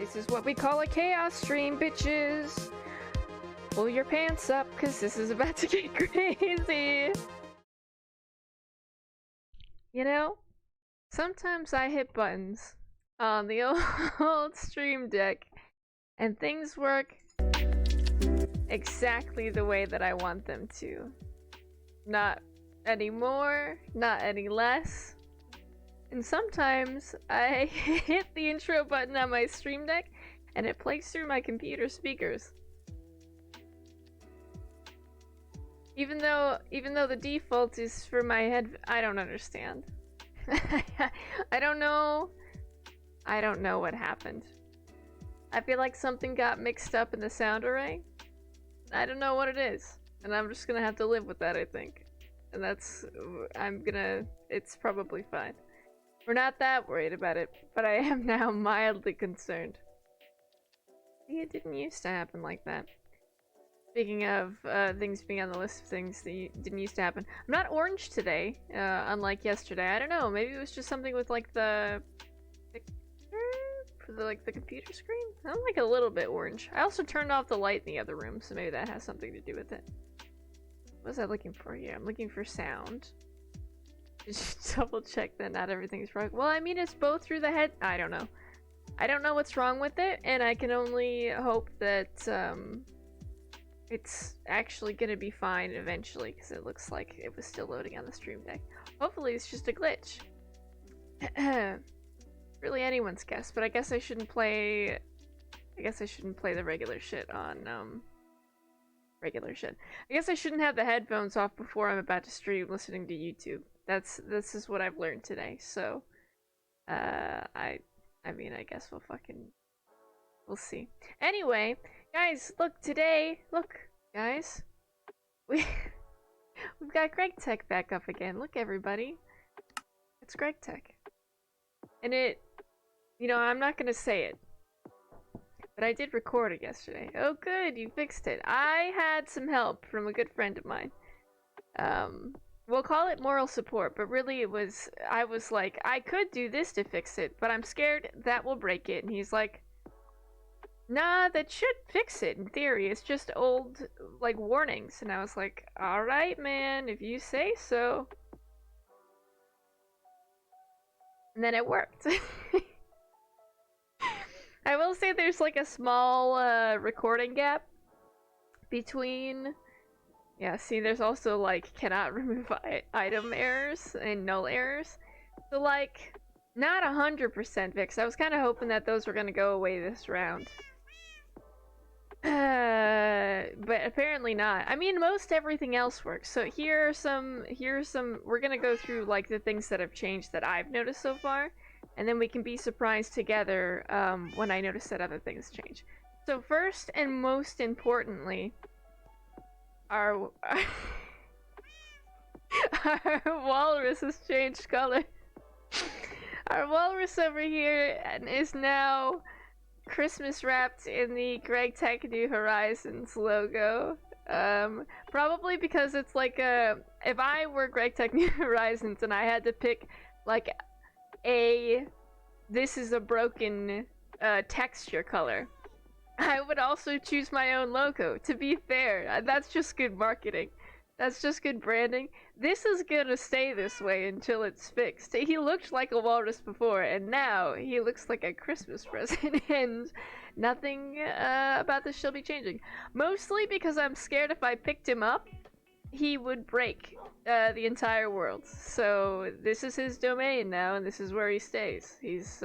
This is what we call a chaos stream, bitches. Pull your pants up, cause this is about to get crazy. You know, sometimes I hit buttons on the old Stream Deck, and things work exactly the way that I want them to. Not any more, not any less. And sometimes I hit the intro button on my Stream Deck and it plays through my computer speakers. Even though the default is for my head, I don't understand. I don't know what happened. I feel like something got mixed up in the sound array. I don't know what it is, and I'm just gonna have to live with that, I think. And it's probably fine. We're not that worried about it, but I am now mildly concerned. It didn't used to happen like that. Speaking of things being on the list of things that didn't used to happen. I'm not orange today, unlike yesterday. I don't know, maybe it was just something with like the computer screen? I'm like a little bit orange. I also turned off the light in the other room, so maybe that has something to do with it. What was I looking for here? I'm looking for sound. Just double check that not everything's wrong. Well, I mean, it's both through the head. I don't know. I don't know what's wrong with it, and I can only hope that it's actually gonna be fine eventually, because it looks like it was still loading on the Stream Deck. Hopefully it's just a glitch. Really anyone's guess, but I guess I shouldn't play the regular shit on regular shit. I guess I shouldn't have the headphones off before I'm about to stream listening to YouTube. This is what I've learned today. So I mean, I guess we'll see. Anyway, guys, look, guys. We've got Greg Tech back up again. Look, everybody. It's Greg Tech. And I'm not gonna say it, but I did record it yesterday. Oh good, you fixed it. I had some help from a good friend of mine. We'll call it moral support, but really I was like, I could do this to fix it, but I'm scared that will break it. And he's like, nah, that should fix it in theory. It's just old, like, warnings. And I was like, alright, man, if you say so. And then it worked. I will say there's like a small recording gap between. Yeah, see, there's also like cannot remove item errors and null errors. So like, not 100% fixed. I was kind of hoping that those were gonna go away this round. But apparently not. I mean, most everything else works. So here are some. We're gonna go through like the things that have changed that I've noticed so far, and then we can be surprised together when I notice that other things change. So first and most importantly, our walrus has changed color. Our walrus over here is now Christmas wrapped in the Greg Tech New Horizons logo. Probably because it's like if I were Greg Tech New Horizons and I had to pick like this is a broken texture color, I would also choose my own logo. To be fair, that's just good marketing. That's just good branding. This is gonna stay this way until it's fixed. He looked like a walrus before, and now he looks like a Christmas present, and nothing about this shall be changing. Mostly because I'm scared if I picked him up, he would break the entire world. So this is his domain now, and this is where he stays. He's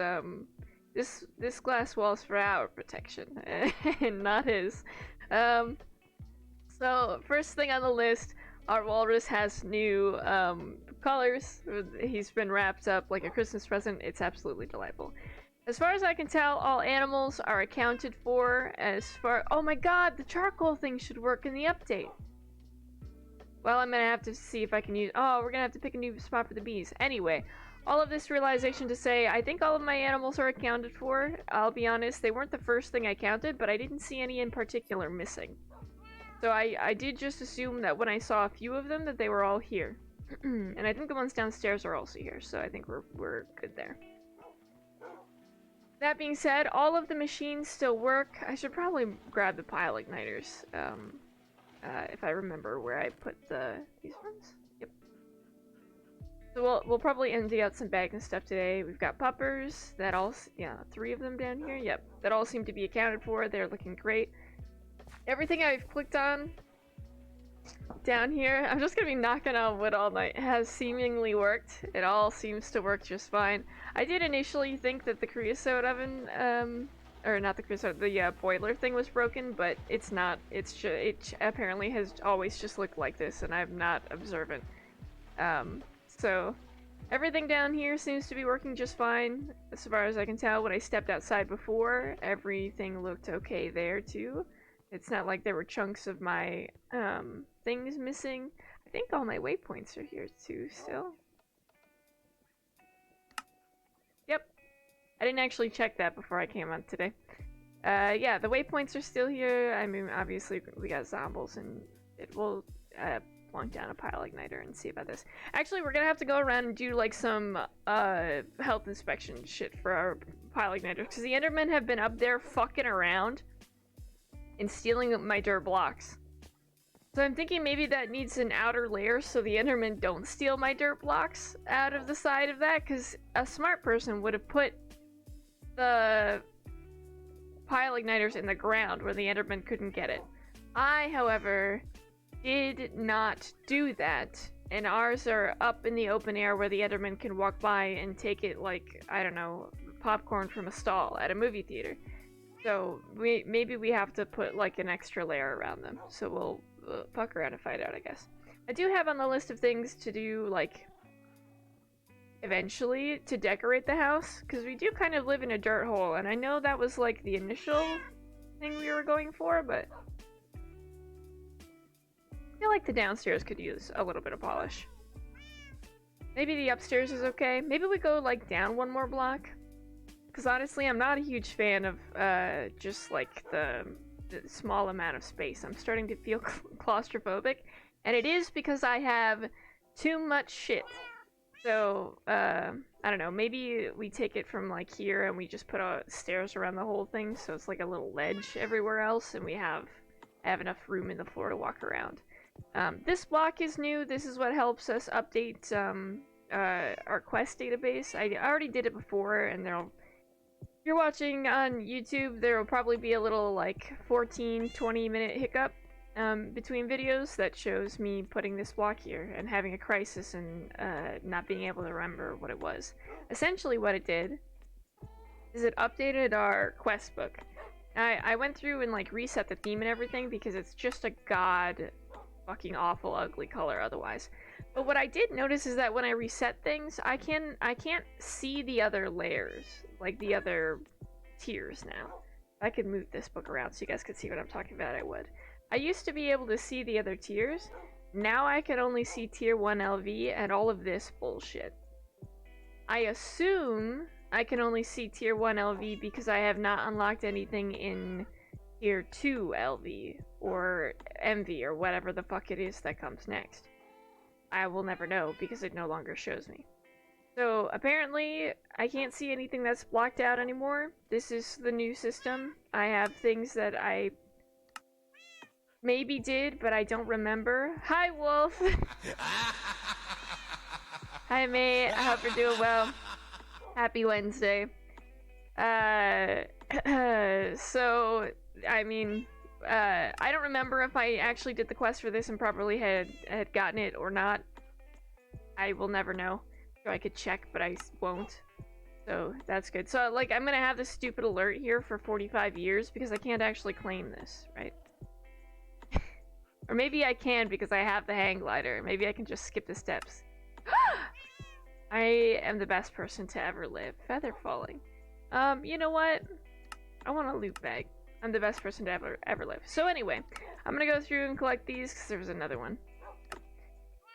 this glass wall's for our protection, and not his. So first thing on the list, our walrus has new colors. He's been wrapped up like a Christmas present. It's absolutely delightful. As far as I can tell, all animals are accounted for. Oh my god, the charcoal thing should work in the update. Well, I'm gonna have to see if I can use. Oh, we're gonna have to pick a new spot for the bees. Anyway, all of this realization to say, I think all of my animals are accounted for. I'll be honest, they weren't the first thing I counted, but I didn't see any in particular missing. So I did just assume that when I saw a few of them that they were all here. And I think the ones downstairs are also here, so I think we're good there. That being said, all of the machines still work. I should probably grab the pile igniters. If I remember where I put these ones. Yep. So we'll probably empty out some bags and stuff today. We've got puppers. That all, yeah, 3 of them down here. Yep. That all seem to be accounted for. They're looking great. Everything I've clicked on down here, I'm just gonna be knocking on wood all night, has seemingly worked. It all seems to work just fine. I did initially think that the creosote oven, or not the creosote, the boiler thing was broken, but it's not. It apparently has always just looked like this, and I'm not observant. So everything down here seems to be working just fine, as far as I can tell. When I stepped outside before, everything looked okay there too. It's not like there were chunks of my things missing. I think all my waypoints are here too still. Yep. I didn't actually check that before I came on today. Yeah, the waypoints are still here. I mean, obviously we got zombies, and it will plunk down a pile igniter and see about this. Actually, we're gonna have to go around and do like some health inspection shit for our pile igniters, because the Endermen have been up there fucking around and stealing my dirt blocks. So I'm thinking maybe that needs an outer layer so the Endermen don't steal my dirt blocks out of the side of that, because a smart person would have put the pile igniters in the ground where the Enderman couldn't get it. I, however, did not do that, and ours are up in the open air where the Enderman can walk by and take it like, I don't know, popcorn from a stall at a movie theater. So maybe we have to put like an extra layer around them. So we'll fuck around and find out, I guess. I do have on the list of things to do, like, eventually, to decorate the house, because we do kind of live in a dirt hole, and I know that was like the initial thing we were going for, but I feel like the downstairs could use a little bit of polish. Maybe the upstairs is okay. Maybe we go like down one more block. Because honestly, I'm not a huge fan of just like the small amount of space. I'm starting to feel claustrophobic, and it is because I have too much shit. So, I don't know, maybe we take it from like here and we just put stairs around the whole thing, so it's like a little ledge everywhere else, and we have enough room in the floor to walk around. This block is new. This is what helps us update our quest database. I already did it before, and if you're watching on YouTube, there will probably be a little like 14-20 minute hiccup between videos that shows me putting this block here and having a crisis and not being able to remember what it was. Essentially what it did is it updated our quest book. I went through and like reset the theme and everything because it's just a god fucking awful ugly color otherwise. But what I did notice is that when I reset things, I can't see the other layers, like the other tiers now. If I could move this book around so you guys could see what I'm talking about, I would. I used to be able to see the other tiers. Now I can only see tier 1 LV and all of this bullshit. I assume I can only see tier 1 LV because I have not unlocked anything in tier 2 LV or MV or whatever the fuck it is that comes next. I will never know because it no longer shows me. So apparently I can't see anything that's blocked out anymore. This is the new system. I have things that I maybe did, but I don't remember. Hi, Wolf! Hi, mate. I hope you're doing well. Happy Wednesday. So, I mean, I don't remember if I actually did the quest for this and properly had gotten it or not. I will never know. So I could check, but I won't. So that's good. So like I'm gonna have this stupid alert here for 45 years because I can't actually claim this, right? Or maybe I can because I have the hang glider. Maybe I can just skip the steps. I am the best person to ever live. Feather falling. You know what? I want a loot bag. I'm the best person to ever live. So anyway, I'm gonna go through and collect these because there was another one.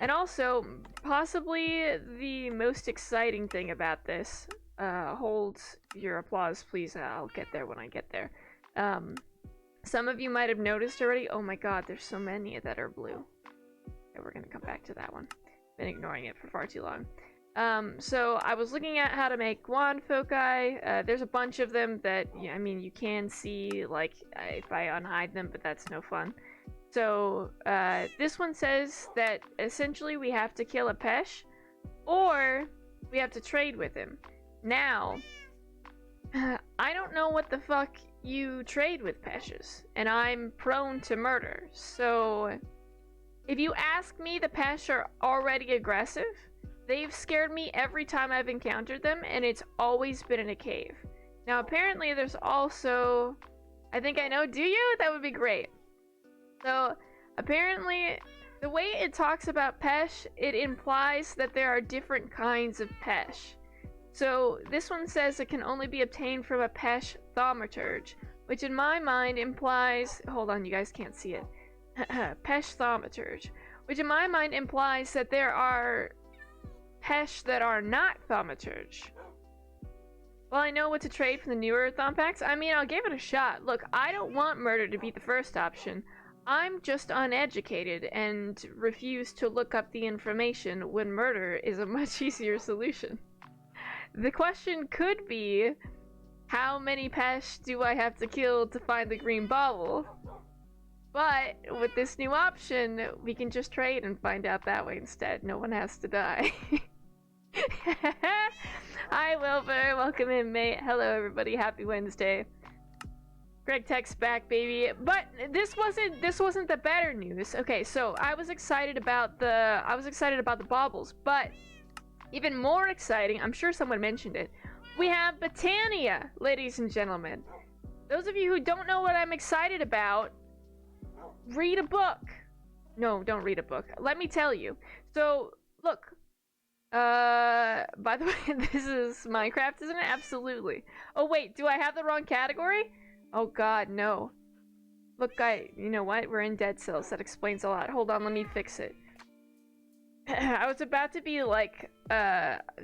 And also, possibly the most exciting thing about this, hold your applause please, I'll get there when I get there. Some of you might have noticed already, oh my god, there's so many that are blue. Okay, we're gonna come back to that one. Been ignoring it for far too long. So I was looking at how to make wand foci. There's a bunch of them that, I mean, you can see, like, if I unhide them, but that's no fun. So, this one says that essentially we have to kill a Pesh, or we have to trade with him. Now, I don't know what the fuck you trade with Peshes, and I'm prone to murder. So, if you ask me, the Pesh are already aggressive. They've scared me every time I've encountered them, and it's always been in a cave. Now, apparently, there's also... I think I know. Do you? That would be great. So, apparently, the way it talks about Pesh, it implies that there are different kinds of Pesh. So, this one says it can only be obtained from a Pesh thaumaturge, which in my mind implies... Hold on, you guys can't see it. Pesh thaumaturge. Which in my mind implies that there are Pesh that are not thaumaturge. Well, I know what to trade from the newer Thompacks. I mean, I'll give it a shot. Look, I don't want murder to be the first option. I'm just uneducated and refuse to look up the information when murder is a much easier solution. The question could be, how many Pesh do I have to kill to find the green bauble? But with this new option, we can just trade and find out that way instead. No one has to die. Hi Wilbur, welcome in mate. Hello everybody, happy Wednesday. Greg Tech's back, baby. But this wasn't the better news. Okay, so I was excited about the baubles, but even more exciting, I'm sure someone mentioned it, we have Botania, ladies and gentlemen. Those of you who don't know what I'm excited about, read a book. No, don't read a book. Let me tell you. So, look. By the way, this is Minecraft, isn't it? Absolutely. Oh, wait, do I have the wrong category? Oh, God, no. Look, you know what? We're in Dead Cells. That explains a lot. Hold on, let me fix it. I was about to be, like,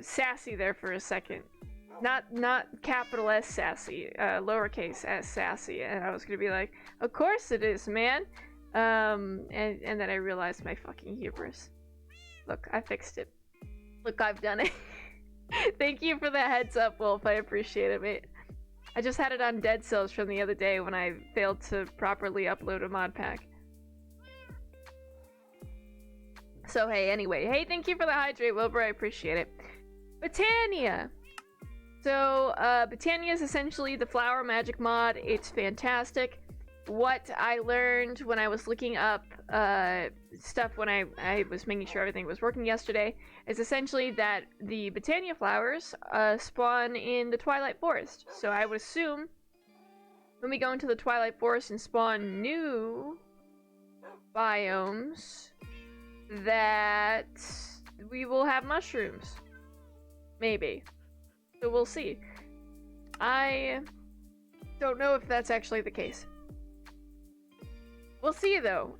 sassy there for a second. Not capital S sassy, lowercase s sassy. And I was gonna be like, of course it is, man. And then I realized my fucking hubris. Look, I fixed it. Look, I've done it. Thank you for the heads up, Wolf. I appreciate it, mate. I just had it on Dead Cells from the other day when I failed to properly upload a mod pack. So, hey, anyway. Hey, thank you for the hydrate, Wilbur. I appreciate it. Botania! So, Botania is essentially the flower magic mod. It's fantastic. What I learned when I was looking up stuff when I was making sure everything was working yesterday is essentially that the Botania flowers spawn in the Twilight Forest. So I would assume when we go into the Twilight Forest and spawn new biomes that we will have mushrooms. Maybe. So we'll see. I don't know if that's actually the case. We'll see, though.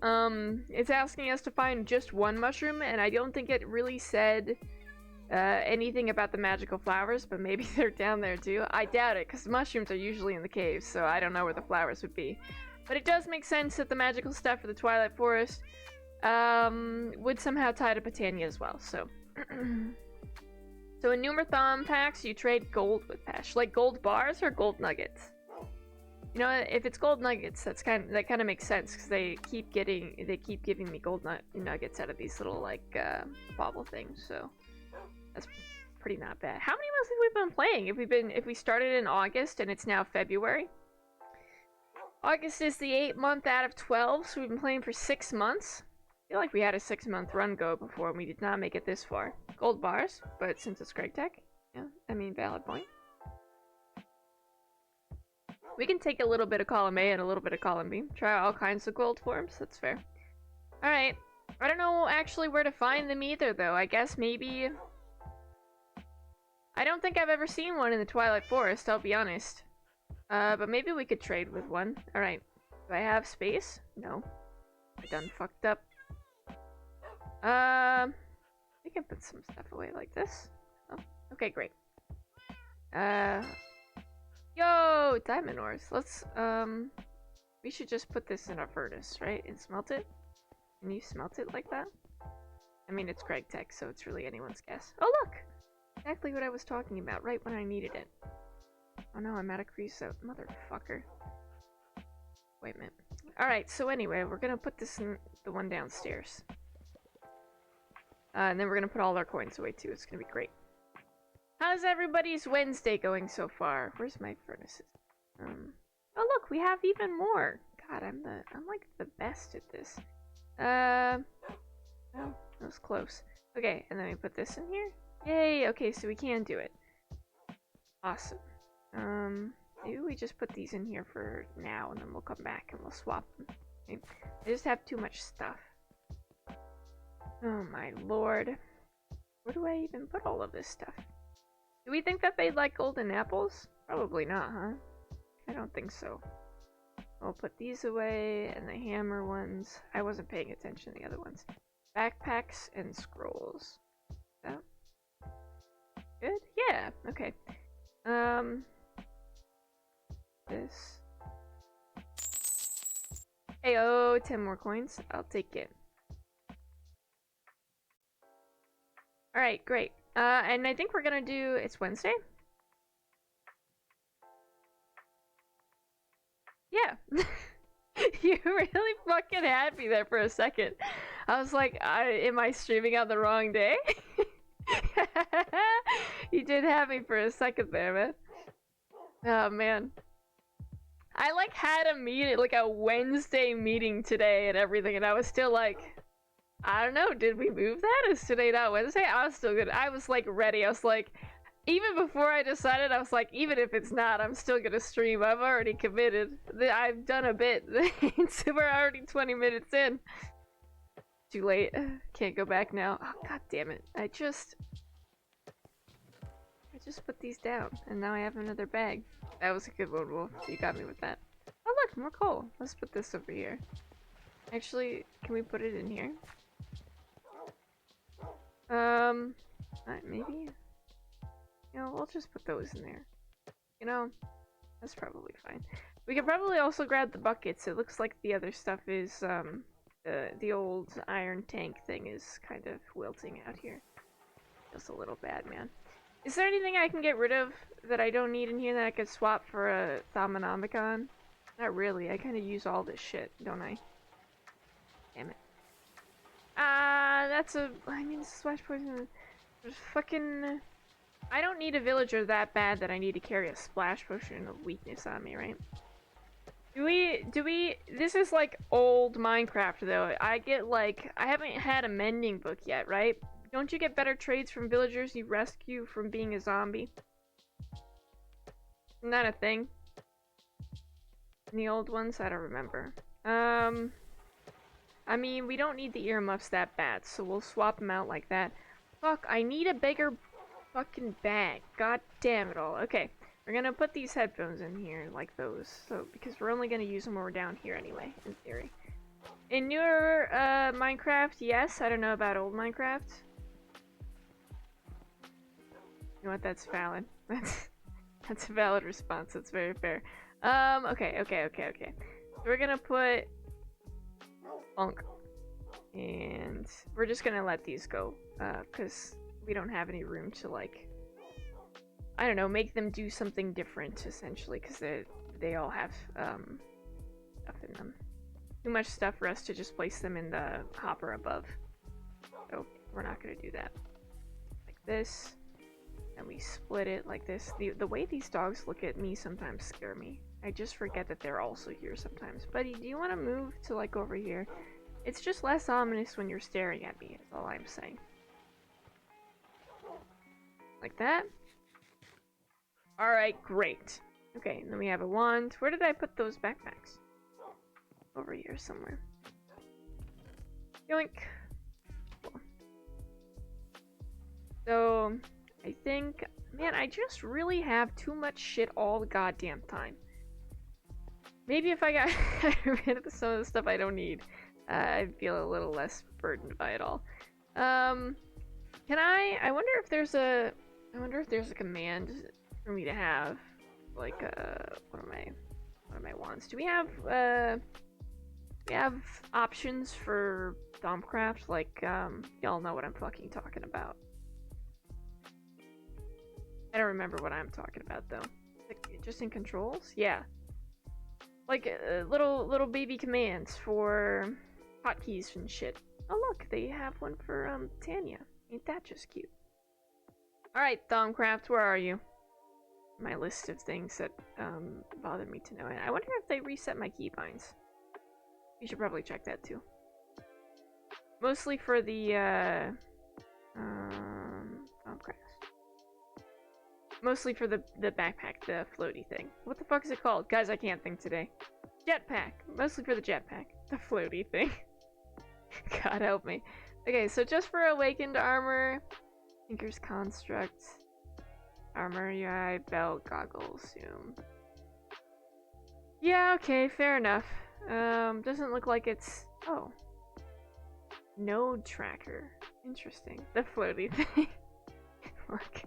It's asking us to find just one mushroom, and I don't think it really said anything about the magical flowers, but maybe they're down there, too. I doubt it, because mushrooms are usually in the caves, so I don't know where the flowers would be. But it does make sense that the magical stuff for the Twilight Forest would somehow tie to Botania as well, so... So in newer Thompacks, you trade gold with Pesh. Like gold bars or gold nuggets? You know, if it's gold nuggets, that kind of makes sense because they keep giving me gold nuggets out of these little like bauble things. So that's pretty not bad. How many months have we been playing? If we started in August and it's now February. August is the 8th month out of 12, so we've been playing for 6 months. I feel like we had a 6-month run go before and we did not make it this far. Gold bars, but since it's Greg Tech, yeah, I mean, valid point. We can take a little bit of column A and a little bit of column B. Try all kinds of gold forms, that's fair. Alright, I don't know actually where to find them either, though. I guess maybe... I don't think I've ever seen one in the Twilight Forest, I'll be honest. But maybe we could trade with one. Alright, do I have space? No. I done fucked up. We can put some stuff away like this. Oh, okay, great. Yo, diamond ores. Let's, we should just put this in our furnace, right? And smelt it? Can you smelt it like that? I mean, it's Greg Tech, so it's really anyone's guess. Oh, look! Exactly what I was talking about, right when I needed it. Oh no, I'm out of creosote. Motherfucker. Wait a minute. Alright, so anyway, we're gonna put this in the one downstairs. And then we're gonna put all our coins away too. It's gonna be great. How's everybody's Wednesday going so far? Where's my furnaces? Oh look, we have even more. God, I'm like the best at this. Oh, that was close. Okay, and then we put this in here. Yay, okay, so we can do it. Awesome. Maybe we just put these in here for now, and then we'll come back and we'll swap them. Okay. I just have too much stuff. Oh my lord. Where do I even put all of this stuff? Do we think that they'd like golden apples? Probably not, huh? I don't think so. I'll put these away, and the hammer ones. I wasn't paying attention to the other ones. Backpacks and scrolls. That good? Yeah, okay. This. Hey, oh, 10 more coins. I'll take it. Alright, great. And I think we're gonna do, it's Wednesday? Yeah. You really fucking had me there for a second. I was like, am I streaming on the wrong day? You did have me for a second there, man. Oh, man. I, like, had a meeting, like, a Wednesday meeting today and everything, and I was still like, I don't know, did we move that? Is today not Wednesday? I was still good. I was, like, ready. I was like, even before I decided, I was like, even if it's not, I'm still gonna stream. I've already committed. I've done a bit. So we're already 20 minutes in. Too late. Can't go back now. Oh, god damn it. I just put these down, and now I have another bag. That was a good one, Wolf. You got me with that. Oh look, more coal. Let's put this over here. Actually, can we put it in here? Maybe? You know, we'll just put those in there. You know, that's probably fine. We could probably also grab the buckets. It looks like the other stuff is, the old iron tank thing is kind of wilting out here. Just a little bad, man. Is there anything I can get rid of that I don't need in here that I could swap for a Thaumonomicon? Not really. I kind of use all this shit, don't I? Damn it. That's a... I mean, splash poison... There's fucking... I don't need a villager that bad that I need to carry a splash potion of weakness on me, right? Do we... This is like old Minecraft, though. I get, like... I haven't had a mending book yet, right? Don't you get better trades from villagers you rescue from being a zombie? Isn't that a thing? In the old ones? I don't remember. I mean, we don't need the earmuffs that bad, so we'll swap them out like that. Fuck, I need a bigger fucking bag. God damn it all. Okay, we're gonna put these headphones in here, like those. So, because we're only gonna use them when we're down here anyway, in theory. In newer, Minecraft, yes. I don't know about old Minecraft. You know what? That's valid. That's a valid response. That's very fair. Okay. So we're gonna put Funk. And we're just gonna let these go. Because we don't have any room to, like... I don't know, make them do something different, essentially. Because they all have, stuff in them. Too much stuff for us to just place them in the hopper above. So, we're not gonna do that. Like this. And we split it like this. The way these dogs look at me sometimes scare me. I just forget that they're also here sometimes. Buddy, do you want to move to, like, over here? It's just less ominous when you're staring at me, is all I'm saying. Like that? Alright, great. Okay, and then we have a wand. Where did I put those backpacks? Over here somewhere. Yoink! Cool. So... I think, man, I just really have too much shit all the goddamn time. Maybe if I got rid of some of the stuff I don't need, I'd feel a little less burdened by it all. I wonder if there's a command for me to have, like, one of my wands. Do we have options for Thaumcraft? Like, y'all know what I'm fucking talking about. don't remember what I'm talking about though. Like, just in controls? Yeah. Like little baby commands for hotkeys and shit. Oh look, they have one for Tanya. Ain't that just cute? Alright, Thaumcraft, where are you? My list of things that bother me to know. I wonder if they reset my keybinds. You should probably check that too. Mostly for the Thaumcraft. Mostly for the backpack, the floaty thing. What the fuck is it called? Guys, I can't think today. Jetpack. Mostly for the jetpack. The floaty thing. God help me. Okay, so just for awakened armor, Tinker's Construct, armor, UI, belt, goggles, zoom. Yeah, okay, fair enough. Doesn't look like it's... Oh. Node tracker. Interesting. The floaty thing. Look.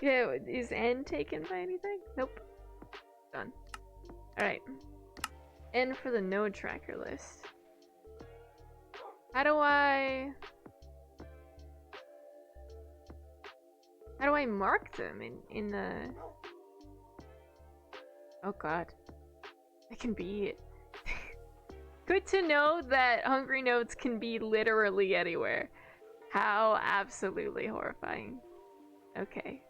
Yeah, is N taken by anything? Nope. Done. Alright. N for the node tracker list. How do I mark them in the... Oh god. That can be it. Good to know that hungry nodes can be literally anywhere. How absolutely horrifying. Okay,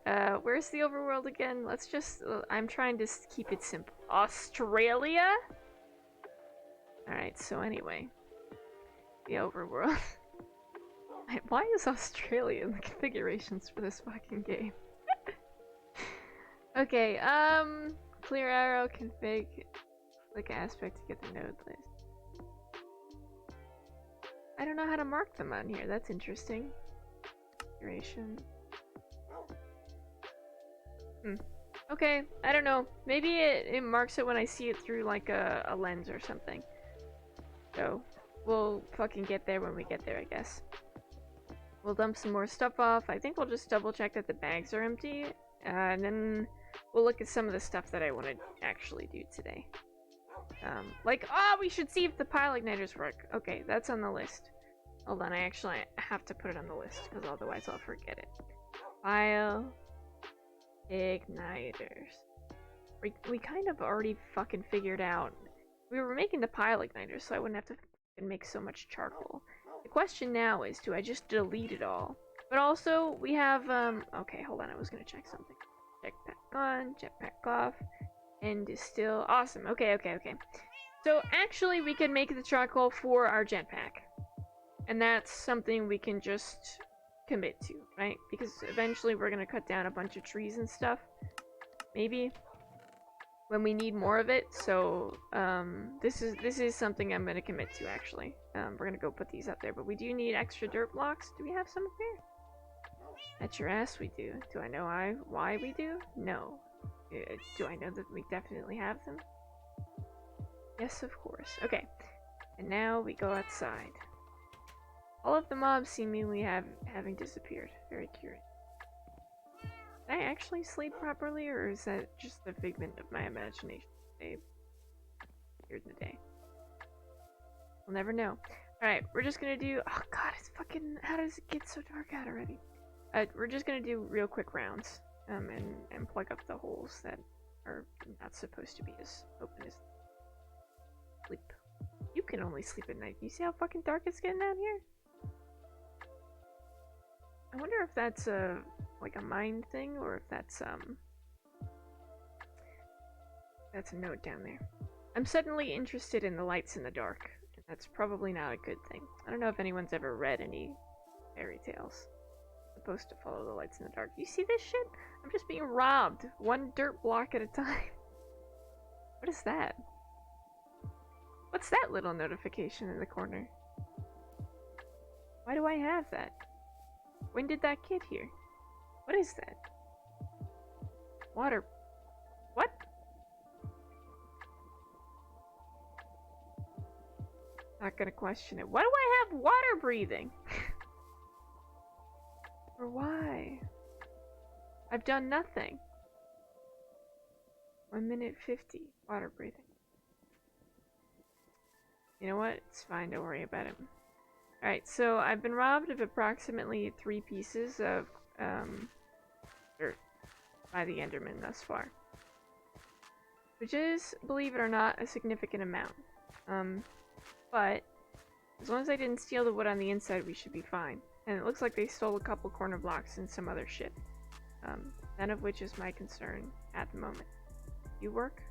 where's the overworld again? Let's just, I'm trying to keep it simple. Australia? Alright, so anyway. The overworld. Why is Australia in the configurations for this fucking game? Okay, clear arrow, config, click aspect to get the node list. I don't know how to mark them on here, that's interesting. Configuration. Okay, I don't know. Maybe it marks it when I see it through like a lens or something. So, we'll fucking get there when we get there, I guess. We'll dump some more stuff off. I think we'll just double check that the bags are empty. And then we'll look at some of the stuff that I want to actually do today. Like, oh, we should see if the pile igniters work. Okay, that's on the list. Hold on, I actually have to put it on the list, because otherwise I'll forget it. Pile igniters. We kind of already fucking figured out. We were making the pile igniters, so I wouldn't have to make so much charcoal. The question now is, do I just delete it all? But also, we have, okay, hold on, I was gonna check something. Jetpack on, jetpack off, and distill. Awesome, okay. So, actually, we can make the charcoal for our jetpack. And that's something we can just commit to, right? Because eventually we're gonna cut down a bunch of trees and stuff. Maybe. When we need more of it, so, this is something I'm gonna commit to, actually. We're gonna go put these up there, but we do need extra dirt blocks. Do we have some up here? At your ass, we do. Do I know why we do? No. Do I know that we definitely have them? Yes, of course. Okay. And now we go outside. All of the mobs seemingly having disappeared. Very curious. Did I actually sleep properly, or is that just a figment of my imagination? They appeared in the day. We'll never know. Alright, we're just gonna do... Oh god, it's fucking... How does it get so dark out already? We're just gonna do real quick rounds. And plug up the holes that are not supposed to be as open as... Sleep. You can only sleep at night. You see how fucking dark it's getting out here? I wonder if that's like a mind thing, or if that's a note down there. I'm suddenly interested in the lights in the dark, and that's probably not a good thing. I don't know if anyone's ever read any fairy tales. I'm supposed to follow the lights in the dark. You see this shit? I'm just being robbed, one dirt block at a time. What is that? What's that little notification in the corner? Why do I have that? When did that get here? What is that? Water. What? Not gonna question it. Why do I have water breathing? Or why? I've done nothing. 1 minute 50 water breathing. You know what? It's fine, don't worry about it. Alright, so I've been robbed of approximately 3 pieces of dirt. by the Enderman thus far. Which is, believe it or not, a significant amount. But as long as I didn't steal the wood on the inside, we should be fine. And it looks like they stole a couple corner blocks and some other shit. None of which is my concern at the moment. You work?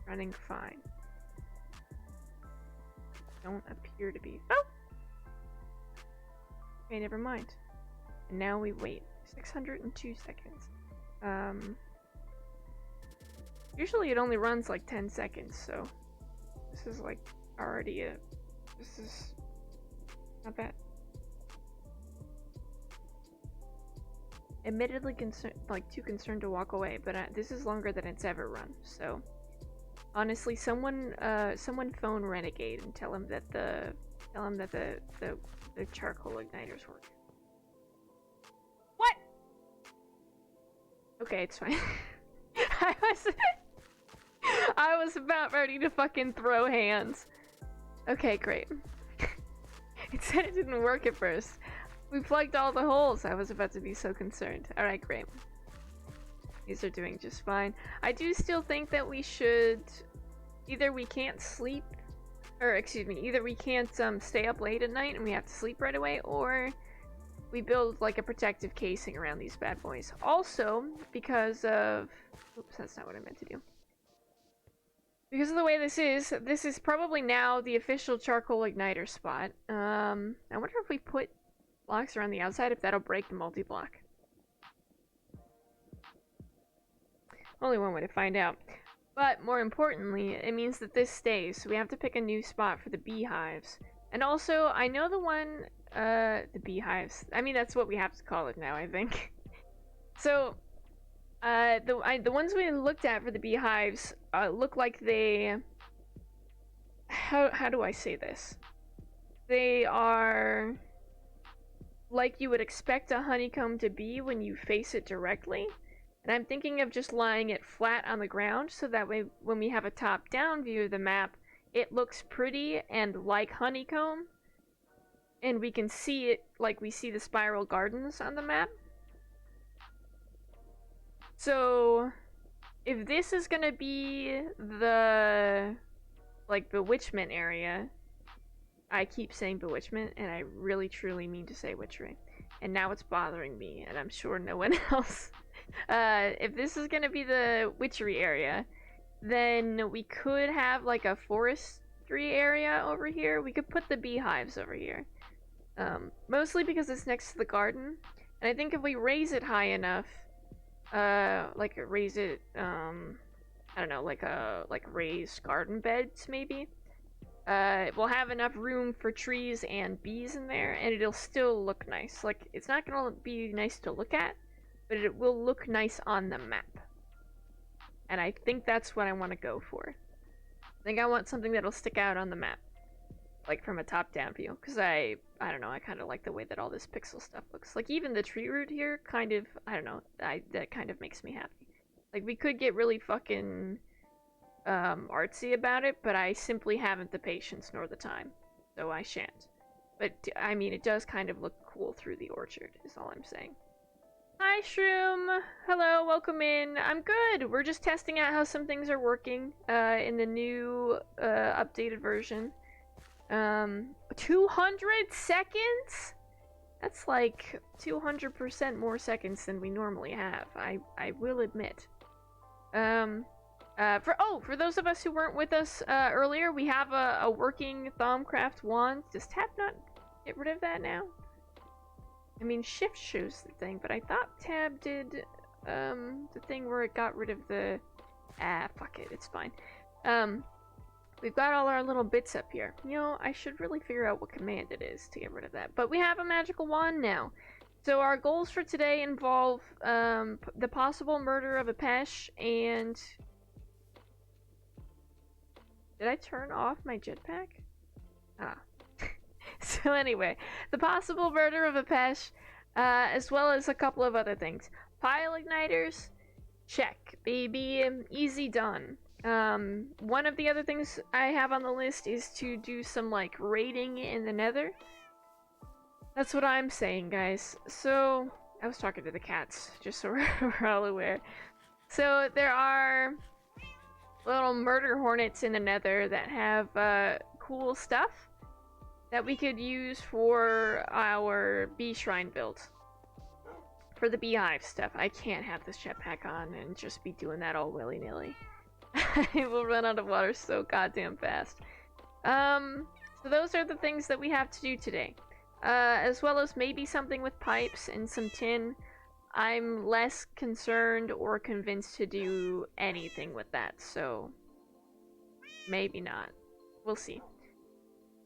Running fine. Don't appear to be. Oh! Okay, never mind. And now we wait. 602 seconds. Usually it only runs like 10 seconds, so this is like already this is not bad. Admittedly too concerned to walk away, but this is longer than it's ever run, so honestly, someone phone Renegade and tell him that the charcoal igniters work. What? Okay, it's fine. I was about ready to fucking throw hands. Okay, great. It said it didn't work at first. We plugged all the holes. I was about to be so concerned. Alright, great. These are doing just fine. I do still think that we should... Either we can't sleep... Or, excuse me, either we can't stay up late at night and we have to sleep right away, or we build like a protective casing around these bad boys. Also, because of... Oops, that's not what I meant to do. Because of the way this is probably now the official charcoal igniter spot. I wonder if we put blocks around the outside, if that'll break the multi-block. Only one way to find out. But more importantly, it means that this stays, so we have to pick a new spot for the beehives. And also, I know the one, the beehives. I mean, that's what we have to call it now, I think. So, the ones we looked at for the beehives look like they... How do I say this? They are like you would expect a honeycomb to be when you face it directly. And I'm thinking of just lying it flat on the ground so that way when we have a top-down view of the map, it looks pretty and like honeycomb. And we can see it like we see the spiral gardens on the map. So, if this is gonna be the, like, bewitchment area, I keep saying bewitchment, and I really truly mean to say witchery. And now it's bothering me, and I'm sure no one else. If this is gonna be the witchery area, then we could have, like, a forestry area over here. We could put the beehives over here. Mostly because it's next to the garden. And I think if we raise it high enough, like raise it, I don't know, like raised garden beds maybe. We'll have enough room for trees and bees in there, and it'll still look nice. Like, it's not gonna be nice to look at, but it will look nice on the map. And I think that's what I want to go for. I think I want something that'll stick out on the map. Like, from a top-down view. Because I don't know, I kind of like the way that all this pixel stuff looks. Like, even the tree root here kind of, I don't know, that kind of makes me happy. Like, we could get really fucking artsy about it, but I simply haven't the patience nor the time. So I shan't. But, I mean, it does kind of look cool through the orchard, is all I'm saying. Hi, Shroom! Hello, welcome in. I'm good! We're just testing out how some things are working in the new updated version. 200 seconds? That's like 200% more seconds than we normally have, I will admit. For those of us who weren't with us earlier, we have a working Thaumcraft wand. Does Tab not get rid of that now? I mean, Shift shows the thing, but I thought Tab did the thing where it got rid of the... fuck it, it's fine. We've got all our little bits up here. You know, I should really figure out what command it is to get rid of that. But we have a magical wand now. So our goals for today involve the possible murder of a Pesh and... Did I turn off my jetpack? Ah. So anyway, the possible murder of a Pesh, as well as a couple of other things. Pile igniters? Check, baby. Easy done. One of the other things I have on the list is to do some, like, raiding in the nether. That's what I'm saying, guys. So, I was talking to the cats, just so we're all aware. So there are little murder hornets in the nether that have cool stuff that we could use for our bee shrine build. For the beehive stuff. I can't have this jetpack on and just be doing that all willy-nilly. I will run out of water so goddamn fast. So those are the things that we have to do today. As well as maybe something with pipes and some tin. I'm less concerned or convinced to do anything with that, so maybe not. We'll see.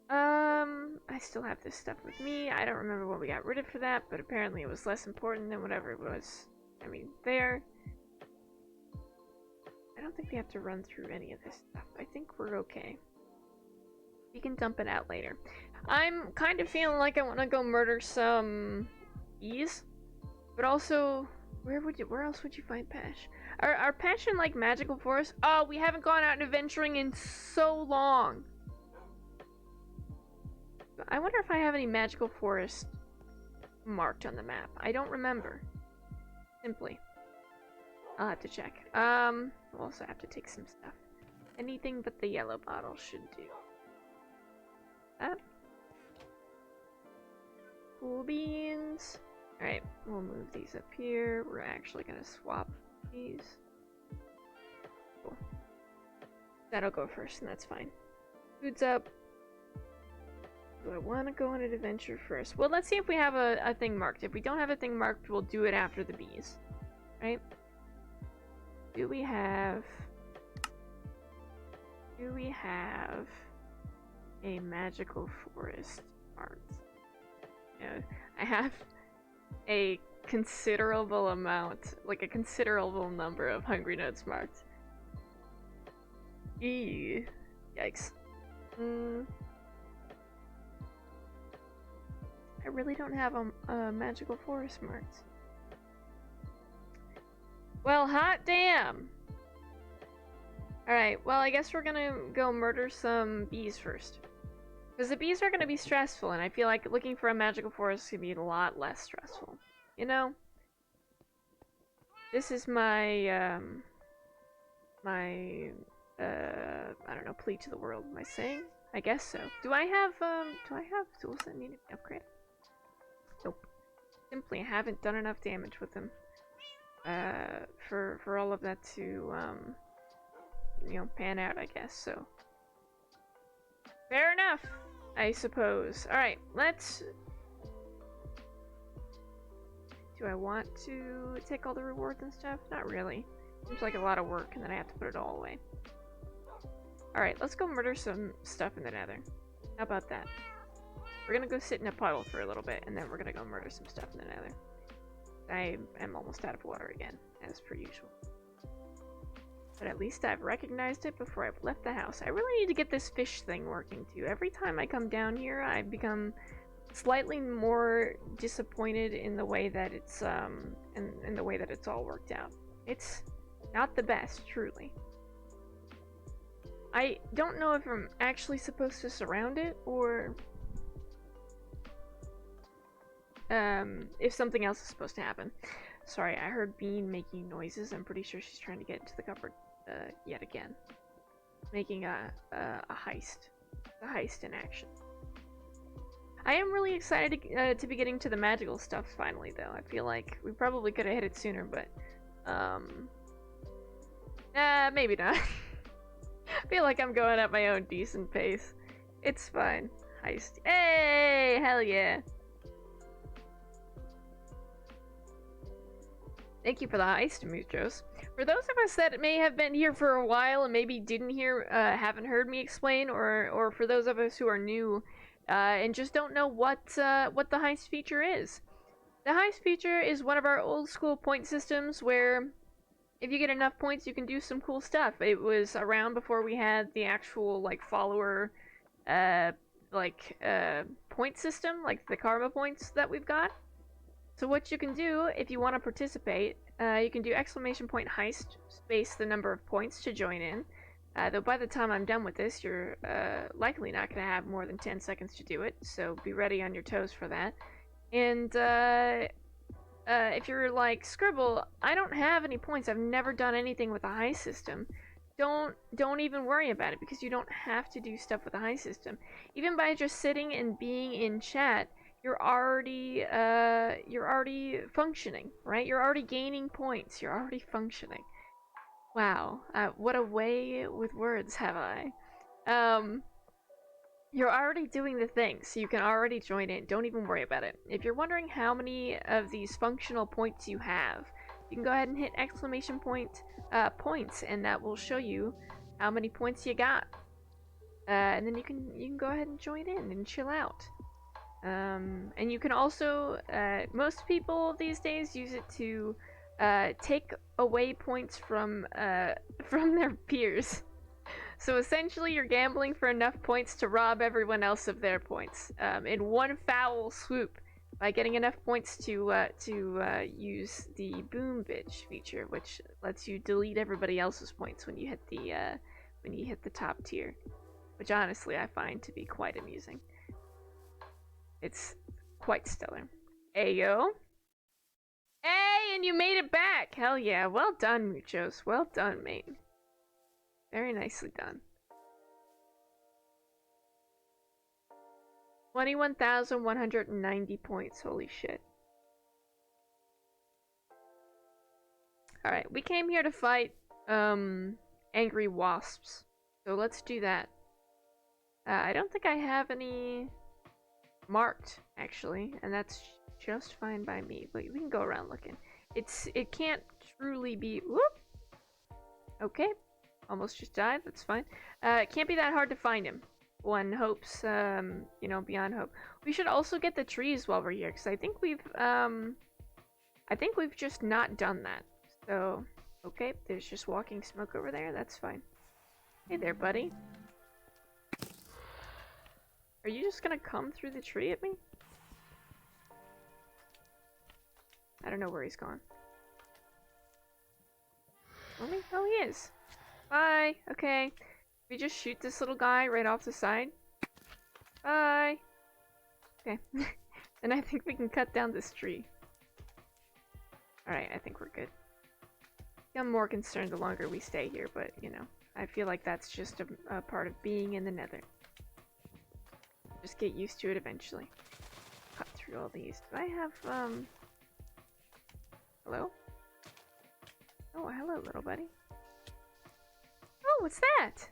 I still have this stuff with me. I don't remember what we got rid of for that, but apparently it was less important than whatever it was. I mean, there. I don't think we have to run through any of this stuff. I think we're okay. We can dump it out later. I'm kind of feeling like I want to go murder some bees, but also, where else would you find Pash? Are Pash in like magical forests? Oh, we haven't gone out and adventuring in so long. I wonder if I have any magical forest marked on the map. I don't remember. Simply. I'll have to check. We'll also have to take some stuff. Anything but the yellow bottle should do. Cool beans. Alright, we'll move these up here. We're actually gonna swap these. Cool. That'll go first, and that's fine. Food's up. Do I want to go on an adventure first? Well, let's see if we have a thing marked. If we don't have a thing marked, we'll do it after the bees. Right? Do we have a magical forest marked? Yeah, I have a considerable amount, like a considerable number of hungry notes marked. Eee. Yikes. I really don't have a magical forest marked. Well, hot damn! Alright, well, I guess we're gonna go murder some bees first. Because the bees are gonna be stressful, and I feel like looking for a magical forest could be a lot less stressful. You know? This is my, I don't know, plea to the world. Am I saying? I guess so. Do I have tools that need to be upgraded? Nope. Simply haven't done enough damage with them. For all of that to, you know, pan out, I guess, so. Fair enough, I suppose. Alright, let's... Do I want to take all the rewards and stuff? Not really. Seems like a lot of work, and then I have to put it all away. Alright, let's go murder some stuff in the nether. How about that? We're gonna go sit in a puddle for a little bit, and then we're gonna go murder some stuff in the nether. I am almost out of water again, as per usual. But at least I've recognized it before I've left the house. I really need to get this fish thing working too. Every time I come down here, I become slightly more disappointed in the way that it's in the way that it's all worked out. It's not the best, truly. I don't know if I'm actually supposed to surround it or if something else is supposed to happen. Sorry, I heard Bean making noises. I'm pretty sure she's trying to get into the cupboard yet again. Making a heist. A heist in action. I am really excited to be getting to the magical stuff finally, though. I feel like we probably could have hit it sooner, but maybe not. I feel like I'm going at my own decent pace. It's fine. Heist. Hey! Hell yeah! Thank you for the heist, Muchos. For those of us that may have been here for a while and maybe didn't hear, haven't heard me explain, or for those of us who are new, and just don't know what the heist feature is. The heist feature is one of our old school point systems where if you get enough points, you can do some cool stuff. It was around before we had the actual, like, follower, point system, like the karma points that we've got. So what you can do, if you want to participate, you can do ! heist, space the number of points to join in. Though by the time I'm done with this, you're likely not going to have more than 10 seconds to do it, so be ready on your toes for that. And if you're like, Scribble, I don't have any points. I've never done anything with a high system. Don't even worry about it, because you don't have to do stuff with a high system. Even by just sitting and being in chat, you're already functioning, right? You're already gaining points. You're already functioning. Wow, what a way with words have I. You're already doing the thing, so you can already join in. Don't even worry about it. If you're wondering how many of these functional points you have, you can go ahead and hit exclamation point points, and that will show you how many points you got. And then you can go ahead and join in and chill out. And you can also, most people these days use it to take away points from their peers. So essentially, you're gambling for enough points to rob everyone else of their points in one foul swoop by getting enough points to use the boom bitch feature, which lets you delete everybody else's points when you hit the top tier, which honestly I find to be quite amusing. It's quite stellar. Ayo. Hey, and you made it back! Hell yeah, well done, Muchos. Well done, mate. Very nicely done. 21,190 points, holy shit. Alright, we came here to fight, angry wasps. So let's do that. I don't think I have any marked, actually, and that's just fine by me. But we can go around looking. It can't truly be. Whoop. Okay, almost just died. That's fine. It can't be that hard to find him. One hopes, you know, beyond hope. We should also get the trees while we're here, because I think we've just not done that. So, okay, there's just walking smoke over there. That's fine. Hey there, buddy. Are you just gonna come through the tree at me? I don't know where he's gone. Oh, he is. Bye. Okay. We just shoot this little guy right off the side. Bye. Okay. And I think we can cut down this tree. Alright, I think we're good. I'm more concerned the longer we stay here, but, you know, I feel like that's just a part of being in the nether. Just get used to it eventually. Cut through all these. Do I have, hello? Oh, hello, little buddy. Oh, what's that?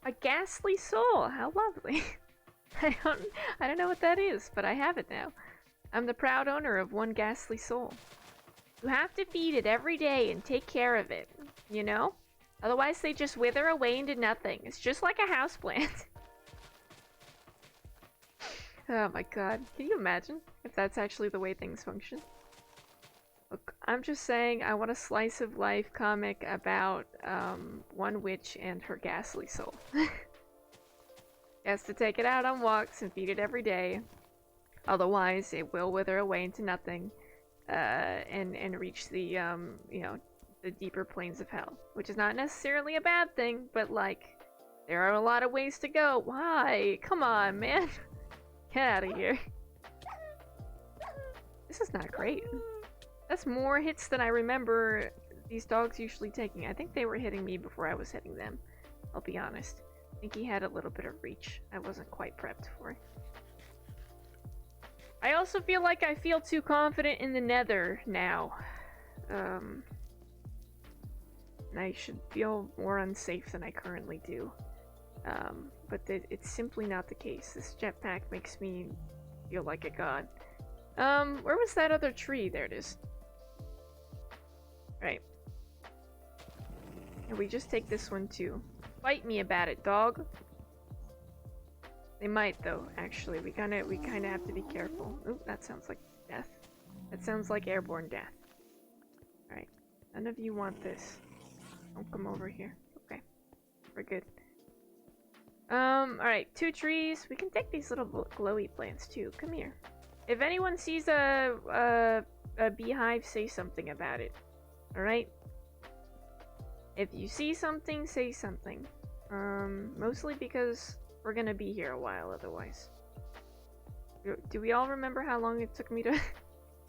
A ghastly soul. How lovely. I don't know what that is, but I have it now. I'm the proud owner of one ghastly soul. You have to feed it every day and take care of it, you know? Otherwise they just wither away into nothing. It's just like a houseplant. Oh my god. Can you imagine if that's actually the way things function? Look, I'm just saying I want a slice of life comic about one witch and her ghastly soul. Has to take it out on walks and feed it every day. Otherwise, it will wither away into nothing, and reach the you know, the deeper planes of hell, which is not necessarily a bad thing, but like, there are a lot of ways to go. Why? Come on, man. Get out of here. This is not great. That's more hits than I remember these dogs usually taking. I think they were hitting me before I was hitting them. I'll be honest. I think he had a little bit of reach I wasn't quite prepped for. I also feel like I feel too confident in the nether now. I should feel more unsafe than I currently do. But it's simply not the case. This jetpack makes me feel like a god. Where was that other tree? There it is. Right. And we just take this one too. Fight me about it, dog. They might though, actually. We kinda have to be careful. Oop, that sounds like death. That sounds like airborne death. Alright. None of you want this. Don't come over here. Okay. We're good. Alright, 2 trees. We can take these little glowy plants too. Come here. If anyone sees a beehive, say something about it. Alright? If you see something, say something. Mostly because we're gonna be here a while otherwise. Do we all remember how long it took me to,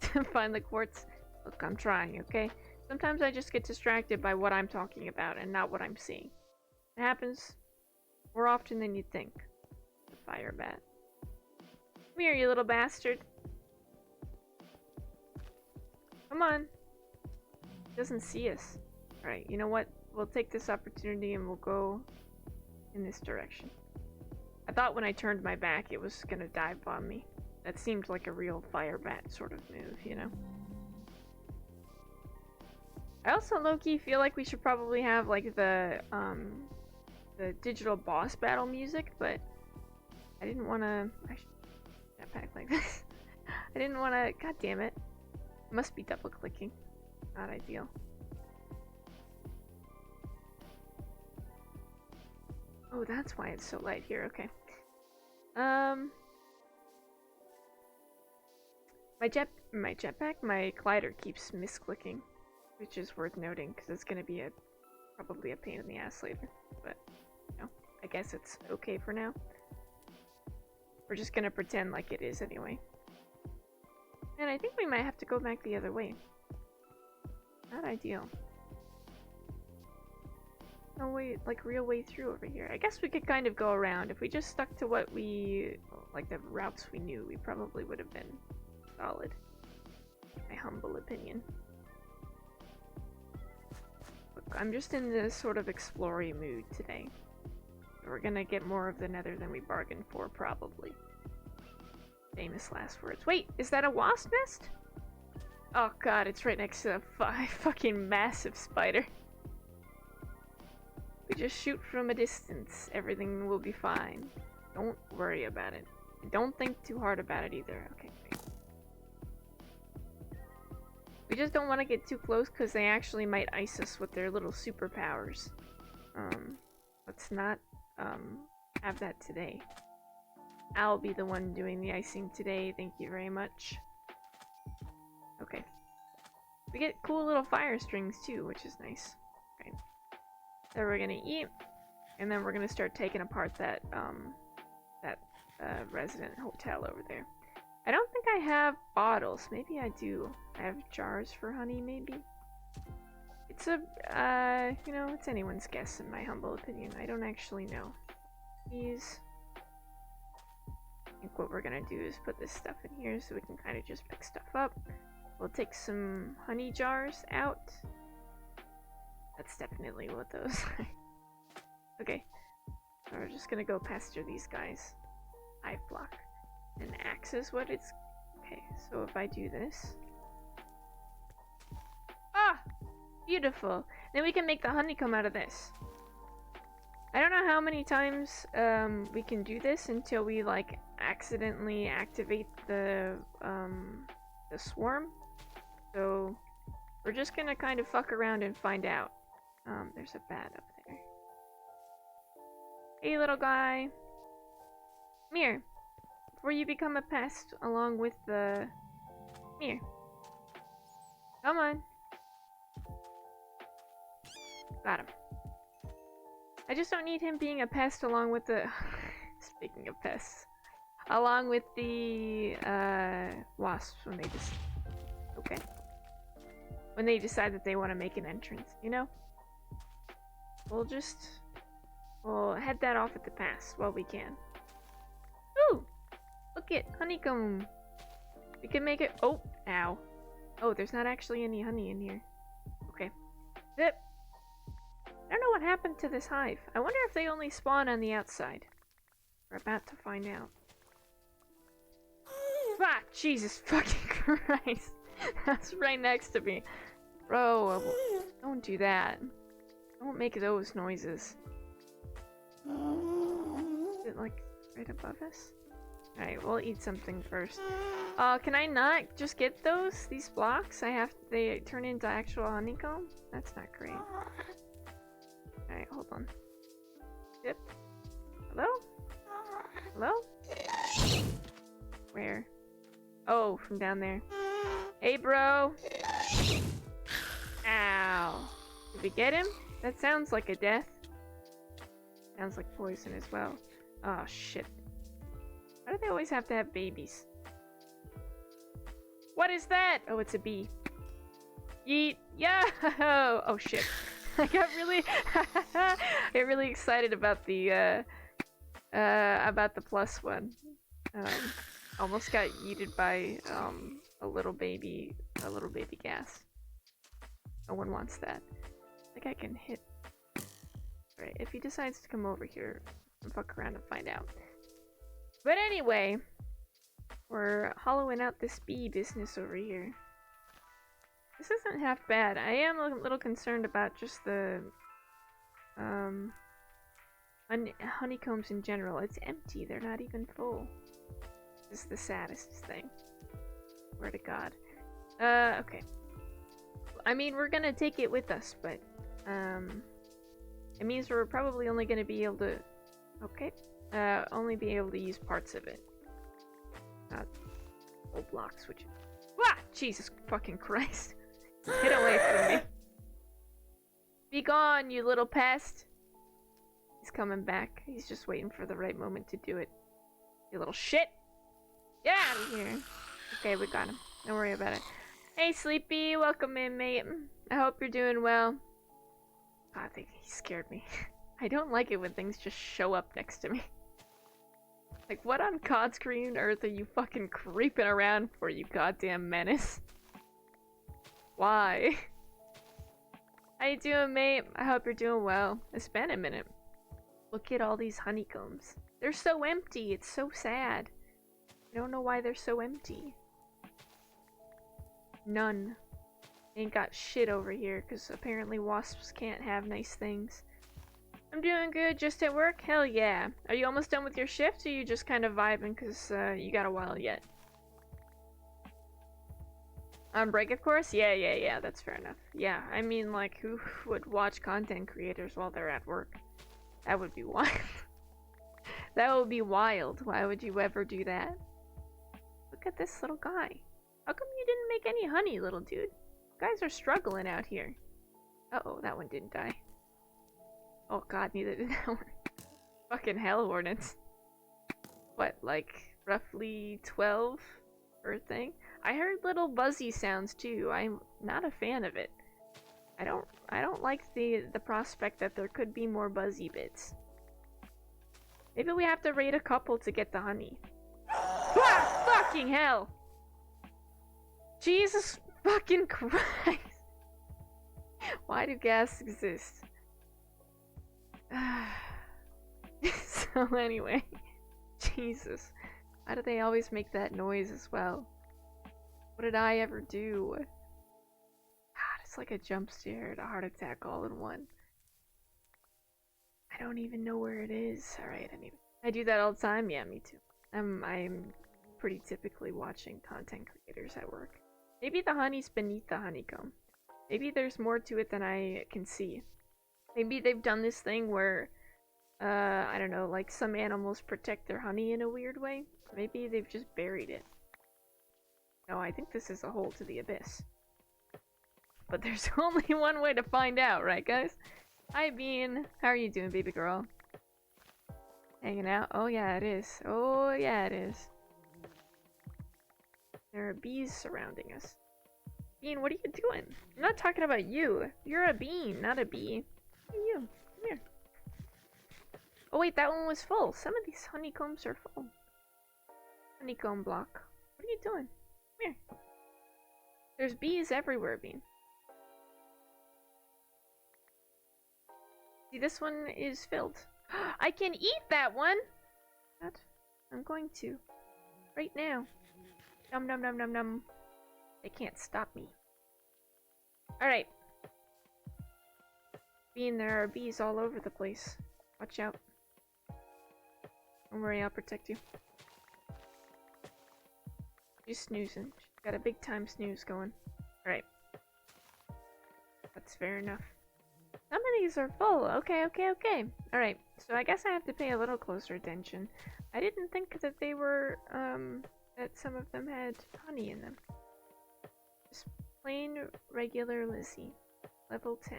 to find the quartz? Look, I'm trying, okay? Sometimes I just get distracted by what I'm talking about and not what I'm seeing. It happens more often than you'd think. The fire bat. Come here, you little bastard. Come on. He doesn't see us. Alright, you know what? We'll take this opportunity and we'll go in this direction. I thought when I turned my back it was gonna dive bomb me. That seemed like a real fire bat sort of move, you know? I also low-key feel like we should probably have like the digital boss battle music, but I didn't wanna jetpack like this. I didn't wanna, god damn it. Must be double clicking. Not ideal. Oh, that's why it's so light here, okay. My jetpack, my glider keeps misclicking, which is worth noting because it's gonna be probably a pain in the ass later. But you know, I guess it's okay for now. We're just gonna pretend like it is anyway. And I think we might have to go back the other way. Not ideal. No way, like real way through over here. I guess we could kind of go around. If we just stuck to what we, like the routes we knew, we probably would have been solid. My humble opinion. Look, I'm just in this sort of exploring mood today. We're gonna get more of the nether than we bargained for, probably. Famous last words. Wait, is that a wasp nest? Oh god, it's right next to a fucking massive spider. We just shoot from a distance. Everything will be fine. Don't worry about it. Don't think too hard about it either. Okay, great. We just don't want to get too close because they actually might ice us with their little superpowers. Let's not have that today. I'll be the one doing the icing today. Thank you very much. Okay. We get cool little fire strings too, which is nice. Right. So we're gonna eat, and then we're gonna start taking apart that resident hotel over there. I don't think I have bottles. Maybe I do. I have jars for honey, maybe. It's a you know, it's anyone's guess in my humble opinion. I don't actually know. These. I think what we're gonna do is put this stuff in here so we can kind of just pick stuff up. We'll take some honey jars out. That's definitely what those are. Okay. So we're just gonna go pester these guys. Hive block. An axe is what it's... Okay, so if I do this... Ah! Beautiful! Then we can make the honeycomb out of this. I don't know how many times we can do this until we like accidentally activate the swarm. So we're just gonna kind of fuck around and find out. There's a bat up there. Hey little guy. Come here. Before you become a pest along with the... Come here. Come on. Got him. I just don't need him being a pest along with the... Speaking of pests. Along with the wasps when they just... Okay. When they decide that they want to make an entrance, you know? We'll head that off at the pass while we can. Ooh! Look it! Honeycomb! We can make it... Oh! Ow. Oh, there's not actually any honey in here. Okay. Zip! I don't know what happened to this hive. I wonder if they only spawn on the outside. We're about to find out. Ah! Jesus fucking Christ! That's right next to me. Bro, don't do that. Don't make those noises. Is it like right above us? Alright, we'll eat something first. Can I not just get those? These blocks? They turn into actual honeycomb? That's not great. Alright, hold on. Yep. Hello? Hello? Where? Oh, from down there. Hey, bro! Ow. Did we get him? That sounds like a death. Sounds like poison as well. Oh, shit. Why do they always have to have babies? What is that? Oh, it's a bee. Yeet. Yo! Oh shit. I got really get really excited about the plus one. Almost got yeeted by a little baby gas. No one wants that. I think I can hit. Alright, if he decides to come over here and fuck around and find out. But anyway, we're hollowing out this bee business over here. This isn't half bad. I am a little concerned about just the honeycombs in general. It's empty. They're not even full. This is the saddest thing. Swear to God. Okay. I mean, we're gonna take it with us, but it means we're probably only gonna be able to. Okay. Only be able to use parts of it. Not whole blocks, which. Ah! Jesus fucking Christ. Get away from me. Be gone, you little pest. He's coming back. He's just waiting for the right moment to do it. You little shit. Get out of here. Okay, we got him. Don't worry about it. Hey, Sleepy. Welcome in, mate. I hope you're doing well. God, I think he scared me. I don't like it when things just show up next to me. Like, what on God's green earth are you fucking creeping around for, you goddamn menace? Why? How you doing, mate? I hope you're doing well. It's been a minute. Look at all these honeycombs. They're so empty. It's so sad. I don't know why they're so empty. None. Ain't got shit over here, because apparently wasps can't have nice things. I'm doing good, just at work? Hell yeah. Are you almost done with your shift, or are you just kind of vibing because you got a while yet? On break, of course? Yeah, that's fair enough. Yeah, I mean, like, who would watch content creators while they're at work? That would be wild. That would be wild. Why would you ever do that? Look at this little guy. How come you didn't make any honey, little dude? You guys are struggling out here. Uh-oh, that one didn't die. Oh god, neither did that one. Fucking hell hornets. What, like, roughly 12 per thing? I heard little buzzy sounds too. I'm not a fan of it. I don't like the prospect that there could be more buzzy bits. Maybe we have to raid a couple to get the honey. Ah, fucking hell! Jesus fucking Christ! Why do gas exist? So anyway, Jesus. Why do they always make that noise as well? What did I ever do? God, it's like a jump scare and a heart attack all in one. I don't even know where it is. Alright, I do that all the time. Yeah, me too. I'm pretty typically watching content creators at work. Maybe the honey's beneath the honeycomb. Maybe there's more to it than I can see. Maybe they've done this thing where, I don't know, like some animals protect their honey in a weird way. Maybe they've just buried it. No, I think this is a hole to the abyss. But there's only one way to find out, right guys? Hi Bean, how are you doing, baby girl? Hanging out? Oh yeah, it is. Oh yeah, it is. There are bees surrounding us. Bean, what are you doing? I'm not talking about you. You're a bean, not a bee. What are you? Come here. Oh wait, that one was full. Some of these honeycombs are full. Honeycomb block. What are you doing? Come here. There's bees everywhere, Bean. See, this one is filled. I can eat that one! What? I'm going to. Right now. Num num num num num. They can't stop me. Alright. Bean, there are bees all over the place. Watch out. Don't worry, I'll protect you. She's snoozing. She's got a big time snooze going. Alright. That's fair enough. Some of these are full. Okay. Alright, so I guess I have to pay a little closer attention. I didn't think that they were, that some of them had honey in them. Just plain regular Lizzie. Level 10.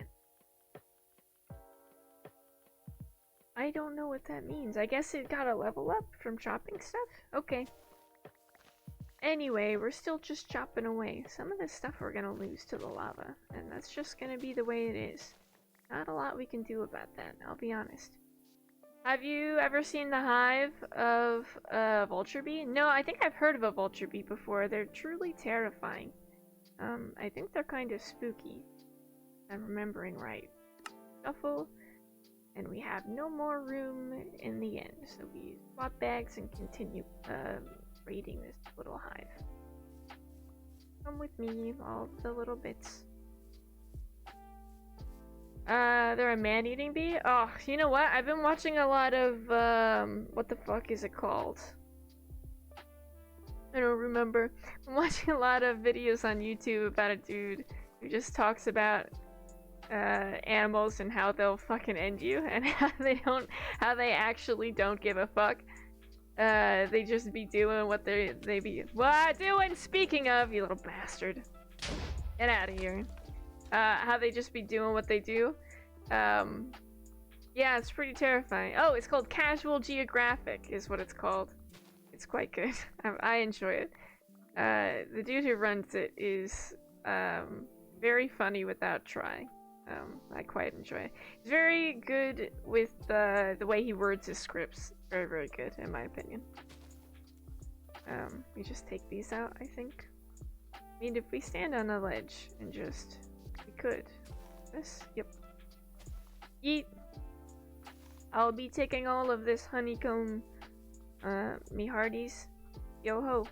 I don't know what that means. I guess it got a level up from chopping stuff? Okay. Anyway, we're still just chopping away. Some of this stuff we're gonna lose to the lava, and that's just gonna be the way it is. Not a lot we can do about that, I'll be honest. Have you ever seen the hive of a vulture bee? No, I think I've heard of a vulture bee before. They're truly terrifying. I think they're kind of spooky. I'm remembering right. Shuffle, and we have no more room in the end, so we swap bags and continue raiding this little hive. Come with me, all the little bits. They're a man-eating bee? Oh, you know what? I've been watching a lot of, what the fuck is it called? I don't remember. I'm watching a lot of videos on YouTube about a dude who just talks about animals and how they'll fucking end you, and how they actually don't give a fuck. They just be doing what they be doing. Speaking of, you little bastard, get out of here. How they just be doing what they do. Yeah, it's pretty terrifying. Oh, it's called Casual Geographic, is what it's called. It's quite good. I enjoy it. The dude who runs it is very funny without trying. I quite enjoy it. He's very good with the way he words his scripts. Very, very good, in my opinion. We just take these out, I think. I mean, if we stand on a ledge and just... We could. This? Yep. Yeet! I'll be taking all of this honeycomb, me hearties. Yo-ho.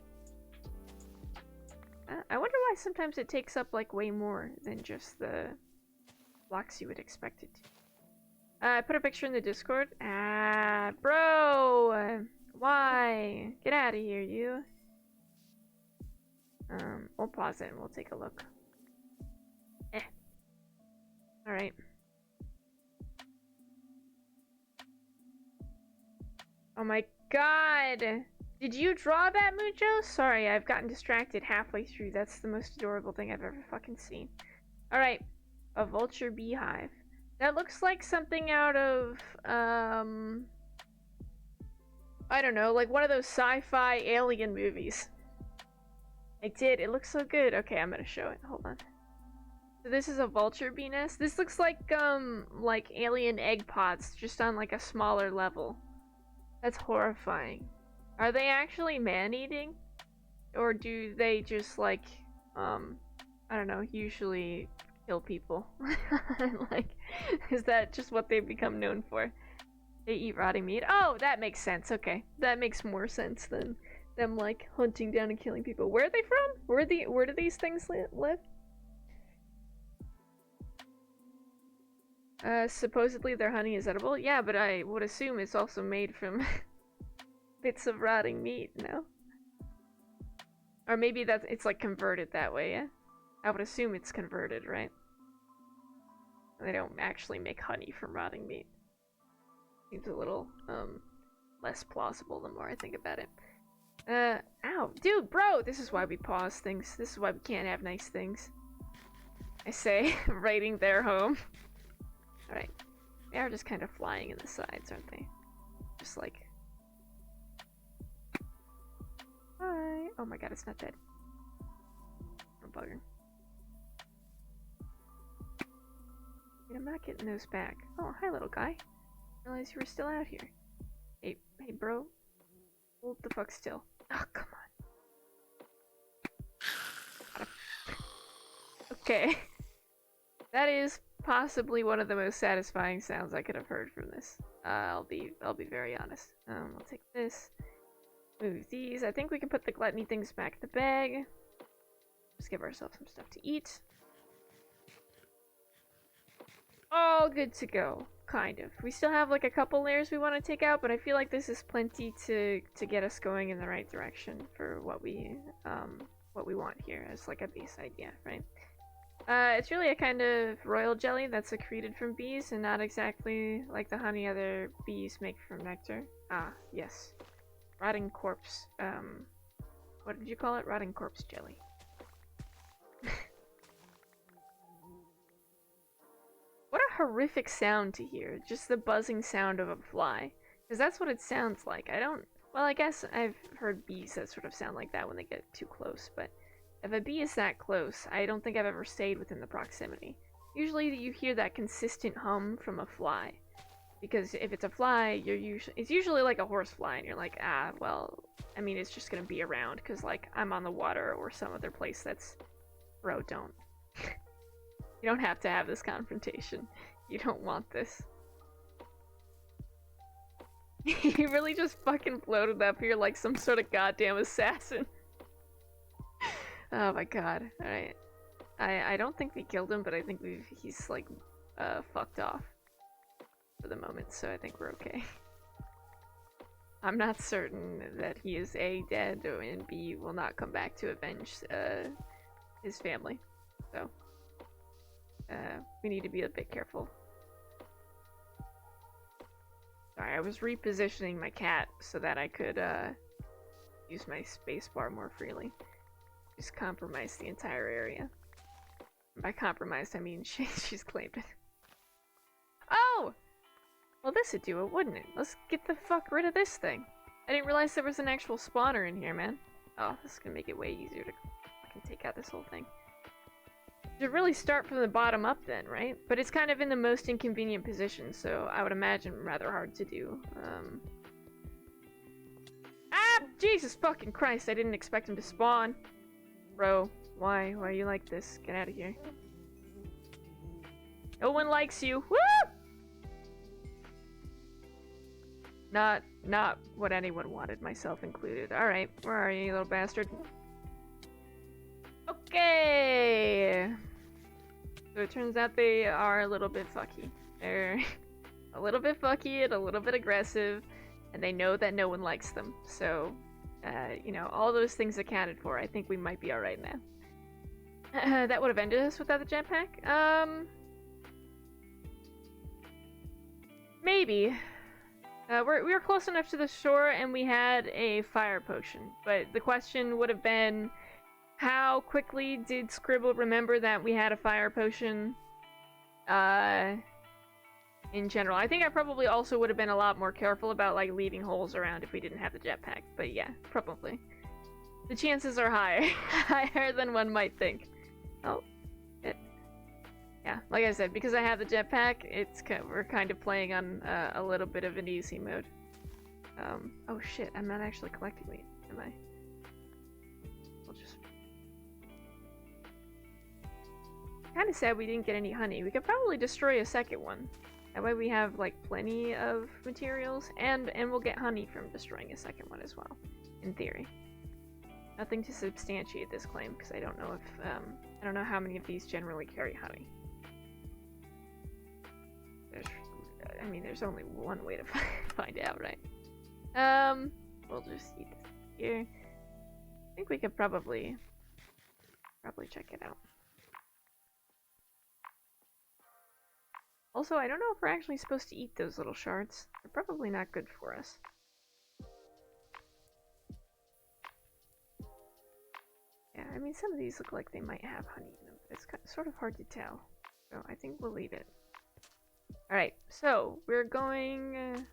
I wonder why sometimes it takes up, like, way more than just the blocks you would expect it to. I put a picture in the Discord. Bro! Why? Get out of here, you. We'll pause it and we'll take a look. Alright. Oh my god! Did you draw that, Mujo? Sorry, I've gotten distracted halfway through. That's the most adorable thing I've ever fucking seen. Alright. A vulture beehive. That looks like something out of, I don't know, like one of those sci-fi alien movies. I did. It looks so good. Okay, I'm gonna show it. Hold on. So this is a vulture bee nest. This looks like alien egg pods, just on like a smaller level. That's horrifying. Are they actually man-eating? Or do they just like, I don't know, usually kill people? Like, is that just what they've become known for? They eat rotting meat? Oh, that makes sense. Okay. That makes more sense than them like hunting down and killing people. Where are they from? Where do these things live? Supposedly their honey is edible. Yeah, but I would assume it's also made from bits of rotting meat, no? Or maybe it's like converted that way, yeah? I would assume it's converted, right? They don't actually make honey from rotting meat. Seems a little, less plausible the more I think about it. Ow. Dude, bro! This is why we pause things. This is why we can't have nice things. I say, raiding their home. Alright. They are just kind of flying in the sides, aren't they? Just like... Hi! Oh my god, it's not dead. I'm bugging. Wait, I'm not getting those back. Oh, hi little guy. I realized you were still out here. Hey, bro. Hold the fuck still. Oh, come on. Okay. That is possibly one of the most satisfying sounds I could have heard from this. I'll be very honest. I'll take this. Move these. I think we can put the gluttony things back in the bag. Just give ourselves some stuff to eat. All good to go. Kind of. We still have like a couple layers we want to take out, but I feel like this is plenty to get us going in the right direction for what we want here as like a base idea, right? It's really a kind of royal jelly that's secreted from bees and not exactly like the honey other bees make from nectar. Ah, yes. Rotting corpse. What did you call it? Rotting corpse jelly. What a horrific sound to hear. Just the buzzing sound of a fly. Because that's what it sounds like. Well, I guess I've heard bees that sort of sound like that when they get too close, but if a bee is that close, I don't think I've ever stayed within the proximity. Usually you hear that consistent hum from a fly. Because if it's a fly, it's usually like a horse fly, and you're like, ah, well, I mean, it's just gonna be around, because, like, I'm on the water or some other place that's... Bro, don't. You don't have to have this confrontation. You don't want this. He really just fucking floated up here like some sort of goddamn assassin. Oh my god. Alright. I don't think we killed him, but I think he's like fucked off for the moment, so I think we're okay. I'm not certain that he is A, dead, and B, will not come back to avenge his family. So we need to be a bit careful. Sorry, I was repositioning my cat so that I could use my spacebar more freely. Just compromised the entire area. By compromised, I mean she's claimed it. Oh! Well, this would do it, wouldn't it? Let's get the fuck rid of this thing. I didn't realize there was an actual spawner in here, man. Oh, this is gonna make it way easier to fucking take out this whole thing. You should really start from the bottom up then, right? But it's kind of in the most inconvenient position, so I would imagine rather hard to do. Ah! Jesus fucking Christ, I didn't expect him to spawn. Bro, why? Why are you like this? Get out of here. No one likes you. Woo! Not what anyone wanted, myself included. Alright, where are you, little bastard? Okay! So it turns out they are a little bit fucky. They're a little bit fucky and a little bit aggressive, and they know that no one likes them. So, you know, all those things accounted for, I think we might be alright now. That would have ended us without the jetpack? Maybe. We were close enough to the shore and we had a fire potion, but the question would have been, how quickly did Scribble remember that we had a fire potion? In general. I think I probably also would have been a lot more careful about, like, leaving holes around if we didn't have the jetpack, but yeah, probably. The chances are higher. Higher than one might think. Oh. Yeah, like I said, because I have the jetpack, we're kind of playing on a little bit of an easy mode. Oh shit, I'm not actually collecting wheat, am I? We'll just... Kinda sad we didn't get any honey. We could probably destroy a second one. That way we have, like, plenty of materials, and we'll get honey from destroying a second one as well, in theory. Nothing to substantiate this claim, because I don't know if, I don't know how many of these generally carry honey. There's only one way to find out, right? We'll just eat this here. I think we could probably check it out. Also, I don't know if we're actually supposed to eat those little shards. They're probably not good for us. Yeah, I mean, some of these look like they might have honey in them, but it's sort of hard to tell. So I think we'll eat it. Alright, so we're going...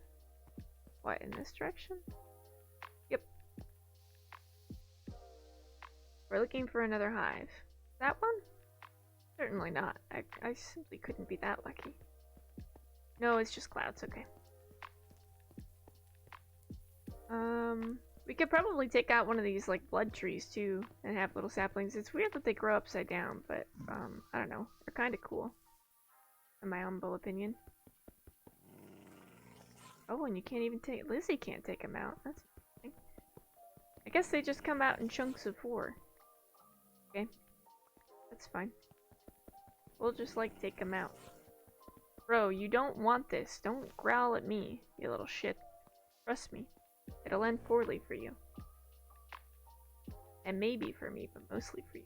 what, in this direction? Yep. We're looking for another hive. That one? Certainly not. I simply couldn't be that lucky. No, it's just clouds, okay. We could probably take out one of these, like, blood trees, too, and have little saplings. It's weird that they grow upside down, but, I don't know. They're kind of cool. In my humble opinion. Oh, and you can't even take... Lizzie can't take them out. That's interesting. I guess they just come out in chunks of 4. Okay. That's fine. We'll just, like, take them out. Bro, you don't want this. Don't growl at me, you little shit. Trust me. It'll end poorly for you. And maybe for me, but mostly for you.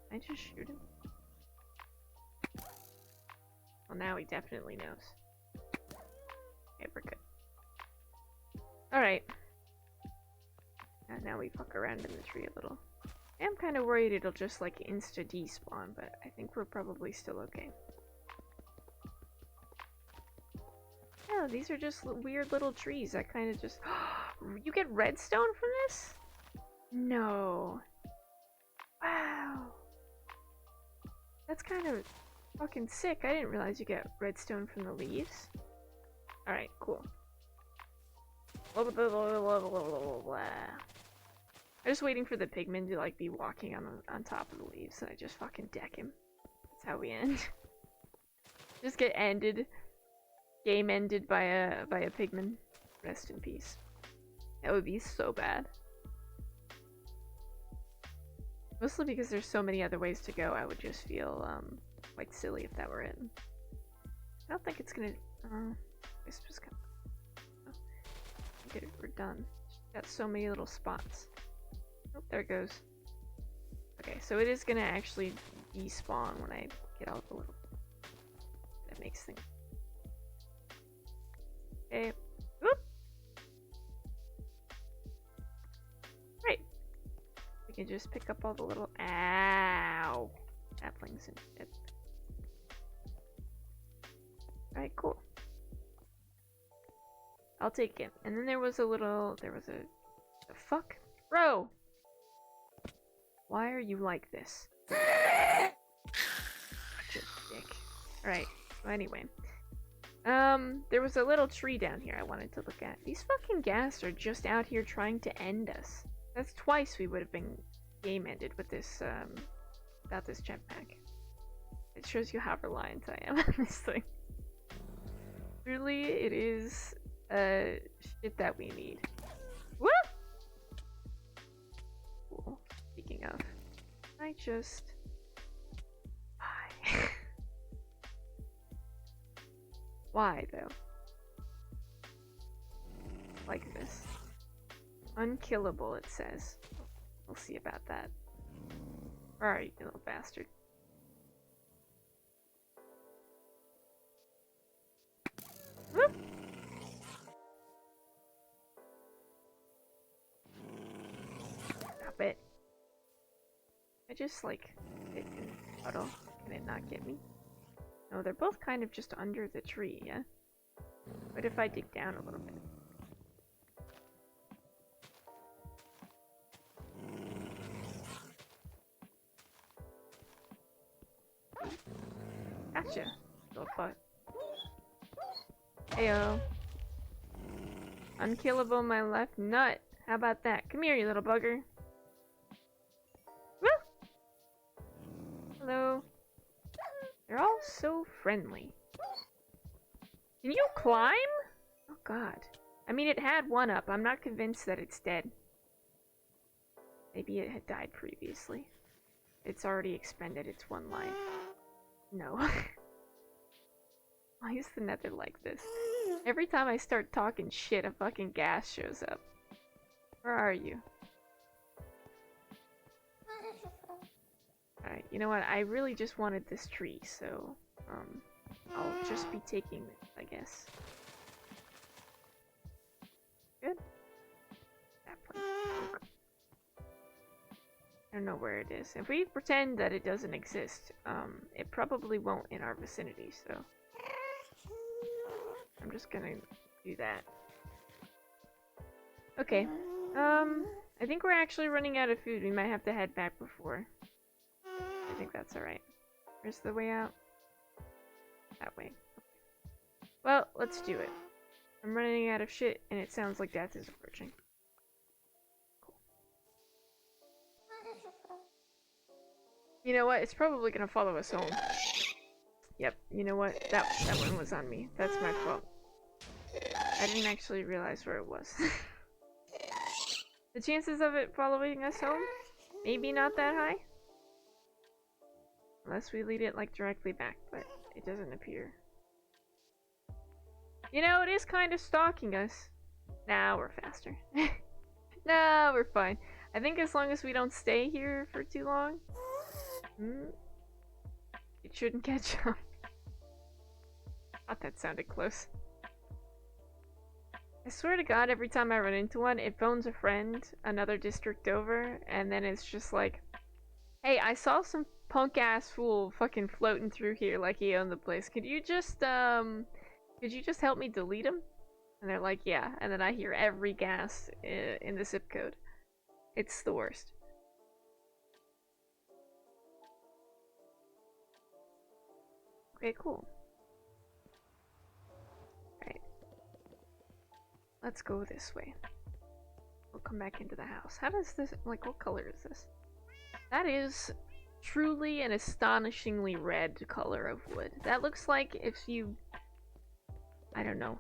Can I just shoot him? Well, now he definitely knows. Okay, we're good. Alright. Now we fuck around in the tree a little. I'm kind of worried it'll just, like, insta-despawn, but I think we're probably still okay. Yeah, these are just weird little trees that kind of just... You get redstone from this? No. Wow. That's kind of fucking sick. I didn't realize you get redstone from the leaves. Alright, cool. I'm just waiting for the pigman to like be walking on top of the leaves and I just fucking deck him. That's how we end. Just get ended. Game ended by a pigman. Rest in peace. That would be so bad. Mostly because there's so many other ways to go, I would just feel quite silly if that were it. I don't think it's gonna. This was kind of. Okay, we're done. Got so many little spots. Oh, there it goes. Okay, so it is gonna actually despawn when I get all the little. That makes things. Okay. Whoop. Right. We can just pick up all the little ow saplings and shit. Alright, cool. I'll take it. And then there was a the fuck? Bro! Why are you like this? Such a dick. Alright, so anyway. There was a little tree down here I wanted to look at. These fucking ghast are just out here trying to end us. That's twice we would have been game ended with this, without this jetpack. It shows you how reliant I am on this thing. Truly, it is, shit that we need. Woo! Cool. Speaking of, I just... Why? Why, though? Like this. Unkillable, it says. We'll see about that. Where are you, you little bastard? Whoop! Stop it. I just, like, hit and puddle. Can it not get me? No, they're both kind of just under the tree, yeah? What if I dig down a little bit? Gotcha, little butt. Heyo. Unkillable, my left nut. How about that? Come here, you little bugger. Woo! Hello. They're all so friendly. Can you climb? Oh god. I mean, it had one up. I'm not convinced that it's dead. Maybe it had died previously. It's already expended its one life. No. Why is the nether like this? Every time I start talking shit, a fucking ghast shows up. Where are you? Alright, you know what? I really just wanted this tree, so, I'll just be taking it, I guess. Good? That place. I don't know where it is. If we pretend that it doesn't exist, it probably won't in our vicinity, so... I'm just gonna do that. Okay. I think we're actually running out of food. We might have to head back before. I think that's alright. Where's the way out? That way. Okay. Well, let's do it. I'm running out of shit, and it sounds like death is approaching. Cool. You know what? It's probably gonna follow us home. Yep, you know what? That one was on me. That's my fault. I didn't actually realize where it was. The chances of it following us home? Maybe not that high. Unless we lead it like directly back, but it doesn't appear. You know, it is kind of stalking us. Nah, we're faster. Nah, we're fine. I think as long as we don't stay here for too long, it shouldn't catch up. Thought that sounded close. I swear to God, every time I run into one, it phones a friend another district over, and then it's just like, hey, I saw some punk-ass fool fucking floating through here like he owned the place. Could you just, Could you just help me delete them? And they're like, yeah. And then I hear every gas in the zip code. It's the worst. Okay, cool. Alright. Let's go this way. We'll come back into the house. How does this, like, what color is this? That is truly an astonishingly red color of wood. That looks like if you, I don't know,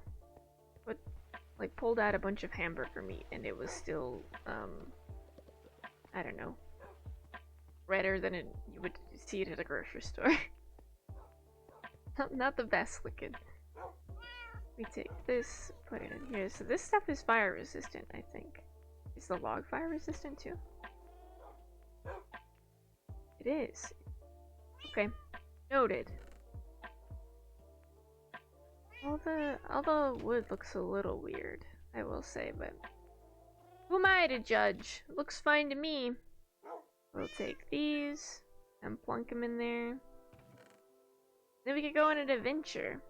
put, like, pulled out a bunch of hamburger meat and it was still, I don't know, redder than you would see it at a grocery store. Not the best looking. We take this, put it in here. So this stuff is fire resistant, I think. Is the log fire resistant too? It is. Okay. Noted. All the wood looks a little weird, I will say, but who am I to judge? Looks fine to me. We'll take these and plunk them in there. Then we could go on an adventure.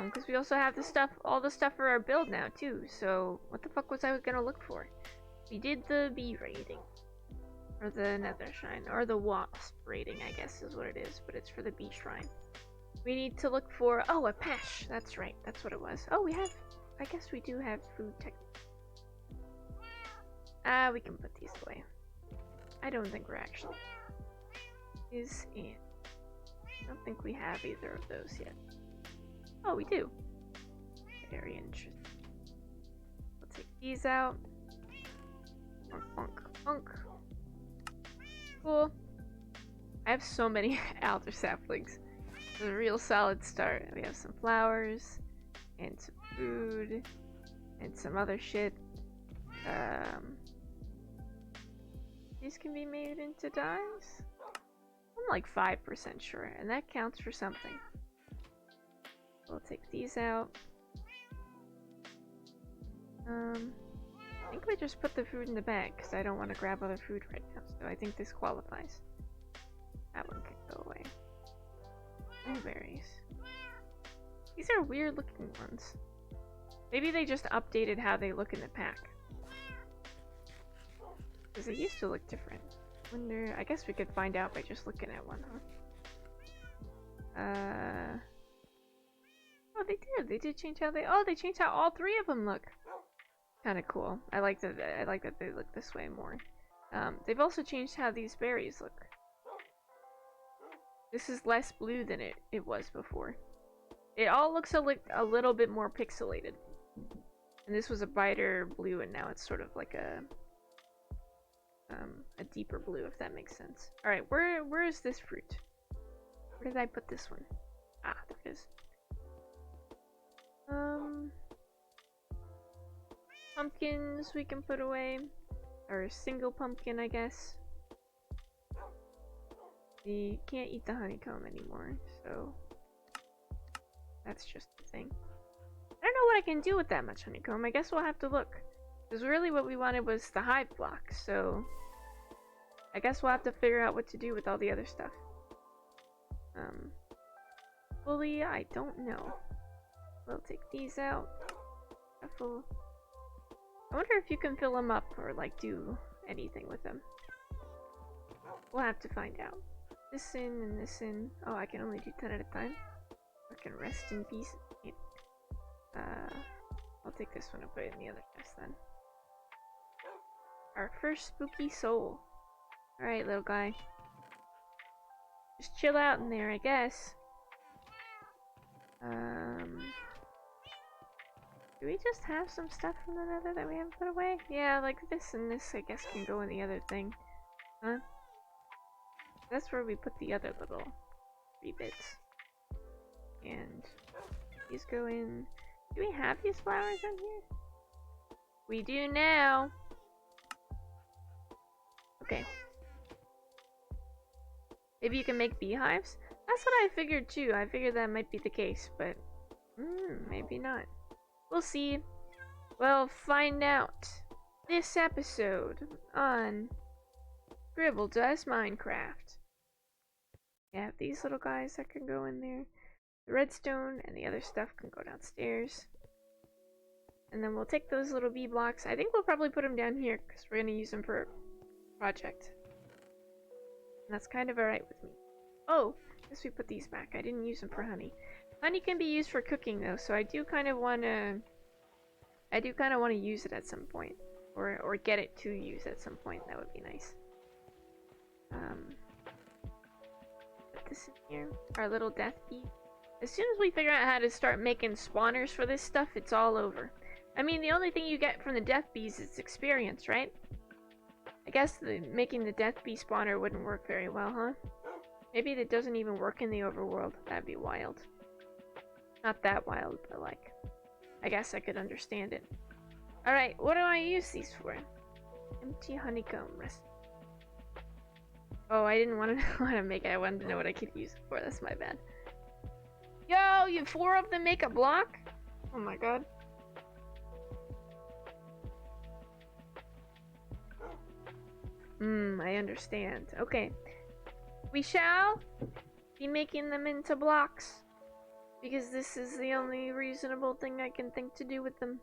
Because we also have the stuff, all the stuff for our build now too. So what the fuck was I gonna look for? We did the bee raiding. Or the nether shrine. Or the wasp raiding, I guess is what it is. But it's for the bee shrine. We need to look for, oh, a pesh. That's right, that's what it was. Oh, we have, I guess we do have food tech. We can put these away. I don't think we're actually. Is in. I don't think we have either of those yet. Oh, we do. Very interesting. We'll take these out. Funk, funk, funk. Cool. I have so many alder saplings. It's a real solid start. We have some flowers, and some food, and some other shit. These can be made into dyes? I'm like 5% sure, and that counts for something. We'll take these out. I think we just put the food in the bag, because I don't want to grab other food right now, so I think this qualifies. That one can go away. Blueberries. These are weird looking ones. Maybe they just updated how they look in the pack. Because they used to look different. Wonder, I guess we could find out by just looking at one, huh? Oh, they did. They did change how they. Oh, they changed how all three of them look. Kind of cool. I like that. I like that they look this way more. They've also changed how these berries look. This is less blue than it was before. It all looks a little bit more pixelated. And this was a brighter blue, and now it's sort of like a deeper blue, if that makes sense. All right, where is this fruit? Where did I put this one? Ah, there it is. Pumpkins we can put away, or a single pumpkin, I guess. You can't eat the honeycomb anymore, so that's just the thing. I don't know what I can do with that much honeycomb. I guess we'll have to look. Because really what we wanted was the hive block, so I guess we'll have to figure out what to do with all the other stuff. Fully, I don't know. We'll take these out. Careful. I wonder if you can fill them up or like do anything with them. We'll have to find out. This in and this in. Oh, I can only do 10 at a time. I can rest in peace. Yeah. I'll take this one and put it in the other chest then. Our first spooky soul. Alright, little guy. Just chill out in there, I guess. Do we just have some stuff from the nether that we haven't put away? Yeah, like this and this, I guess, can go in the other thing. Huh? That's where we put the other little 3 bits. And these go in. Do we have these flowers in here? We do now. Okay. Maybe you can make beehives? That's what I figured too. I figured that might be the case, but maybe not. We'll see. We'll find out this episode on Scribble Does Minecraft. Yeah, these little guys that can go in there. The redstone and the other stuff can go downstairs. And then we'll take those little bee blocks. I think we'll probably put them down here because we're going to use them for a project. And that's kind of alright with me. Oh, I guess we put these back. I didn't use them for honey. Honey can be used for cooking though, so I do kind of want to use it at some point. Or get it to use at some point. That would be nice. Put this in here. Our little death bee. As soon as we figure out how to start making spawners for this stuff, it's all over. I mean, the only thing you get from the death bees is experience, right? I guess making the death bee spawner wouldn't work very well, huh? Maybe it doesn't even work in the overworld. That'd be wild. Not that wild, but like, I guess I could understand it. Alright, what do I use these for? Empty honeycomb recipe. Oh, I didn't want to know how to make it. I wanted to know what I could use it for. That's my bad. Yo, you 4 of them make a block? Oh my god. I understand. Okay. We shall be making them into blocks. Because this is the only reasonable thing I can think to do with them.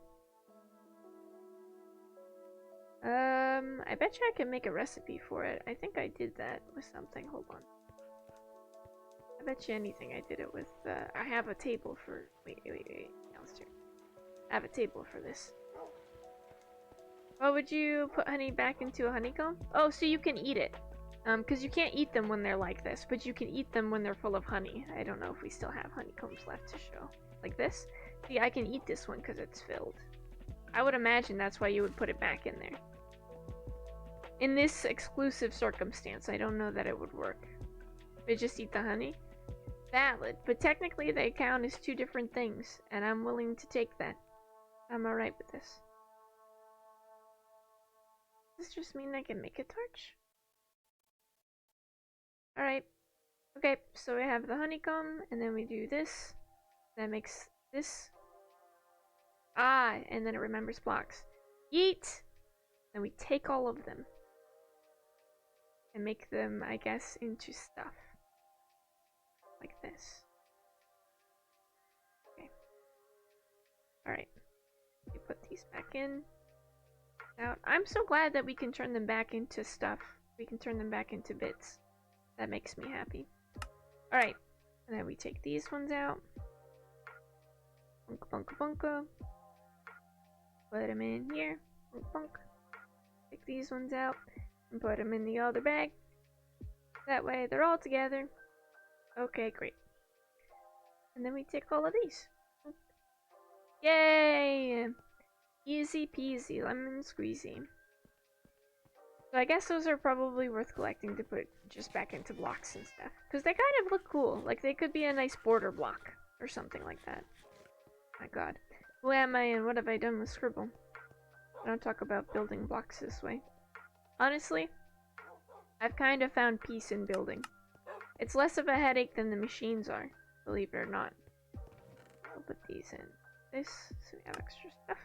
I bet you I can make a recipe for it. I think I did that with something. Hold on. I bet you anything I did it with, I have a table for, wait, downstairs. I have a table for this. Oh, would you put honey back into a honeycomb? Oh, so you can eat it. Because you can't eat them when they're like this, but you can eat them when they're full of honey. I don't know if we still have honeycombs left to show. Like this? See, I can eat this one because it's filled. I would imagine that's why you would put it back in there. In this exclusive circumstance, I don't know that it would work. But just eat the honey? Valid, but technically they count as 2 different things, and I'm willing to take that. I'm alright with this. Does this just mean I can make a torch? Alright. Okay, so we have the honeycomb, and then we do this. That makes this. Ah, and then it remembers blocks. Yeet! Then we take all of them. And make them, I guess, into stuff. Like this. Okay. Alright. We put these back in. Out. I'm so glad that we can turn them back into stuff. We can turn them back into bits. That makes me happy. Alright. And then we take these ones out. Bunka bunka bunka. Put them in here. Bunk bunk. Take these ones out. And put them in the other bag. That way they're all together. Okay, great. And then we take all of these. Yay! Easy peasy, lemon squeezy. So I guess those are probably worth collecting to put just back into blocks and stuff. Because they kind of look cool. Like they could be a nice border block. Or something like that. My god. Who am I and what have I done with Scribble? I don't talk about building blocks this way. Honestly, I've kind of found peace in building. It's less of a headache than the machines are, believe it or not. I'll put these in this, so we have extra stuff.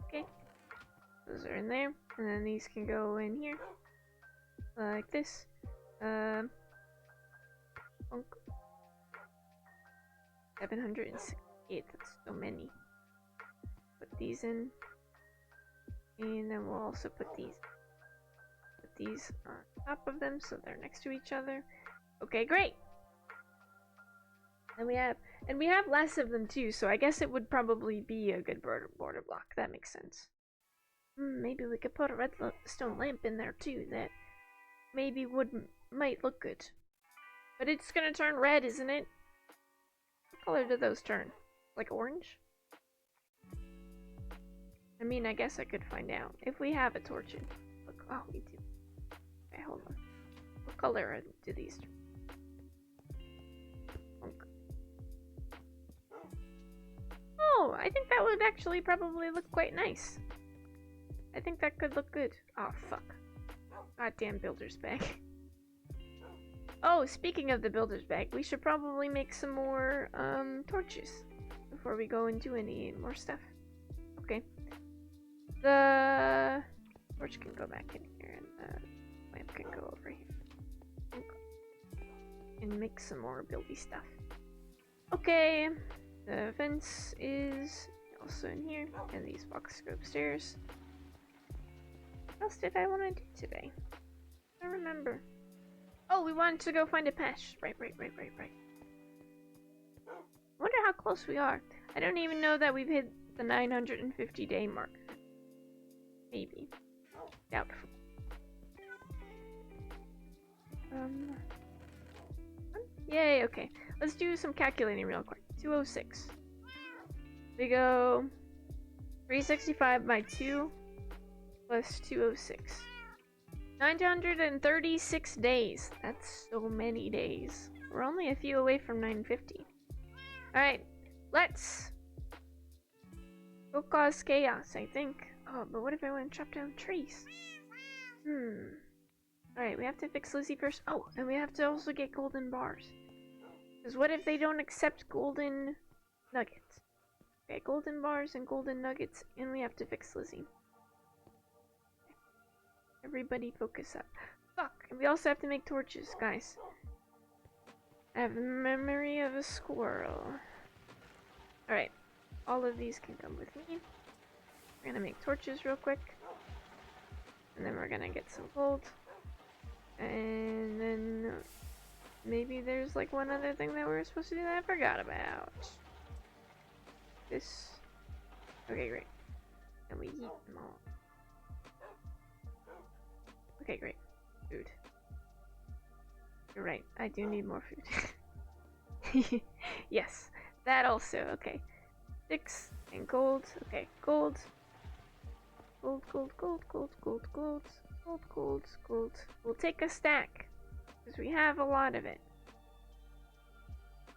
Okay. Those are in there, and then these can go in here. Like this. Bunk. 768, that's so many. Put these in. And then we'll also put these on top of them so they're next to each other. Okay, great. And we have less of them too, so I guess it would probably be a good border block. That makes sense. Maybe we could put a redstone lamp in there too. That maybe might look good. But it's gonna turn red, isn't it? What color do those turn? Like orange? I mean, I guess I could find out if we have a torch in. Look, oh, we do. Okay, hold on. What color do these turn? Oh, I think that would actually probably look quite nice. I think that could look good. Oh, fuck. Goddamn builder's bag. Oh, speaking of the builder's bag, we should probably make some more torches before we go and do any more stuff. Okay. The torch can go back in here, and the lamp can go over here. and make some more buildy stuff. Okay, the fence is also in here, and these boxes go upstairs. What else did I want to do today? I don't remember. Oh, we wanted to go find a patch. Right. I wonder how close we are. I don't even know that we've hit the 950-day mark. Maybe. Doubtful. Yay, okay. Let's do some calculating real quick. 206. We go 365 by 2 plus 206. 936 days. That's so many days. We're only a few away from 950. Alright, let's go cause chaos, I think. Oh, but what if I want to chop down trees? Alright, we have to fix Lizzie first. Oh, and we have to also get golden bars. Because what if they don't accept golden nuggets? Okay, golden bars and golden nuggets, and we have to fix Lizzie. Everybody focus up. Fuck, and we also have to make torches, guys. I have the memory of a squirrel. Alright, all of these can come with me. We're gonna make torches real quick. And then we're gonna get some gold. And then maybe there's like one other thing that we're supposed to do that I forgot about. This. Okay, great. And we eat them all. Okay, great. Food. You're right, I do need more food. Yes, that also. Okay. 6 and gold. Okay, gold. Gold. We'll take a stack, because we have a lot of it.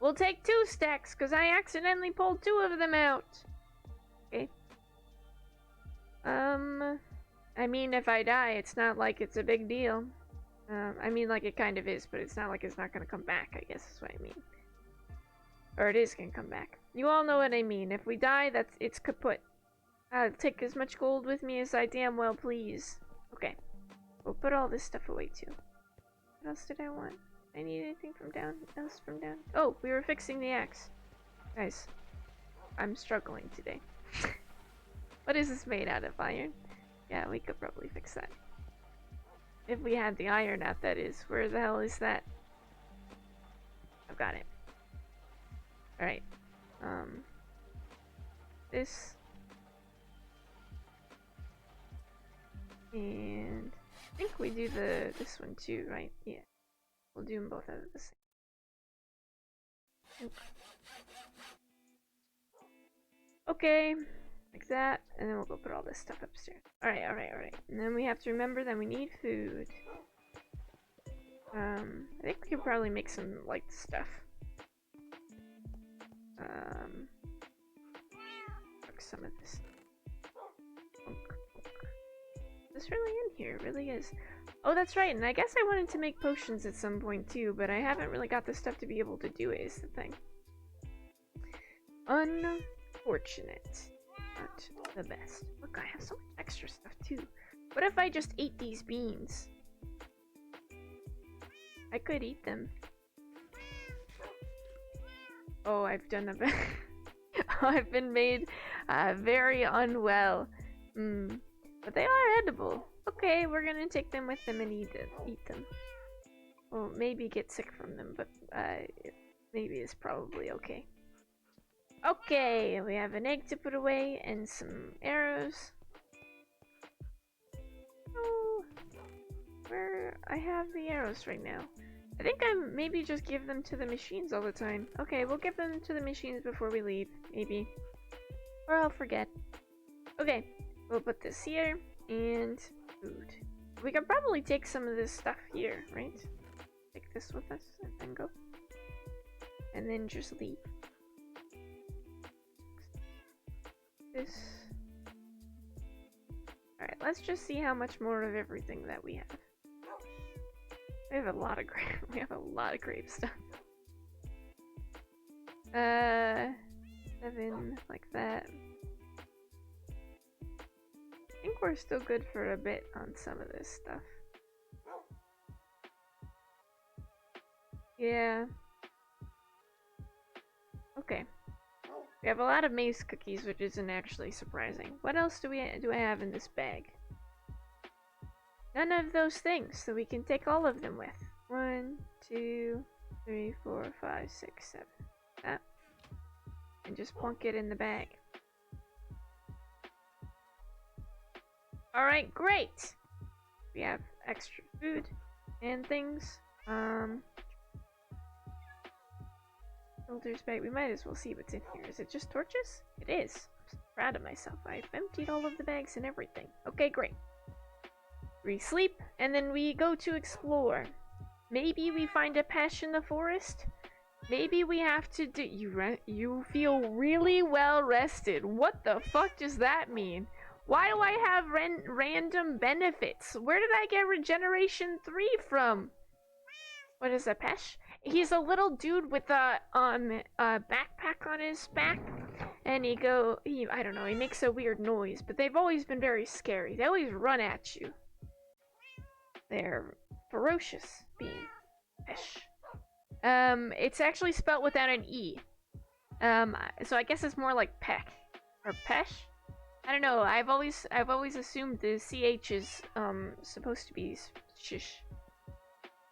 We'll take 2 stacks, because I accidentally pulled 2 of them out. Okay. I mean, if I die, it's not like it's a big deal. I mean, like, it kind of is, but it's not like it's not gonna come back, I guess is what I mean. Or it is gonna come back. You all know what I mean. If we die, it's kaput. I'll take as much gold with me as I damn well please. Okay. We'll put all this stuff away, too. What else did I want? I need anything from down? Oh, we were fixing the axe. Guys, I'm struggling today. What is this made out of? Iron? Yeah, we could probably fix that. If we had the iron out, that is. Where the hell is that? I've got it. Alright. This. And I think we do this one too, right? Yeah. We'll do them both out of the same. Okay. Like that, and then we'll go put all this stuff upstairs. Alright. And then we have to remember that we need food. I think we could probably make some light stuff. Cook some of this. Is this really in here? It really is. Oh, that's right, and I guess I wanted to make potions at some point too, but I haven't really got the stuff to be able to do it, is the thing. Unfortunate. Not the best. Look, I have so much extra stuff too. What if I just ate these beans? I could eat them. Oh, I've done a bit. I've been made very unwell. But they are edible. Okay, we're gonna take them with them and eat them. Well, maybe get sick from them, but maybe it's probably okay. Okay, we have an egg to put away and some arrows. Oh, where I have the arrows right now. I think I maybe just give them to the machines all the time. Okay, we'll give them to the machines before we leave, maybe. Or I'll forget. Okay, we'll put this here and food. We could probably take some of this stuff here, right? Take this with us and then go. And then just leave. This. Alright, let's just see how much more of everything that we have. We have a lot of grape stuff. 7 like that. I think we're still good for a bit on some of this stuff. Yeah. Okay. We have a lot of maze cookies, which isn't actually surprising. What else do I have in this bag? None of those things, so we can take all of them with. 1, 2, 3, 4, 5, 6, 7. That. And just plunk it in the bag. Alright, great! We have extra food and things. Filter's bag. We might as well see what's in here. Is it just torches? It is. I'm so proud of myself. I've emptied all of the bags and everything. Okay, great. We sleep, and then we go to explore. Maybe we find a pesh in the forest? Maybe we have to do- You feel really well rested. What the fuck does that mean? Why do I have random benefits? Where did I get regeneration 3 from? What is a pesh? He's a little dude with a backpack on his back, and I don't know, he makes a weird noise, but they've always been very scary. They always run at you. They're ferocious being pesh. It's actually spelled without an E. So I guess it's more like peck or pesh. I don't know. I've always assumed the CH is supposed to be shish.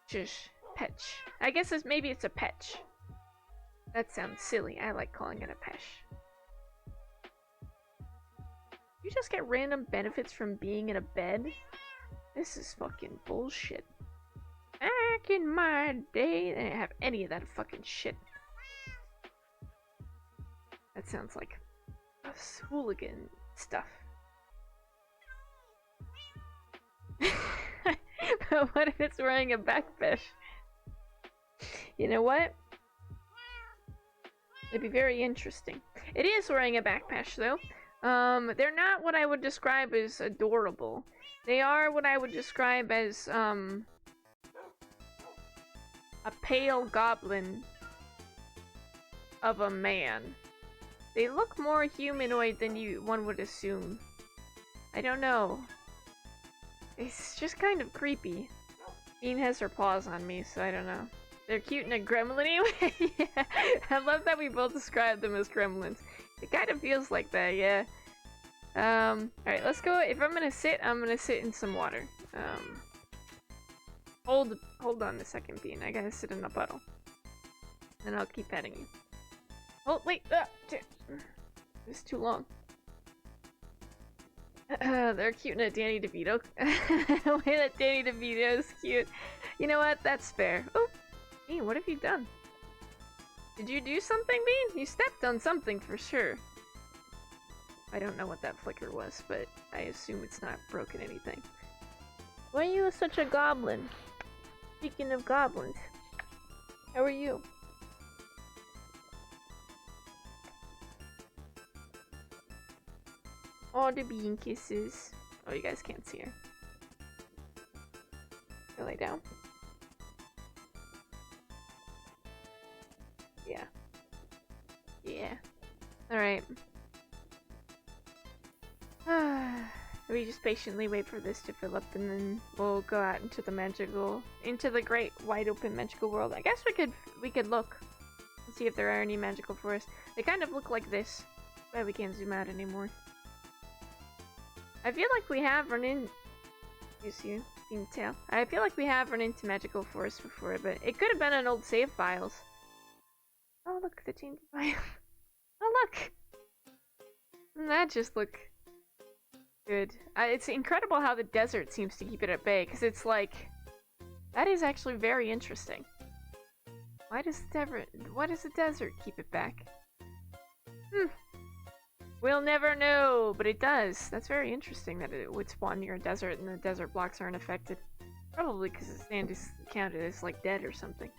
Shish. Petch. I guess maybe it's a petch. That sounds silly. I like calling it a pesh. You just get random benefits from being in a bed? This is fucking bullshit. Back in my day, I didn't have any of that fucking shit. That sounds like hooligan stuff. But what if it's wearing a backpack? You know what? It'd be very interesting. It is wearing a backpack though. They're not what I would describe as adorable. They are what I would describe as a pale goblin of a man. They look more humanoid than one would assume. I don't know. It's just kind of creepy. Bean has her paws on me, so I don't know. They're cute in a gremlin way. Yeah. I love that we both describe them as gremlins. It kind of feels like that, yeah. Alright, let's go. If I'm gonna sit, I'm gonna sit in some water. Hold on a second, Bean. I gotta sit in a puddle. And I'll keep petting you. Oh, wait! It's too long. They're cute in a Danny DeVito. The way that Danny DeVito is cute. You know what? That's fair. Oh! Bean, what have you done? Did you do something, Bean? You stepped on something for sure. I don't know what that flicker was, but I assume it's not broken anything. Why are you such a goblin? Speaking of goblins, how are you? Oh, the bean kisses. Oh, you guys can't see her. Go lay down. Yeah. Yeah. Alright. We just patiently wait for this to fill up and then we'll go out into the great wide open magical world. I guess we could look and see if there are any magical forests. They kind of look like this, but we can't zoom out anymore. I feel like we have run in. You can tell. I feel like we have run into magical forests before, but it could have been an old save files. Oh look, the change biome. Oh look! Doesn't that just look good? It's incredible how the desert seems to keep it at bay, because it's like, that is actually very interesting. Why does the desert keep it back? We'll never know, but it does. That's very interesting that it would spawn near a desert and the desert blocks aren't affected. Probably because the sand is counted as like dead or something.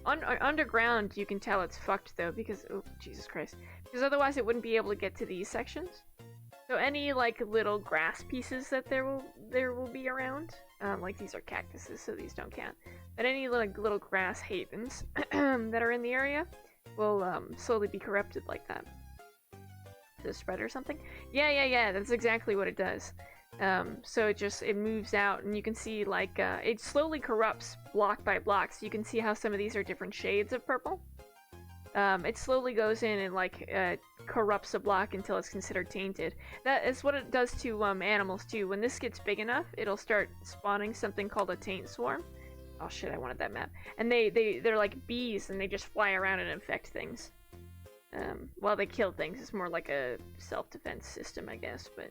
Underground, you can tell it's fucked though, because oh Jesus Christ, because otherwise it wouldn't be able to get to these sections. So any like little grass pieces that there will be around, like these are cactuses, so these don't count. But any little grass havens that are in the area will slowly be corrupted like that. To spread or something? Yeah, that's exactly what it does. So it moves out, and you can see like it slowly corrupts block by block. So you can see how some of these are different shades of purple. It slowly goes in and like corrupts a block until it's considered tainted. That is what it does to animals too. When this gets big enough, it'll start spawning something called a taint swarm. Oh shit, I wanted that map. And they're like bees, and they just fly around and infect things. While they kill things, it's more like a self-defense system, I guess, but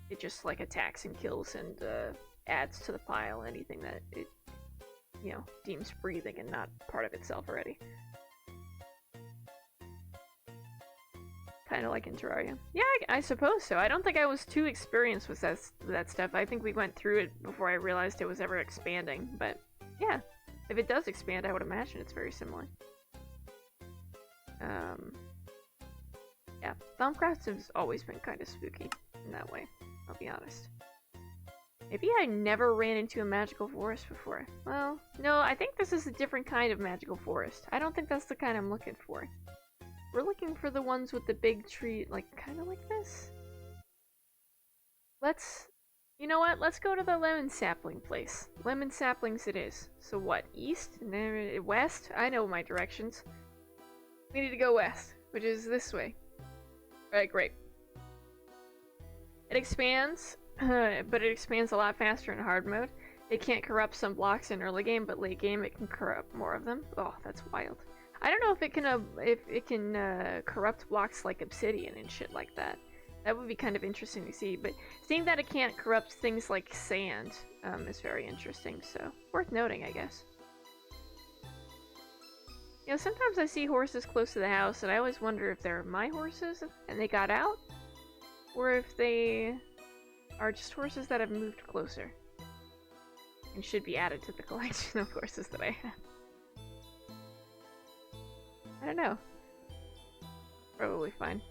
it just like attacks and kills and adds to the pile anything that it, deems breathing and not part of itself already. Kind of like in Terraria. Yeah, I suppose so. I don't think I was too experienced with that stuff. I think we went through it before I realized it was ever expanding, but yeah. If it does expand, I would imagine it's very similar. Yeah, Thaumcraft has always been kind of spooky in that way, I'll be honest. Maybe I never ran into a magical forest before. Well, no, I think this is a different kind of magical forest. I don't think that's the kind I'm looking for. We're looking for the ones with the big tree, like, kind of like this. You know what? Let's go to the lemon sapling place. Lemon saplings it is. So what, east? West? I know my directions. We need to go west, which is this way. Alright, great. It expands, but it expands a lot faster in hard mode. It can't corrupt some blocks in early game, but late game it can corrupt more of them. Oh, that's wild. I don't know if it can corrupt blocks like obsidian and shit like that. That would be kind of interesting to see, but seeing that it can't corrupt things like sand is very interesting, so worth noting, I guess. Sometimes I see horses close to the house, and I always wonder if they're my horses and they got out, or if they are just horses that have moved closer and should be added to the collection of horses that I have. I don't know. Probably fine.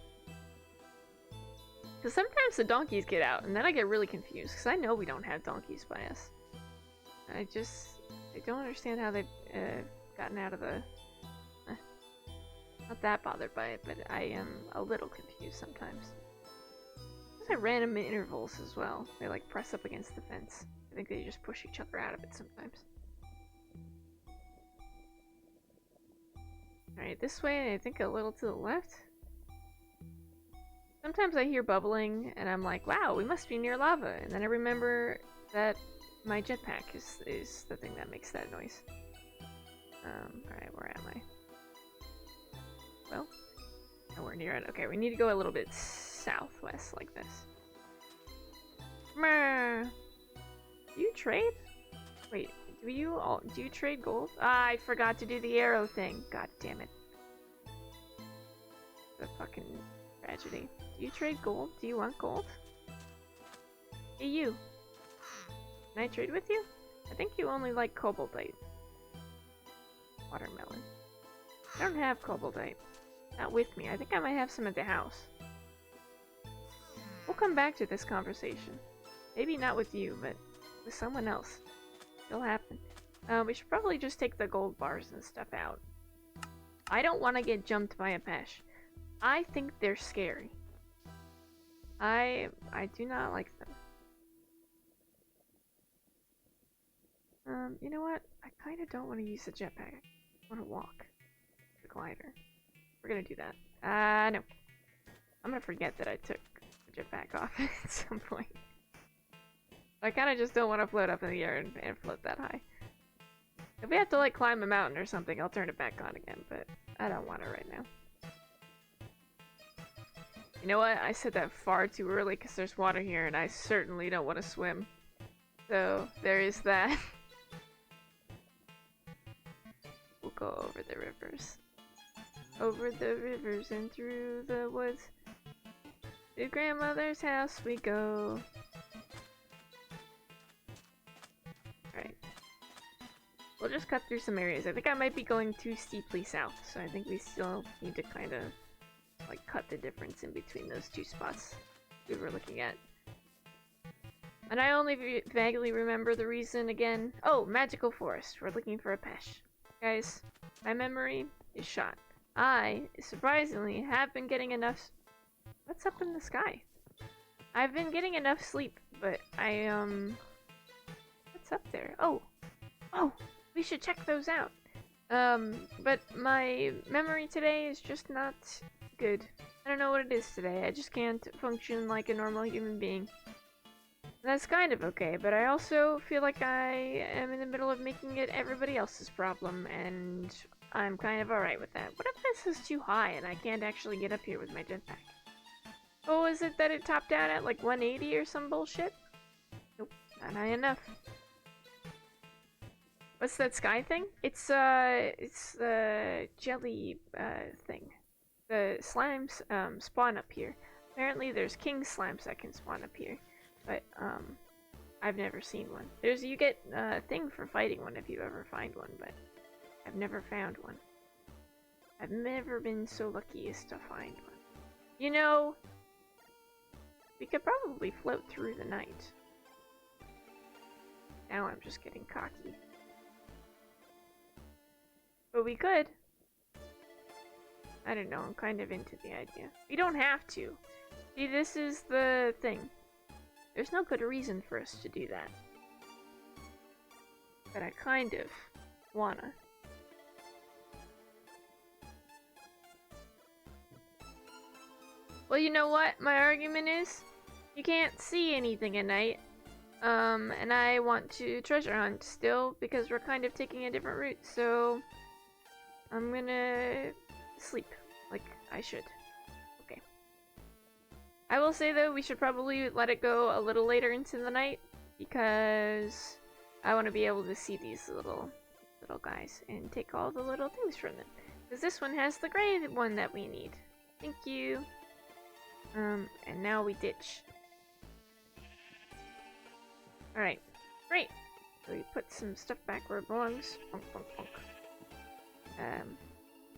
Because sometimes the donkeys get out, and then I get really confused, because I know we don't have donkeys by us. I don't understand how they've gotten out of the... Not that bothered by it, but I am a little confused sometimes. There's at random intervals as well. They like press up against the fence. I think they just push each other out of it sometimes. Alright, this way, and I think a little to the left. Sometimes I hear bubbling, and I'm like, wow, we must be near lava. And then I remember that my jetpack is the thing that makes that noise. Alright, where am I? Well, nowhere near it. Okay, we need to go a little bit southwest like this. Meh. Do you trade? Wait, do you trade gold? Ah, I forgot to do the arrow thing. God damn it. The fucking tragedy. Do you trade gold? Do you want gold? Hey, you. Can I trade with you? I think you only like cobaltite. Watermelon. I don't have cobaltite. Not with me. I think I might have some at the house. We'll come back to this conversation. Maybe not with you, but with someone else. It'll happen. We should probably just take the gold bars and stuff out. I don't want to get jumped by a pesh. I think they're scary. I do not like them. You know what? I kind of don't want to use the jetpack. I want to walk. The glider. We're gonna do that. No. I'm gonna forget that I took the jetpack off at some point. I kind of just don't want to float up in the air and float that high. If we have to like climb a mountain or something, I'll turn it back on again, but I don't want it right now. You know what? I said that far too early because there's water here and I certainly don't want to swim. So, there is that. We'll go over the rivers. Over the rivers and through the woods. To grandmother's house we go. Alright. We'll just cut through some areas. I think I might be going too steeply south, so I think we still need to kind of like cut the difference in between those two spots we were looking at. And I only vaguely remember the reason again. Oh, magical forest. We're looking for a pesh. Guys, my memory is shot. I, surprisingly, have been getting enough... What's up in the sky? I've been getting enough sleep, but what's up there? Oh, we should check those out. But my memory today is just not good. I don't know what it is today. I just can't function like a normal human being. That's kind of okay, but I also feel like I am in the middle of making it everybody else's problem, and I'm kind of alright with that. What if this is too high and I can't actually get up here with my jetpack? Oh, is it that it topped out at like 180 or some bullshit? Nope, not high enough. What's that sky thing? It's the jelly thing. The slimes spawn up here. Apparently there's king slimes that can spawn up here, but I've never seen one. You get a thing for fighting one if you ever find one, but I've never found one. I've never been so lucky as to find one. You know, we could probably float through the night. Now I'm just getting cocky. But we could. I don't know, I'm kind of into the idea. We don't have to. See, this is the thing. There's no good reason for us to do that. But I kind of wanna. Well, you know what my argument is? You can't see anything at night. And I want to treasure hunt still because we're kind of taking a different route, so I'm gonna sleep like I should. Okay. I will say though, we should probably let it go a little later into the night because I want to be able to see these little guys and take all the little things from them. Because this one has the gray one that we need. Thank you. And now we ditch. Alright, great. So we put some stuff back where it belongs. Bonk, bonk, bonk.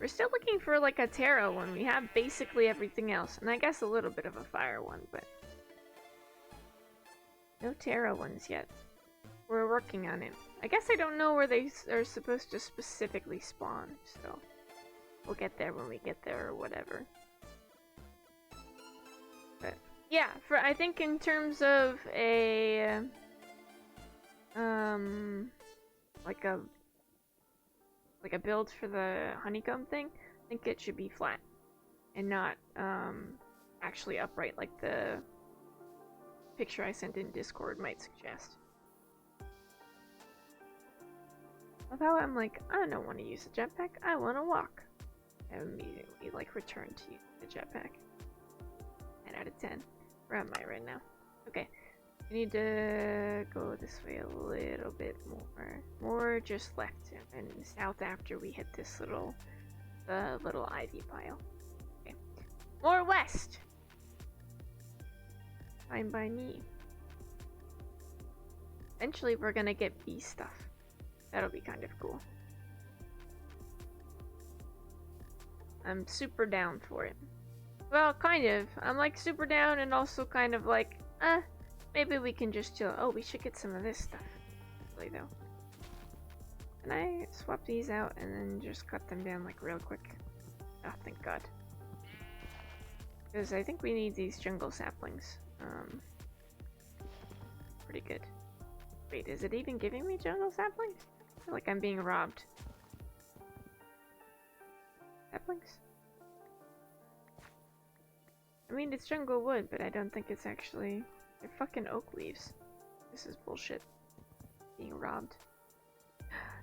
We're still looking for like a tarot one. We have basically everything else, and I guess a little bit of a fire one, but no tarot ones yet. We're working on it. I guess I don't know where they are supposed to specifically spawn, so we'll get there when we get there or whatever. But yeah, I think in terms of a like a build for the honeycomb thing, I think it should be flat and not actually upright like the picture I sent in Discord might suggest. Although I'm like, I don't want to use a jetpack, I want to walk. I immediately like return to use the jetpack. 10 out of 10. Where am I right now? Okay. We need to go this way a little bit more. More just left and south after we hit this little ivy pile. Okay. More west! Fine by me. Eventually we're gonna get bee stuff. That'll be kind of cool. I'm super down for it. Well, kind of. I'm like super down and also kind of like, maybe we can just chill. Oh, we should get some of this stuff. Really though. Can I swap these out and then just cut them down like real quick? Oh, thank God. Because I think we need these jungle saplings. Pretty good. Wait, is it even giving me jungle saplings? I feel like I'm being robbed. Saplings? I mean, it's jungle wood, but I don't think it's actually... They're fucking oak leaves. This is bullshit. Being robbed.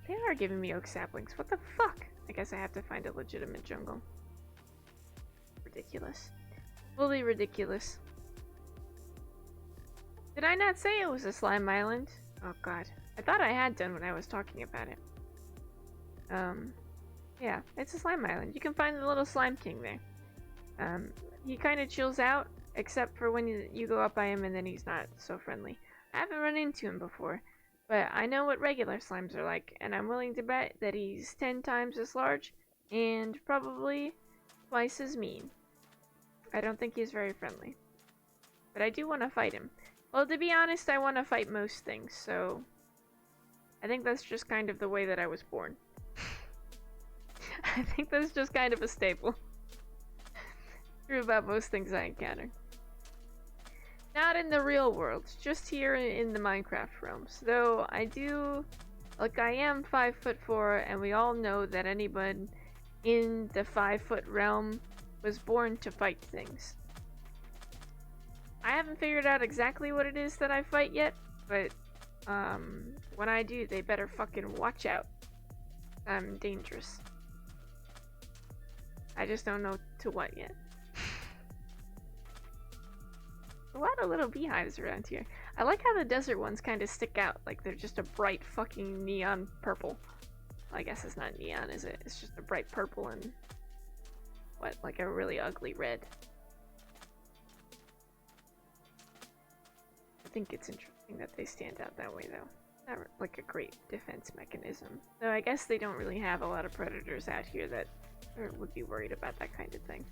They are giving me oak saplings. What the fuck? I guess I have to find a legitimate jungle. Ridiculous. Fully ridiculous. Did I not say it was a slime island? Oh god. I thought I had done when I was talking about it. Yeah, it's a slime island. You can find the little slime king there. He kind of chills out, except for when you go up by him and then he's not so friendly. I haven't run into him before, but I know what regular slimes are like, and I'm willing to bet that he's 10 times as large and probably twice as mean. I don't think he's very friendly. But I do want to fight him. Well, to be honest, I want to fight most things, so I think that's just kind of the way that I was born. I think that's just kind of a staple. True about most things I encounter. Not in the real world, just here in the Minecraft realms. Though I do, like, I am 5'4", and we all know that anyone in the 5-foot realm was born to fight things. I haven't figured out exactly what it is that I fight yet, but when I do, they better fucking watch out. I'm dangerous. I just don't know to what yet. A lot of little beehives around here. I like how the desert ones kind of stick out, like they're just a bright fucking neon purple. Well, I guess it's not neon, is it? It's just a bright purple and what, like a really ugly red. I think it's interesting that they stand out that way, though. Not like a great defense mechanism. Though I guess they don't really have a lot of predators out here that would be worried about that kind of thing.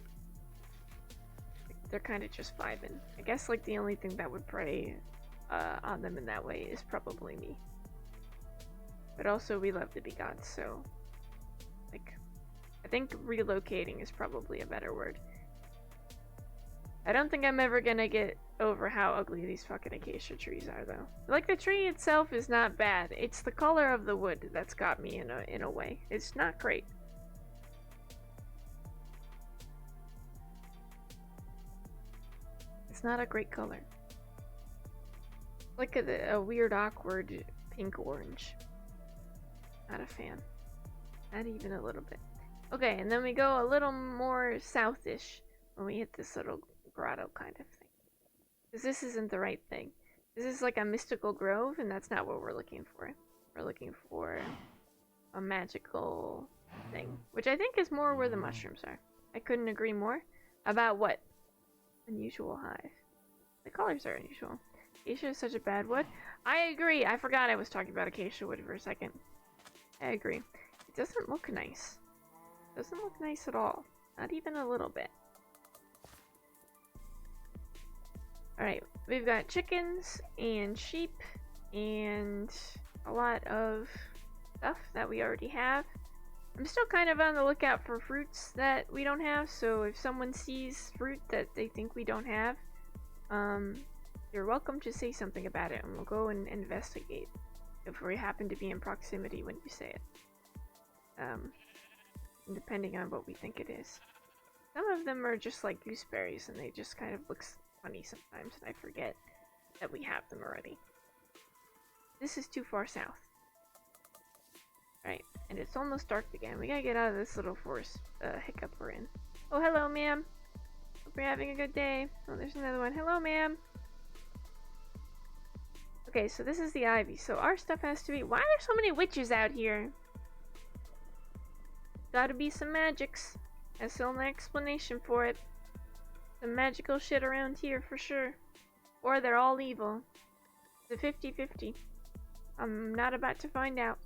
They're kind of just vibing. I guess like the only thing that would prey on them in that way is probably me. But also we love to be gods, so like I think relocating is probably a better word. I don't think I'm ever gonna get over how ugly these fucking acacia trees are, though. Like, the tree itself is not bad. It's the color of the wood that's got me in a way. It's not great. It's not a great color. Like a weird, awkward pink-orange. Not a fan. Not even a little bit. Okay, and then we go a little more southish when we hit this little grotto kind of thing. Because this isn't the right thing. This is like a mystical grove, and that's not what we're looking for. We're looking for a magical thing, which I think is more where the mushrooms are. I couldn't agree more. About what? Unusual hive. The colors are unusual. Acacia is such a bad wood. I agree. I forgot I was talking about acacia wood for a second. I agree. It doesn't look nice. It doesn't look nice at all. Not even a little bit. Alright, we've got chickens and sheep and a lot of stuff that we already have. I'm still kind of on the lookout for fruits that we don't have, so if someone sees fruit that they think we don't have, you're welcome to say something about it and we'll go and investigate if we happen to be in proximity when you say it. Depending on what we think it is. Some of them are just like gooseberries and they just kind of look funny sometimes, and I forget that we have them already. This is too far south. Right, and it's almost dark again. We gotta get out of this little forest hiccup we're in. Oh, hello, ma'am. Hope you're having a good day. Oh, there's another one. Hello, ma'am. Okay, so this is the ivy. So our stuff has to be... Why are there so many witches out here? Gotta be some magics. That's the only explanation for it. Some magical shit around here for sure. Or they're all evil. It's a 50-50. I'm not about to find out.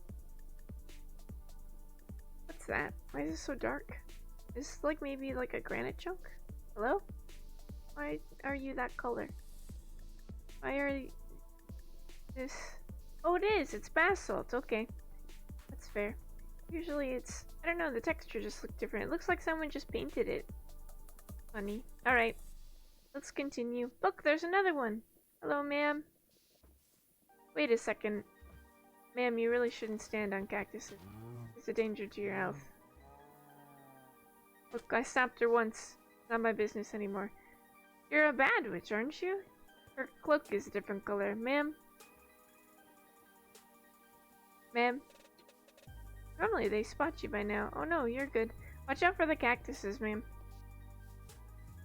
What's that? Why is it so dark? Is this like maybe like a granite chunk? Hello? Why are you that color? Why are you... this... Oh, it is! It's basalt! Okay. That's fair. Usually it's... I don't know, the texture just looked different. It looks like someone just painted it. Funny. Alright. Let's continue. Look, there's another one! Hello, ma'am. Wait a second. Ma'am, you really shouldn't stand on cactuses. It's a danger to your health. Look, I stopped her once. Not my business anymore. You're a bad witch, aren't you? Her cloak is a different color. Ma'am? Ma'am? Normally they spot you by now. Oh no, you're good. Watch out for the cactuses, ma'am.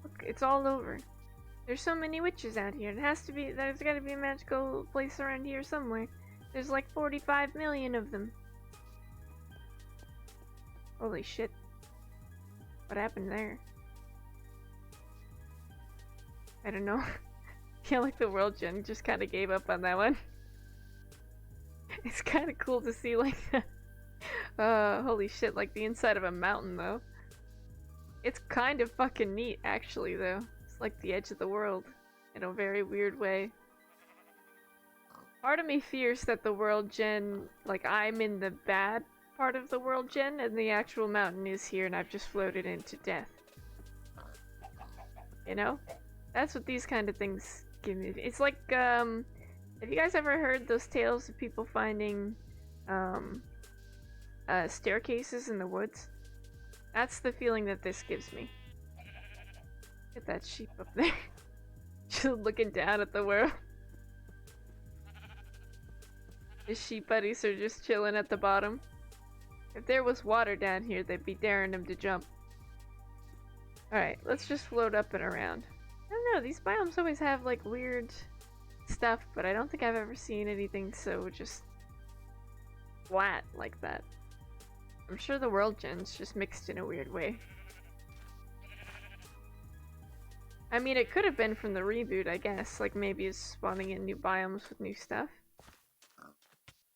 Look, it's all over. There's so many witches out here. It has to be, there's gotta be a magical place around here somewhere. There's like 45 million of them. Holy shit. What happened there? I don't know. I feel like the world gen just kind of gave up on that one. It's kind of cool to see like holy shit, like the inside of a mountain though. It's kind of fucking neat actually though. It's like the edge of the world in a very weird way. Part of me fears that the world gen, like I'm in the bad part of the world gen and the actual mountain is here and I've just floated into death. You know? That's what these kind of things give me. It's like have you guys ever heard those tales of people finding staircases in the woods? That's the feeling that this gives me. Look at that sheep up there. Just looking down at the world. His sheep buddies are just chilling at the bottom. If there was water down here, they'd be daring him to jump. Alright, let's just float up and around. I don't know, these biomes always have like weird stuff, but I don't think I've ever seen anything so just flat like that. I'm sure the world gen's just mixed in a weird way. I mean, it could have been from the reboot, I guess. Like, maybe it's spawning in new biomes with new stuff.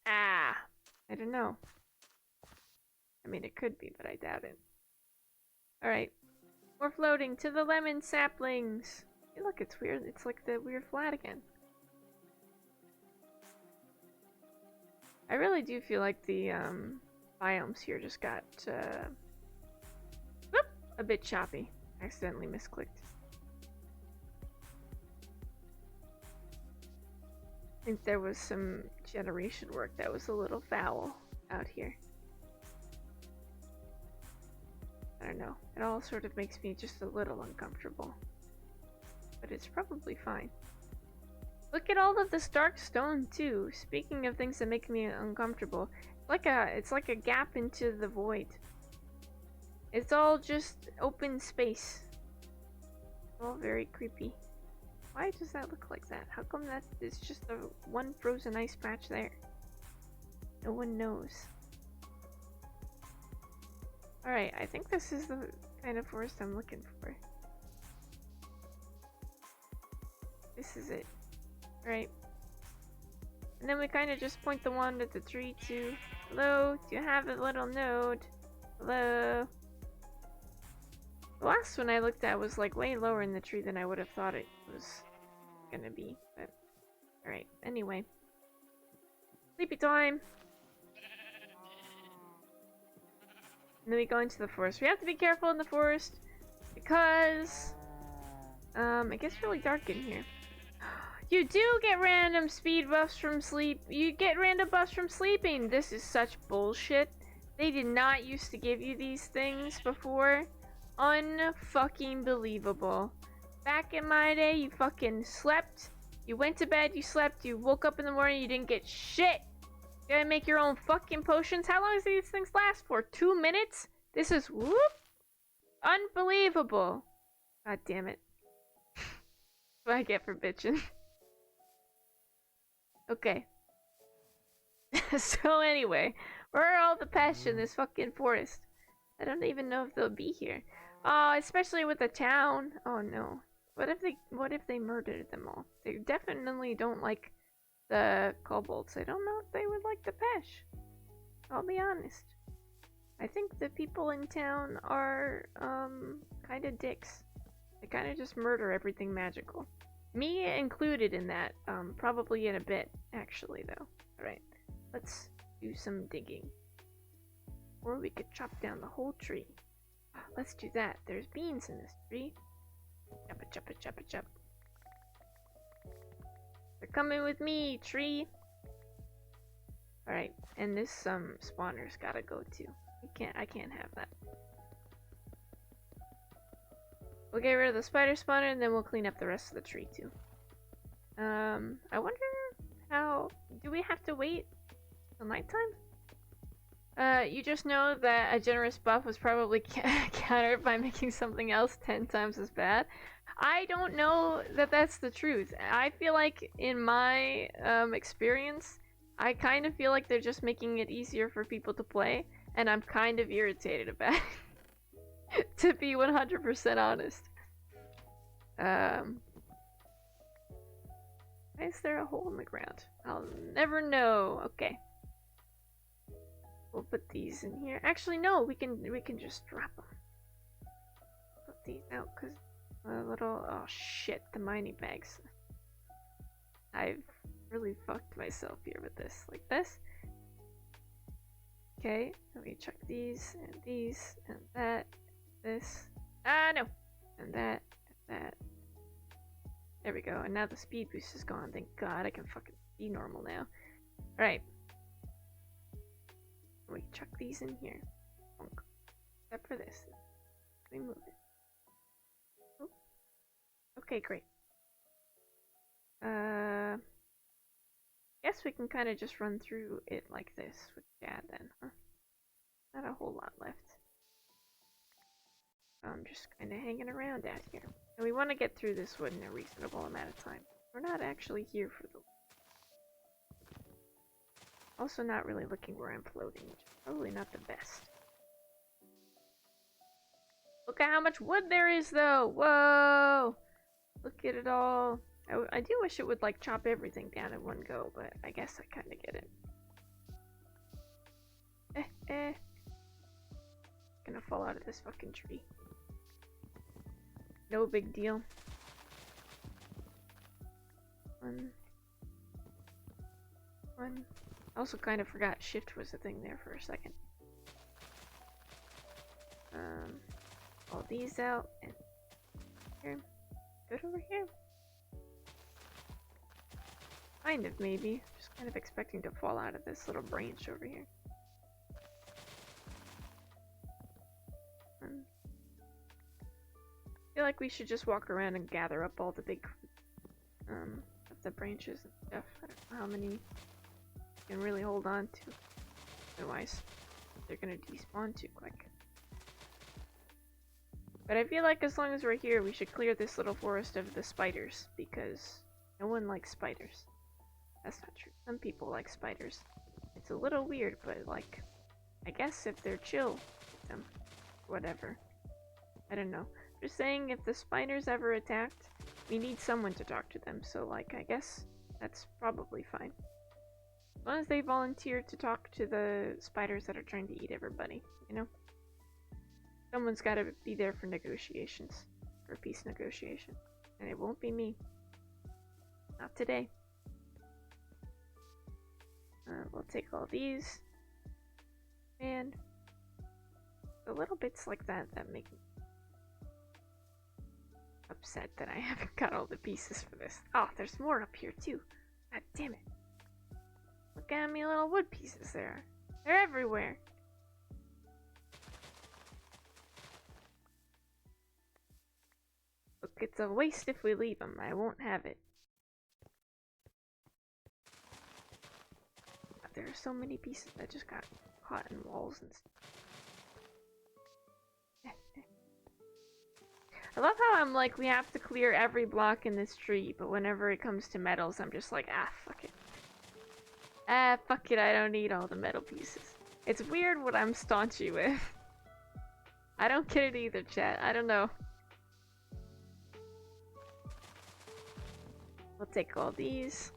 Ah! I don't know. I mean, it could be, but I doubt it. Alright. We're floating to the lemon saplings! Hey, look, it's weird. It's like the weird flat again. I really do feel like the, biomes here just got, whoop, a bit choppy. Accidentally misclicked. I think there was some generation work that was a little foul out here. I don't know. It all sort of makes me just a little uncomfortable. But it's probably fine. Look at all of this dark stone too. Speaking of things that make me uncomfortable, it's like a gap into the void. It's all just open space. All very creepy. Why does that look like that? How come that is just a one frozen ice patch there? No one knows. Alright, I think this is the kind of forest I'm looking for. This is it. Right. And then we kind of just point the wand at the tree to, hello, do you have a little node? Hello? The last one I looked at was like way lower in the tree than I would have thought it was gonna be, but alright, anyway. Sleepy time! And then we go into the forest. We have to be careful in the forest because it gets really dark in here. You do get random speed buffs from sleep. You get random buffs from sleeping. This is such bullshit. They did not used to give you these things before. Unfucking believable. Back in my day, you fucking slept. You went to bed, you slept, you woke up in the morning, you didn't get shit. You gotta make your own fucking potions. How long does these things last for? 2 minutes? This is whoop. Unbelievable. God damn it. That's what I get for bitching. Okay. So anyway, where are all the pests in this fucking forest? I don't even know if they'll be here. Oh, especially with the town. Oh no. What if they murdered them all? They definitely don't like the kobolds. I don't know if they would like the pesh. I'll be honest. I think the people in town are kind of dicks. They kind of just murder everything magical. Me included in that, probably in a bit, actually, though. Alright, let's do some digging. Or we could chop down the whole tree. Let's do that. There's beans in this tree. Chop it, chop it, chop it, chop. They're coming with me, tree! Alright, and this, spawner's gotta go too. I can't have that. We'll get rid of the spider spawner and then we'll clean up the rest of the tree too. I wonder how... Do we have to wait till nighttime? You just know that a generous buff was probably countered by making something else 10 times as bad. I don't know that that's the truth. I feel like in my experience, I kind of feel like they're just making it easier for people to play, and I'm kind of irritated about it. To be 100% honest. Why is there a hole in the ground? I'll never know. Okay. We'll put these in here. Actually, no, we can just drop them. Put these out because a little. Oh shit, the mining bags. I've really fucked myself here with this. Like this. Okay, let me check these and that. This. Ah, no! And that, There we go. And now the speed boost is gone. Thank God I can fucking be normal now. Alright. We chuck these in here. Except for this. We move it. Oh. Okay, great. Guess we can kind of just run through it like this with Dad then, huh? Not a whole lot left. I'm just kind of hanging around out here. And we want to get through this wood in a reasonable amount of time. We're not actually here for the... Also not really looking where I'm floating, which is probably not the best. Look at how much wood there is, though! Whoa! Look at it all. I do wish it would, like, chop everything down in one go, but I guess I kind of get it. Gonna fall out of this fucking tree. No big deal. One. I also kind of forgot shift was a thing there for a second. All these out and here. Good over here. Kind of, maybe. Just kind of expecting to fall out of this little branch over here. I feel like we should just walk around and gather up all the big, of the branches and stuff. I don't know how many you can really hold on to. Otherwise, they're gonna despawn too quick. But I feel like as long as we're here, we should clear this little forest of the spiders, because no one likes spiders. That's not true. Some people like spiders. It's a little weird, but like, I guess if they're chill with them, whatever. I don't know. Just saying, if the spiders ever attacked, we need someone to talk to them, so like, I guess that's probably fine. As long as they volunteer to talk to the spiders that are trying to eat everybody, you know? Someone's gotta be there for negotiations. For peace negotiation. And it won't be me. Not today. We'll take all these. And the little bits like that that make me upset that I haven't got all the pieces for this. Oh, there's more up here too. God damn it. Look at how many little wood pieces there. They're everywhere. Look, it's a waste if we leave them. I won't have it. There are so many pieces that just got caught in walls and stuff. I love how I'm like, we have to clear every block in this tree, but whenever it comes to metals, I'm just like, ah, fuck it. Ah, fuck it, I don't need all the metal pieces. It's weird what I'm staunchy with. I don't get it either, chat. I don't know. We'll take all these.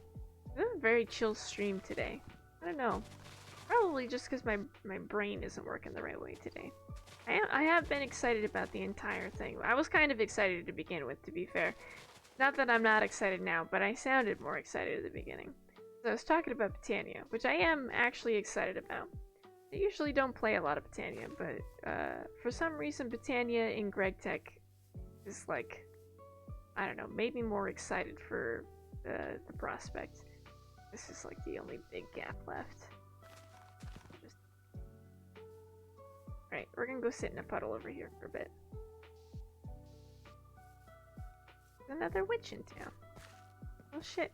This is a very chill stream today. I don't know. Probably just because my brain isn't working the right way today. I have been excited about the entire thing. I was kind of excited to begin with, to be fair. Not that I'm not excited now, but I sounded more excited at the beginning. So I was talking about Britannia, which I am actually excited about. I usually don't play a lot of Britannia, but for some reason Britannia in GregTech is like, I don't know, made me more excited for the prospect. This is like the only big gap left. Alright, we're gonna go sit in a puddle over here for a bit. There's another witch in town. Oh shit.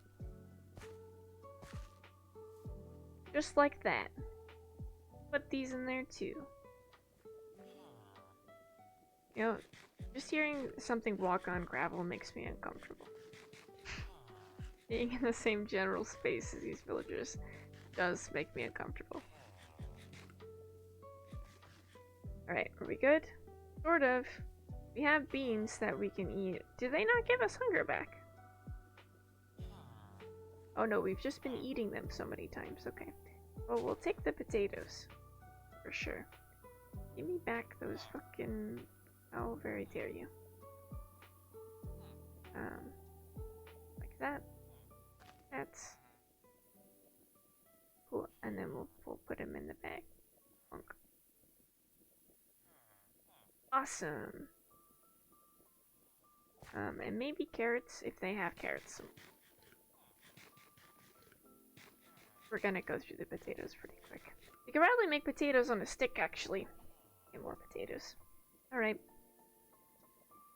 Just like that. Put these in there too. You know, just hearing something walk on gravel makes me uncomfortable. Being in the same general space as these villagers does make me uncomfortable. Alright, are we good? Sort of. We have beans that we can eat. Do they not give us hunger back? Oh no, we've just been eating them so many times. Okay. Well, we'll take the potatoes. For sure. Give me back those fucking... How very dare you. Like that. That's... Cool. And then we'll put them in the bag. Bonk. Awesome. And maybe carrots if they have carrots. We're gonna go through the potatoes pretty quick. You could probably make potatoes on a stick, actually. Get more potatoes. Alright.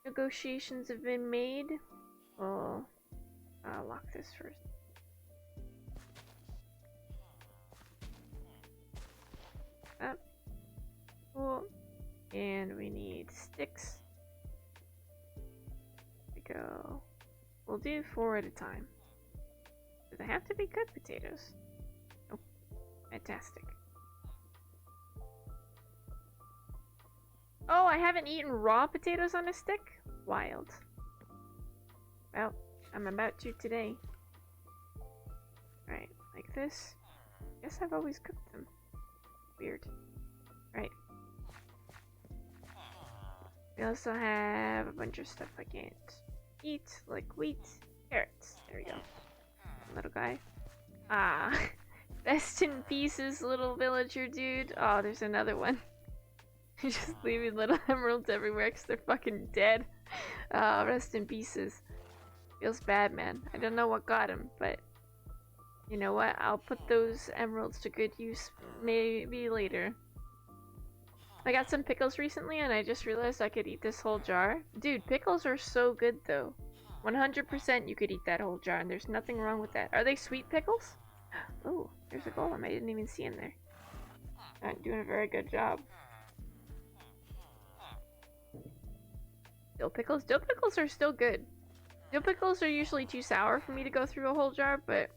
Negotiations have been made. We'll lock this first. Up. Cool. And we need sticks. There we go. We'll do 4 at a time. Do they have to be good potatoes? Oh, fantastic. Oh, I haven't eaten raw potatoes on a stick? Wild. Well, I'm about to today. Alright, like this. Guess I've always cooked them. Weird. Right. We also have a bunch of stuff I can't eat, like wheat, carrots. There we go. Little guy. Ah. Best in pieces, little villager dude. Oh, there's another one. Just leaving little emeralds everywhere because they're fucking dead. Rest in pieces. Feels bad, man. I don't know what got him, but you know what? I'll put those emeralds to good use maybe later. I got some pickles recently and I just realized I could eat this whole jar. Dude, pickles are so good though. 100% you could eat that whole jar and there's nothing wrong with that. Are they sweet pickles? Oh, there's a golem I didn't even see in there. Not doing a very good job. Dill pickles? Dill pickles are still good. Dill pickles are usually too sour for me to go through a whole jar, but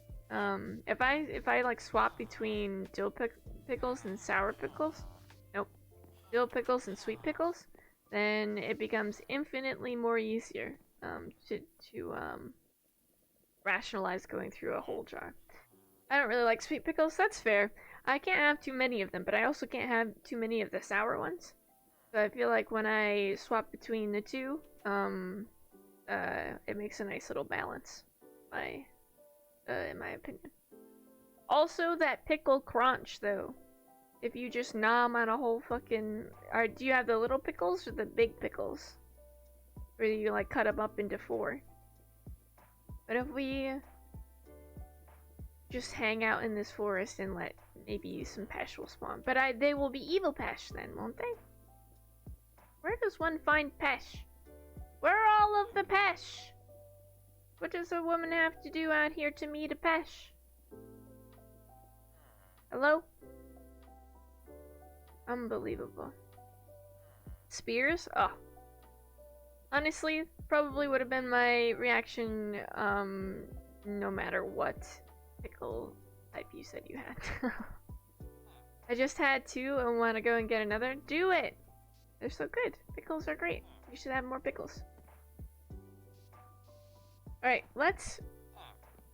if I like swap between dill pickles and sour pickles, nope, dill pickles and sweet pickles, then it becomes infinitely more easier to rationalize going through a whole jar. I don't really like sweet pickles, that's fair. I can't have too many of them, but I also can't have too many of the sour ones. So I feel like when I swap between the two, it makes a nice little balance, in my opinion. Also, that pickle crunch, though. If you just nom on a whole fucking... do you have the little pickles or the big pickles? Or do you, like, cut them up into 4? But if we just hang out in this forest and let maybe some pesh will spawn. But they will be evil pesh then, won't they? Where does one find pesh? Where are all of the pesh? What does a woman have to do out here to meet a pesh? Hello? Unbelievable. Spears? Oh. Honestly, probably would have been my reaction, no matter what pickle type you said you had. I just had 2 and want to go and get another. Do it! They're so good. Pickles are great. You should have more pickles. Alright, let's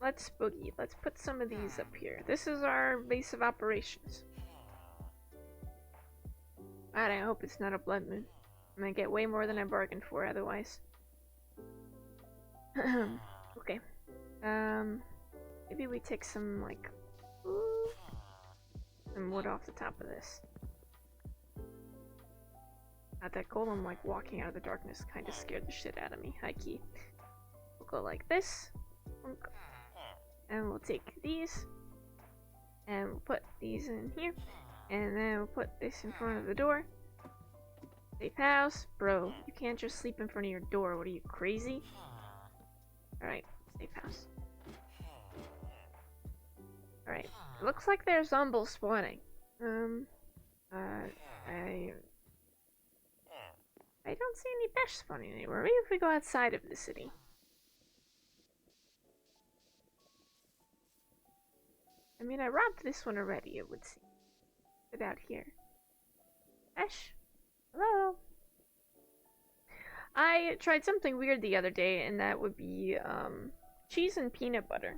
boogie. Let's put some of these up here. This is our base of operations. God, I hope it's not a blood moon. I'm gonna get way more than I bargained for otherwise. Okay. Maybe we take some, like, some wood off the top of this. That golem, like, walking out of the darkness kind of scared the shit out of me. High key. We'll go like this. And we'll take these. And we'll put these in here. And then we'll put this in front of the door. Safe house. Bro, you can't just sleep in front of your door. What are you, crazy? Alright, safe house. Alright. It looks like there's zombies spawning. I don't see any pesh spawning anywhere. Maybe if we go outside of the city. I mean, I robbed this one already, it would seem. Get out here. Pesh? Hello? I tried something weird the other day, and that would be, cheese and peanut butter.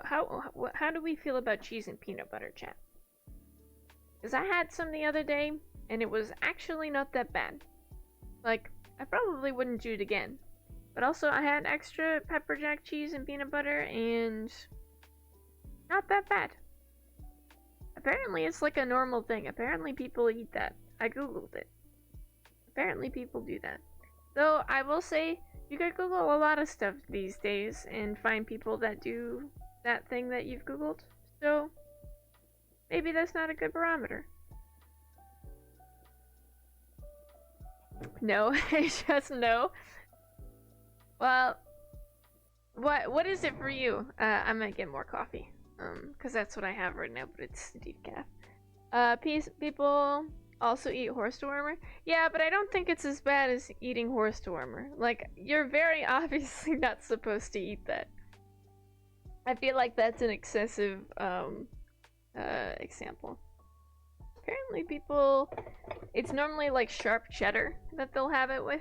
How do we feel about cheese and peanut butter, chat? Because I had some the other day, and it was actually not that bad. Like, I probably wouldn't do it again. But also, I had extra pepper jack cheese and peanut butter, and not that bad. Apparently, it's like a normal thing. Apparently, people eat that. I googled it. Apparently, people do that. Though, I will say, You could Google a lot of stuff these days and find people that do that thing that you've Googled. So maybe that's not a good barometer. No, just no. Well, what is it for you? I'm gonna get more coffee. Cause that's what I have right now, but it's decaf. People also eat horse dewormer. Yeah, but I don't think it's as bad as eating horse dewormer. Like, you're very obviously not supposed to eat that. I feel like that's an excessive example. Apparently people, it's normally like sharp cheddar that they'll have it with.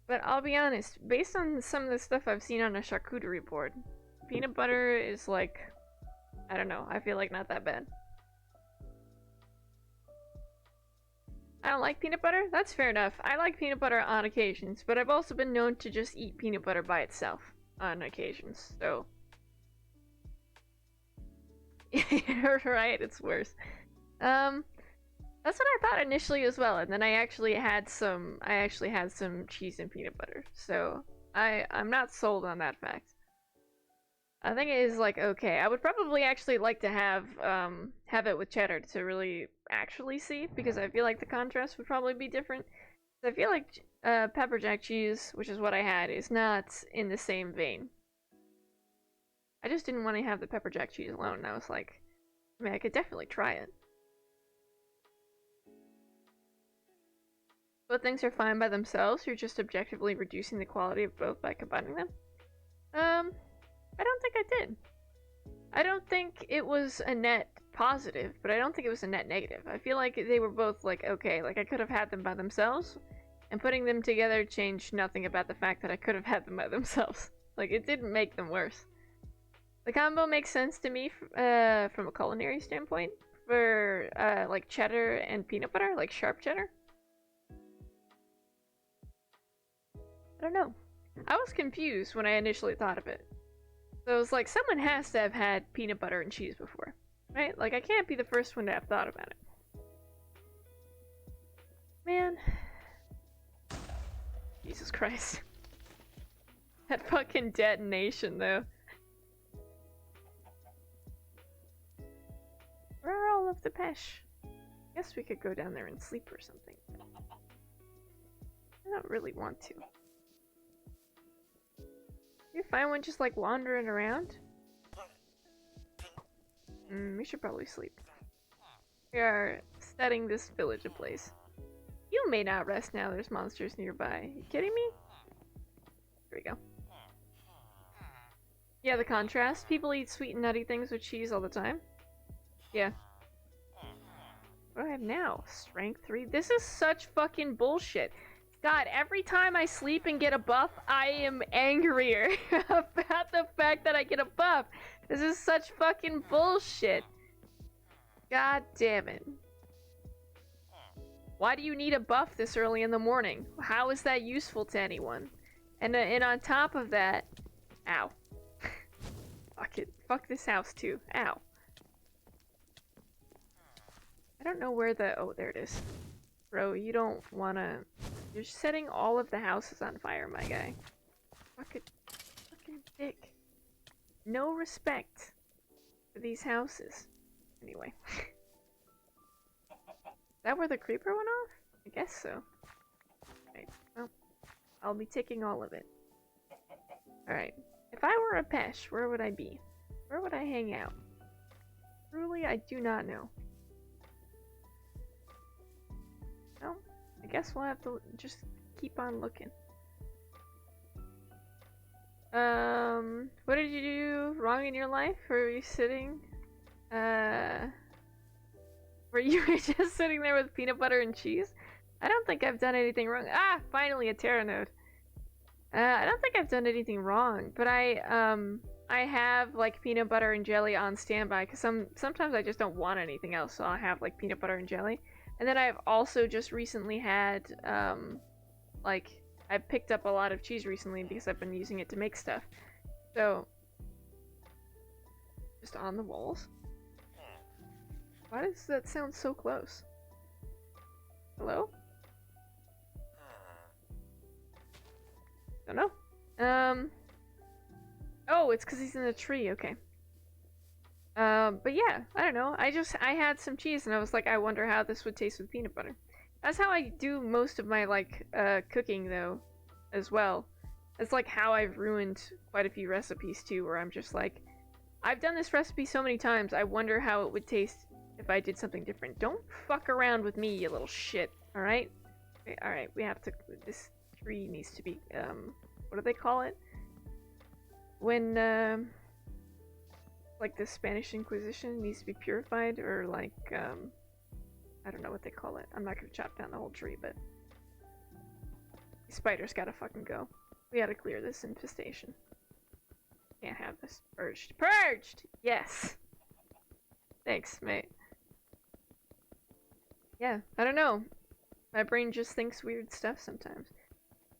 But I'll be honest, based on some of the stuff I've seen on a charcuterie board, peanut butter is like, I don't know, I feel like not that bad. I don't like peanut butter? That's fair enough. I like peanut butter on occasions, but I've also been known to just eat peanut butter by itself on occasions, so... right, it's worse. That's what I thought initially as well, and then I actually had some cheese and peanut butter, so I'm not sold on that fact. I think it is like okay. I would probably actually like to have it with cheddar to really actually see, because I feel like the contrast would probably be different. I feel like pepper jack cheese, which is what I had, is not in the same vein. I just didn't want to have the pepper jack cheese alone, and I was like, I mean, I could definitely try it. Both things are fine by themselves, you're just objectively reducing the quality of both by combining them. I don't think I did. I don't think it was a net positive, but I don't think it was a net negative. I feel like they were both like, okay, like I could have had them by themselves, and putting them together changed nothing about the fact that I could have had them by themselves. Like, it didn't make them worse. The combo makes sense to me from a culinary standpoint, for like cheddar and peanut butter, like sharp cheddar. I don't know. I was confused when I initially thought of it. So it was like, someone has to have had peanut butter and cheese before, right? Like, I can't be the first one to have thought about it. Man. Jesus Christ. That fucking detonation, though. Where are all of the pesh? Guess we could go down there and sleep or something. I don't really want to. You find one just like wandering around? We should probably sleep. We are setting this village ablaze. You may not rest now, there's monsters nearby. You kidding me? Here we go. Yeah, the contrast. People eat sweet and nutty things with cheese all the time. Yeah. What do I have now? Strength 3? This is such fucking bullshit. God, every time I sleep and get a buff, I am angrier about the fact that I get a buff. This is such fucking bullshit. God damn it. Why do you need a buff this early in the morning? How is that useful to anyone? And on top of that... Ow. Fuck it. Fuck this house too. Ow. I don't know where the... Oh, there it is. Bro, you don't wanna... You're setting all of the houses on fire, my guy. Fucking dick. No respect for these houses. Anyway. Is that where the creeper went off? I guess so. Right, well, I'll be taking all of it. Alright. If I were a pesh, where would I be? Where would I hang out? Truly, I do not know. No? I guess we'll have to just keep on looking. What did you do wrong in your life? Were you sitting? Were you just sitting there with peanut butter and cheese? I don't think I've done anything wrong. Ah, finally a Terra node. I don't think I've done anything wrong, but I have like peanut butter and jelly on standby because sometimes I just don't want anything else, so I'll have like peanut butter and jelly. And then I've also just recently had like I've picked up a lot of cheese recently because I've been using it to make stuff. So just on the walls. Why does that sound so close? Hello? Don't know. Oh, it's because he's in a tree. Okay. But yeah, I don't know. I had some cheese and I was like, I wonder how this would taste with peanut butter. That's how I do most of my, like, cooking, though, as well. It's like how I've ruined quite a few recipes, too, where I'm just like, I've done this recipe so many times, I wonder how it would taste if I did something different. Don't fuck around with me, you little shit, alright? Okay, alright, we have to, this tree needs to be, what do they call it? When, like the Spanish Inquisition needs to be purified, or like, I don't know what they call it. I'm not gonna chop down the whole tree, but these spiders gotta fucking go. We gotta clear this infestation. Can't have this. Purged. Purged! Yes! Thanks, mate. Yeah, I don't know. My brain just thinks weird stuff sometimes.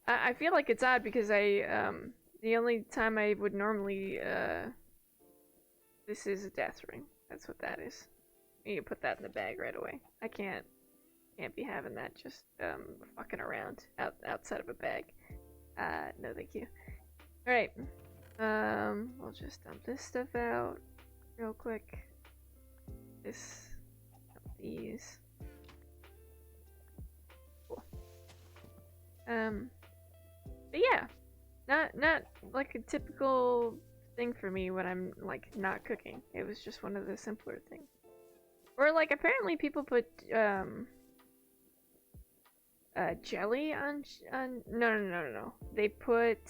I feel like it's odd because the only time I would normally, this is a death ring. That's what that is. I need to put that in the bag right away. I can't be having that just fucking around outside of a bag. No thank you. Alright. We'll just dump this stuff out real quick. These. Cool. But yeah. Not like a typical thing for me when I'm like not cooking. It was just one of the simpler things. Or like apparently people put jelly on no. They put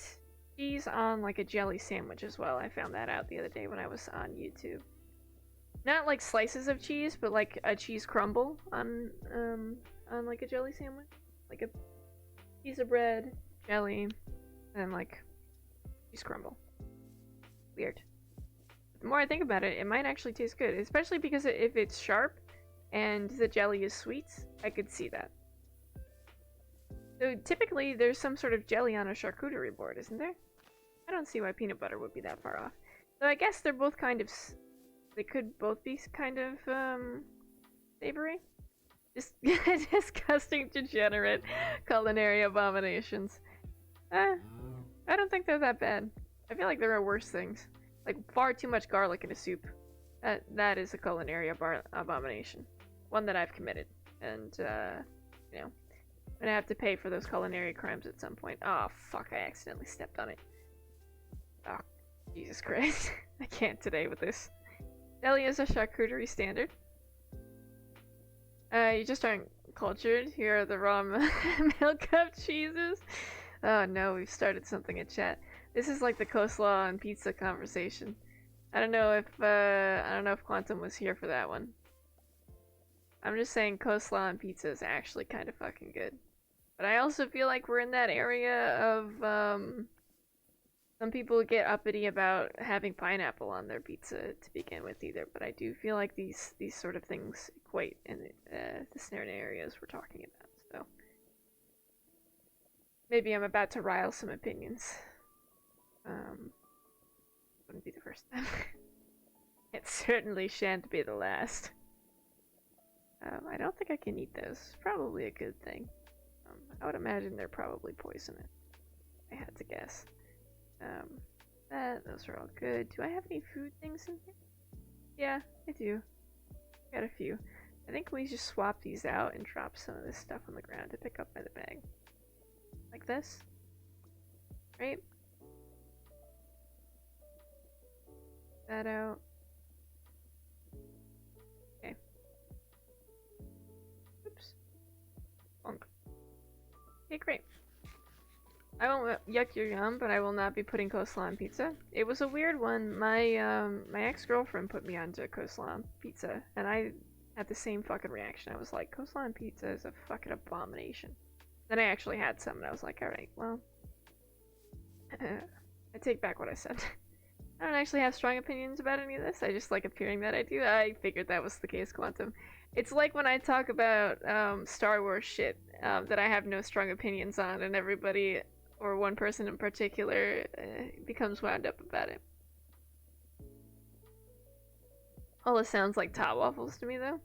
cheese on like a jelly sandwich as well. I found that out the other day when I was on YouTube. Not like slices of cheese, but like a cheese crumble on like a jelly sandwich. Like a piece of bread, jelly, and like cheese crumble. Weird. The more I think about it, it might actually taste good, especially because if it's sharp and the jelly is sweet, I could see that. So typically there's some sort of jelly on a charcuterie board, isn't there? I don't see why peanut butter would be that far off. So I guess they're both kind of, they could both be kind of savory. Just disgusting, degenerate culinary abominations. I don't think they're that bad. I feel like there are worse things. Like far too much garlic in a soup. That is a culinary abomination. One that I've committed. And, you know, I'm gonna have to pay for those culinary crimes at some point. Oh, fuck, I accidentally stepped on it. Oh, Jesus Christ. I can't today with this. Deli is a charcuterie standard. You just aren't cultured. Here are the raw milk cup cheeses. Oh no, we've started something in chat. This is like the coleslaw and pizza conversation. I don't know if Quantum was here for that one. I'm just saying coleslaw and pizza is actually kind of fucking good. But I also feel like we're in that area of some people get uppity about having pineapple on their pizza to begin with either, but I do feel like these sort of things equate in the certain areas we're talking about. So maybe I'm about to rile some opinions. Wouldn't be the first time. It certainly shan't be the last. I don't think I can eat those. It's probably a good thing. I would imagine they're probably poisonous. I had to guess. Those are all good. Do I have any food things in here? Yeah, I do. Got a few. I think we just swap these out and drop some of this stuff on the ground to pick up by the bag. Like this. Right? That out. Okay. Oops. Bonk. Okay, great. I won't yuck your yum, but I will not be putting coleslaw on pizza. It was a weird one. My my ex-girlfriend put me onto coleslaw on pizza, and I had the same fucking reaction. I was like, coleslaw on pizza is a fucking abomination. Then I actually had some, and I was like, alright, well, I take back what I said. I don't actually have strong opinions about any of this. I just like appearing that I do. I figured that was the case, Quantum. It's like when I talk about Star Wars shit that I have no strong opinions on, and everybody, or one person in particular, becomes wound up about it. All this sounds like tot waffles to me, though.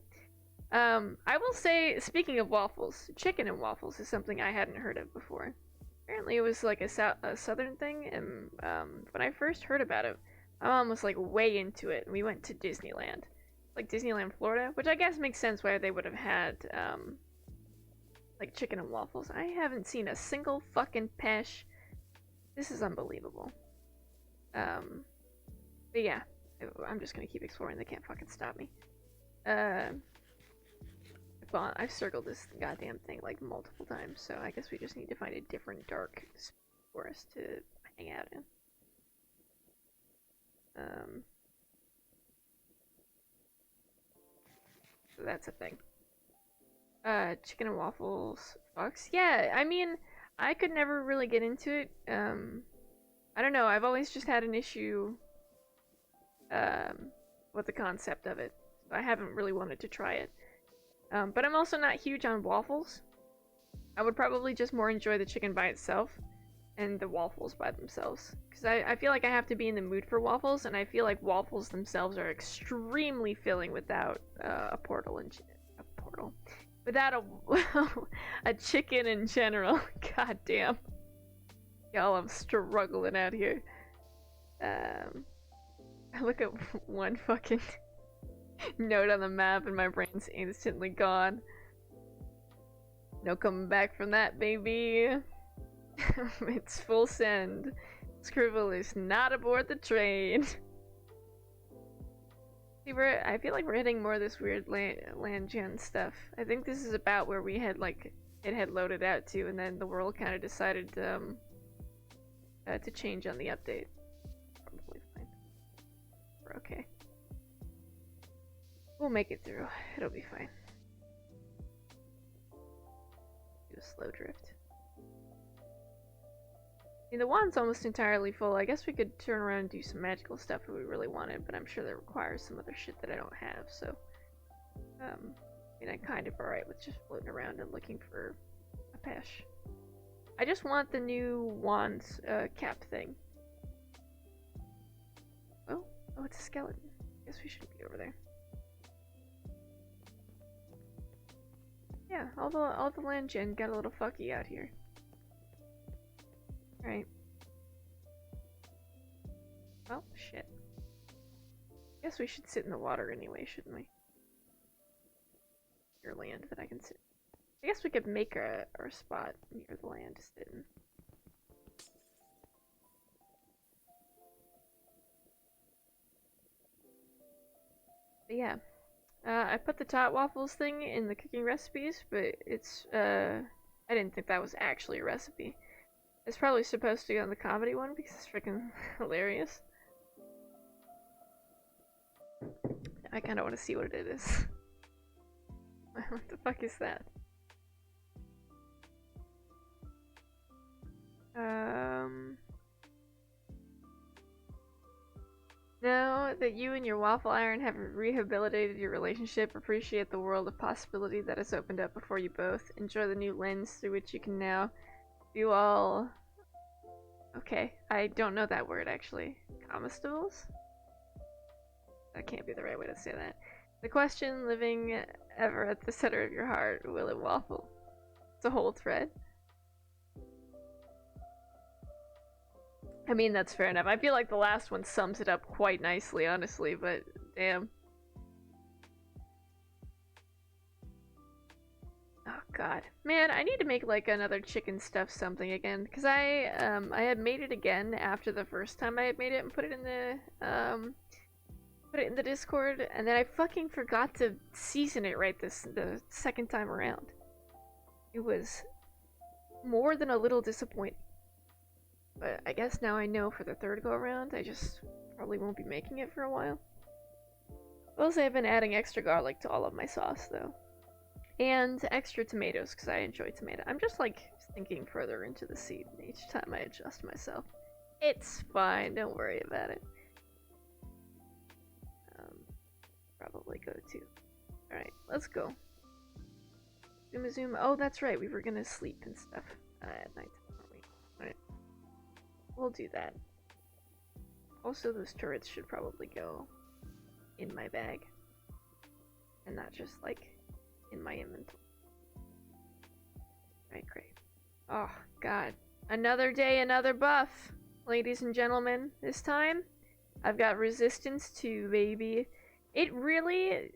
I will say, speaking of waffles, chicken and waffles is something I hadn't heard of before. Apparently it was like a southern thing, and when I first heard about it, my mom was like way into it, and we went to Disneyland. Like Disneyland, Florida, which I guess makes sense why they would have had, like chicken and waffles. I haven't seen a single fucking pesh. This is unbelievable. But yeah, I'm just gonna keep exploring. They can't fucking stop me. I've circled this goddamn thing like multiple times, so I guess we just need to find a different dark forest to hang out in. So that's a thing. Chicken and waffles, Fox. Yeah, I mean, I could never really get into it. I don't know. I've always just had an issue, with the concept of it. So I haven't really wanted to try it. But I'm also not huge on waffles. I would probably just more enjoy the chicken by itself and the waffles by themselves. Because I feel like I have to be in the mood for waffles, and I feel like waffles themselves are extremely filling without a portal. Without a chicken in general. God damn. Y'all, I'm struggling out here. I look at one fucking note on the map and my brain's instantly gone. No coming back from that, baby. It's full send. Scribble is not aboard the train. See, I feel like we're hitting more of this weird land gen stuff. I think this is about where we had, like, it had loaded out to, and then the world kind of decided to change on the update. Probably fine. We're okay. We'll make it through. It'll be fine. Do a slow drift. I mean, the wand's almost entirely full. I guess we could turn around and do some magical stuff if we really wanted, but I'm sure that requires some other shit that I don't have, so... I mean, I'm kind of alright with just floating around and looking for a pesh. I just want the new wand's cap thing. Oh, it's a skeleton. Guess we shouldn't be over there. Yeah, all the land gen got a little fucky out here. Right. Well, shit. Guess we should sit in the water anyway, shouldn't we? Near land that I can sit. I guess we could make our spot near the land to sit in. But yeah. I put the tot waffles thing in the cooking recipes, but it's, I didn't think that was actually a recipe. It's probably supposed to go on the comedy one because it's freaking hilarious. I kinda wanna see what it is. What the fuck is that? Now that you and your waffle iron have rehabilitated your relationship, appreciate the world of possibility that has opened up before you both. Enjoy the new lens through which you can now view all... Okay, I don't know that word actually. Comestibles? That can't be the right way to say that. The question living ever at the center of your heart, will it waffle? It's a whole thread. I mean, that's fair enough. I feel like the last one sums it up quite nicely, honestly, but damn. Oh god. Man, I need to make like another chicken stuffed something again, because I had made it again after the first time I had made it and put it in the Discord, and then I fucking forgot to season it right the second time around. It was more than a little disappointing. But I guess now I know for the third go around, I just probably won't be making it for a while. I will say I've been adding extra garlic to all of my sauce though. And extra tomatoes, because I enjoy tomato. I'm just like thinking further into the seed each time I adjust myself. It's fine, don't worry about it. Probably go to. Alright, let's go. Zoom. Oh, that's right, we were gonna sleep and stuff at night, weren't we? Alright. We'll do that. Also, those turrets should probably go in my bag. And not just, like, in my inventory. Alright, great. Oh, god. Another day, another buff, ladies and gentlemen. This time, I've got resistance 2, baby. It really...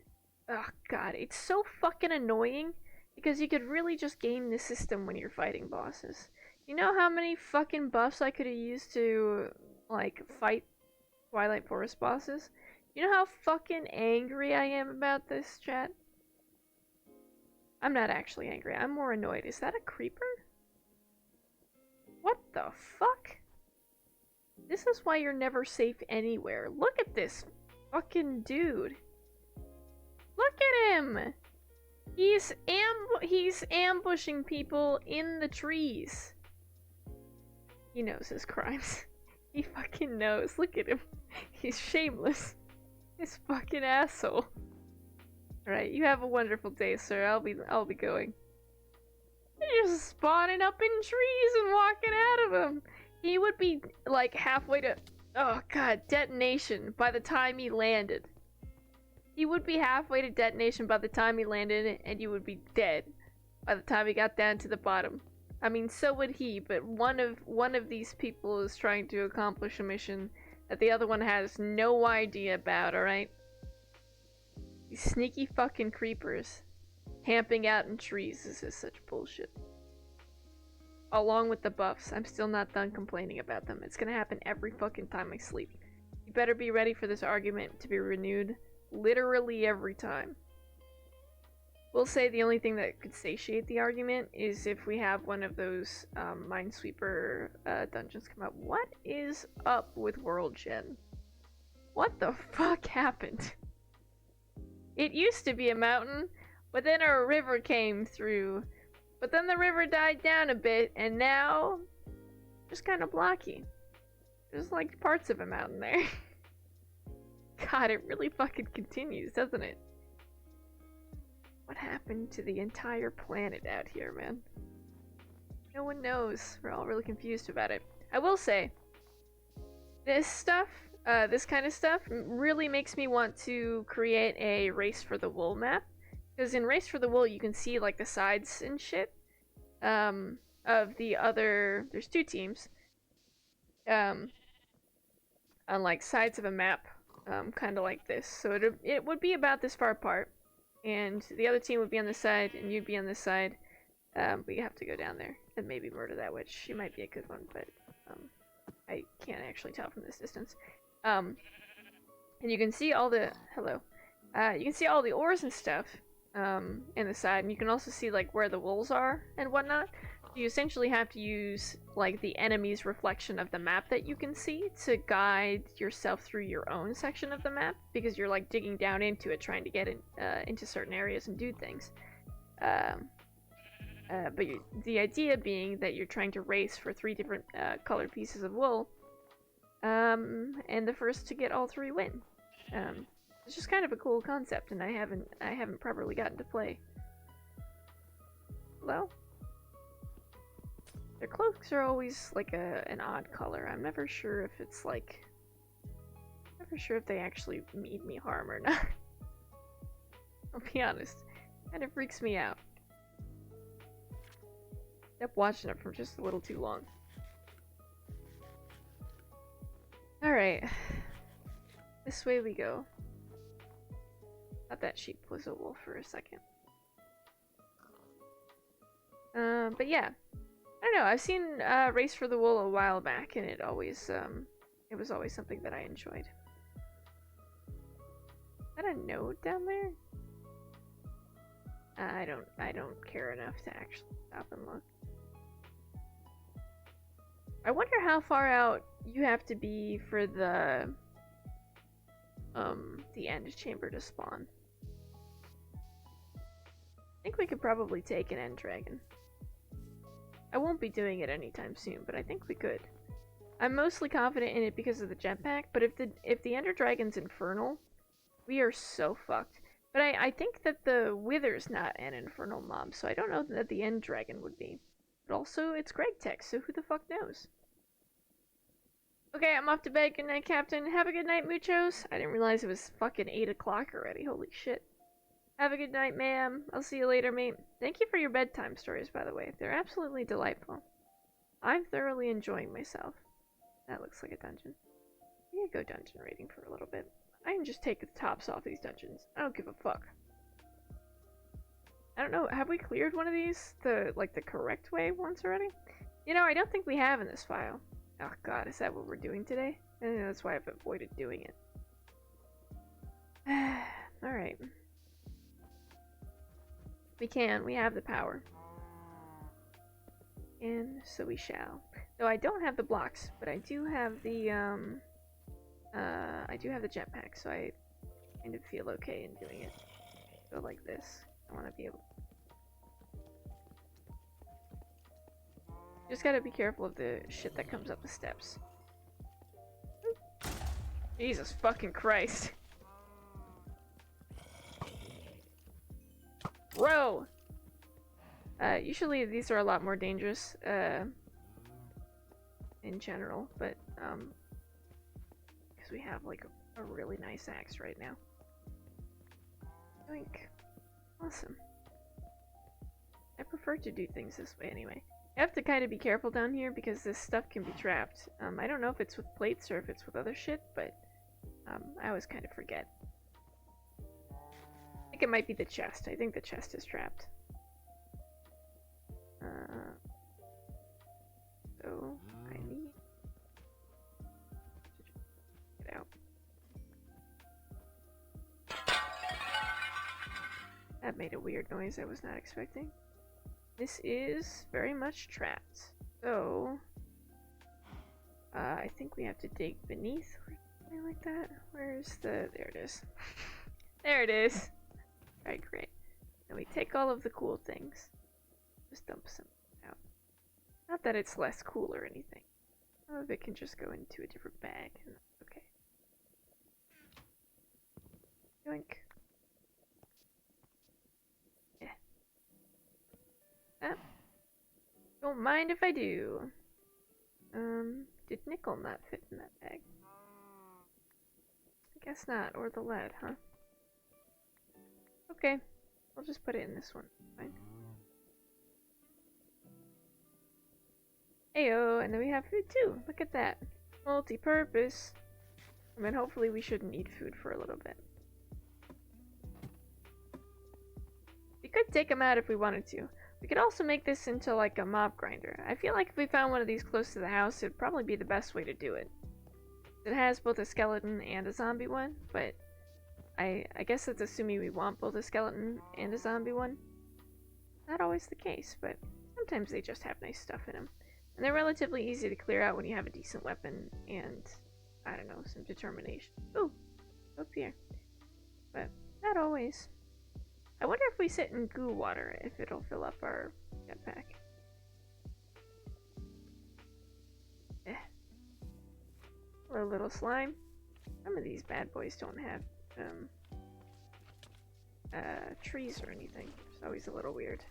Oh god, it's so fucking annoying because you could really just game the system when you're fighting bosses. You know how many fucking buffs I could have used to, like, fight Twilight Forest bosses? You know how fucking angry I am about this, chat? I'm not actually angry. I'm more annoyed. Is that a creeper? What the fuck? This is why you're never safe anywhere. Look at this fucking dude. Look at him! He's ambushing people in the trees. He knows his crimes. He fucking knows. Look at him. He's shameless. This fucking asshole. Alright, you have a wonderful day, sir. I'll be going. You're just spawning up in trees and walking out of them. He would be like halfway to, oh god, detonation by the time he landed. He would be halfway to detonation by the time he landed, and you would be dead by the time he got down to the bottom. I mean, so would he, but one of these people is trying to accomplish a mission that the other one has no idea about, alright? These sneaky fucking creepers camping out in trees. This is such bullshit. Along with the buffs, I'm still not done complaining about them. It's gonna happen every fucking time I sleep. You better be ready for this argument to be renewed literally every time. We'll say the only thing that could satiate the argument is if we have one of those Minesweeper dungeons come up. What is up with World Gen? What the fuck happened? It used to be a mountain, but then a river came through. But then the river died down a bit, and now just kind of blocky. There's like parts of a mountain there. God, it really fucking continues, doesn't it? What happened to the entire planet out here, man? No one knows. We're all really confused about it. I will say, this stuff, this kind of stuff, really makes me want to create a Race for the Wool map. Because in Race for the Wool, you can see, like, the sides and shit, of the other... There's 2 teams. On, like, sides of a map, kind of like this. So it would be about this far apart. And the other team would be on this side, and you'd be on this side. But you have to go down there and maybe murder that witch. She might be a good one, but, I can't actually tell from this distance. And you can see all the... Hello. You can see all the ores and stuff. In the side, and you can also see like where the wolves are and whatnot. You essentially have to use like the enemy's reflection of the map that you can see to guide yourself through your own section of the map, because you're like digging down into it trying to get in, into certain areas and do things. But the idea being that you're trying to race for 3 different colored pieces of wool, and the first to get all 3 win. It's just kind of a cool concept, and I haven't properly gotten to play. Hello? Their cloaks are always like an odd color. I'm never sure if it's like... Never sure if they actually mean me harm or not. I'll be honest. Kind of freaks me out. Kept watching it for just a little too long. Alright. This way we go. Thought that sheep was a wolf for a second. But yeah. I don't know, I've seen Race for the Wool a while back, and it was always something that I enjoyed. Is that a node down there? I don't care enough to actually stop and look. I wonder how far out you have to be for the end chamber to spawn. I think we could probably take an end dragon. I won't be doing it anytime soon, but I think we could. I'm mostly confident in it because of the jetpack, but if the ender dragon's infernal, we are so fucked. But I think that the wither's not an infernal mob, so I don't know that the end dragon would be. But also, it's Greg Tech, so who the fuck knows? Okay, I'm off to bed. Good night, Captain. Have a good night, muchos. I didn't realize it was fucking 8 o'clock already. Holy shit. Have a good night, ma'am. I'll see you later, mate. Thank you for your bedtime stories, by the way. They're absolutely delightful. I'm thoroughly enjoying myself. That looks like a dungeon. We could go dungeon raiding for a little bit. I can just take the tops off these dungeons. I don't give a fuck. I don't know, have we cleared one of these the correct way once already? You know, I don't think we have in this file. Oh god, is that what we're doing today? That's why I've avoided doing it. Alright. We have the power. And so we shall. Though I don't have the blocks, but I do have the jetpack, so I kind of feel okay in doing it. Go like this. I want to be able to... Just gotta be careful of the shit that comes up the steps. Jesus fucking Christ. Bro! Usually these are a lot more dangerous, in general, but, because we have, like, a really nice axe right now. Yoink. Awesome. I prefer to do things this way anyway. You have to kind of be careful down here because this stuff can be trapped. I don't know if it's with plates or if it's with other shit, but I always kind of forget. I think it might be the chest. I think the chest is trapped. So I need to get out. That made a weird noise I was not expecting. This is very much trapped. So I think we have to dig beneath or something like that. Where's the... There it is. There it is. Alright, great. Then we take all of the cool things. Just dump some out. Not that it's less cool or anything. Some of it can just go into a different bag. And that's okay. Yoink. Yeah. Ah. Don't mind if I do. Did nickel not fit in that bag? I guess not. Or the lead, huh? Okay. We'll just put it in this one. Fine. Ayo, and then we have food too. Look at that. Multi-purpose. I mean, hopefully we shouldn't need food for a little bit. We could take them out if we wanted to. We could also make this into like a mob grinder. I feel like if we found one of these close to the house, it'd probably be the best way to do it. It has both a skeleton and a zombie one, but I guess that's assuming we want both a skeleton and a zombie one. Not always the case, but sometimes they just have nice stuff in them. And they're relatively easy to clear out when you have a decent weapon and, I don't know, some determination. Ooh, up here. But not always. I wonder if we sit in goo water, if it'll fill up our jetpack. Eh. Hello, little slime. Some of these bad boys don't have, trees or anything. It's always a little weird.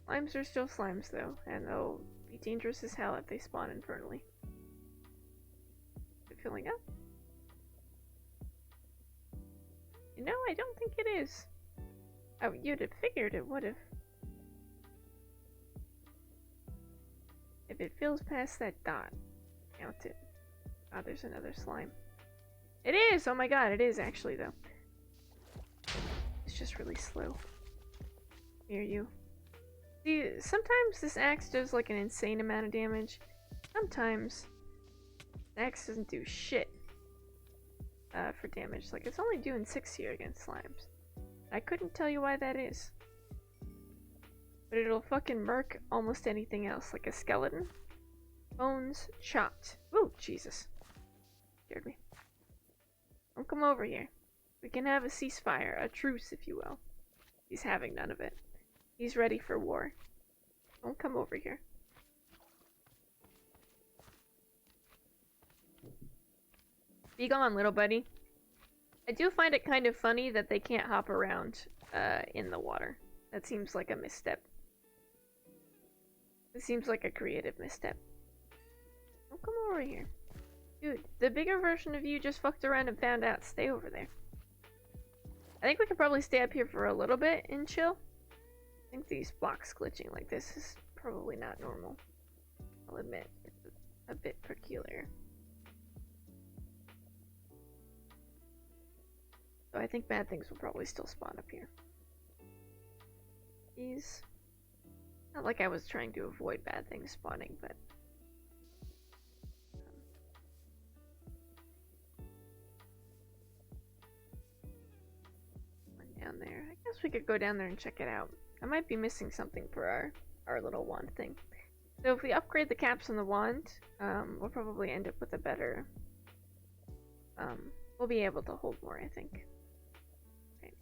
Slimes are still slimes, though, and they'll be dangerous as hell if they spawn infernally. Is it filling up? You know, I don't think it is. Oh, you'd have figured it would have. If it fills past that dot, count it. Oh, there's another slime. It is! Oh my god, it is actually, though. It's just really slow. Near you. See, sometimes this axe does like an insane amount of damage. Sometimes the axe doesn't do shit for damage. Like, it's only doing 6 here against slimes. I couldn't tell you why that is. But it'll fucking murk almost anything else, like a skeleton. Bones chopped. Ooh, Jesus. Scared me. Don't come over here. We can have a ceasefire, a truce, if you will. He's having none of it. He's ready for war. Don't come over here. Be gone, little buddy. I do find it kind of funny that they can't hop around in the water. That seems like a misstep. It seems like a creative misstep. Don't come over here. Dude, the bigger version of you just fucked around and found out. Stay over there. I think we could probably stay up here for a little bit and chill. think these blocks glitching like this is probably not normal. I'll admit, it's a bit peculiar. So I think bad things will probably still spawn up here. These... Not like I was trying to avoid bad things spawning, but... One down there. I guess we could go down there and check it out. I might be missing something for our little wand thing. So if we upgrade the caps on the wand, we'll probably end up with a better... we'll be able to hold more, I think. Okay.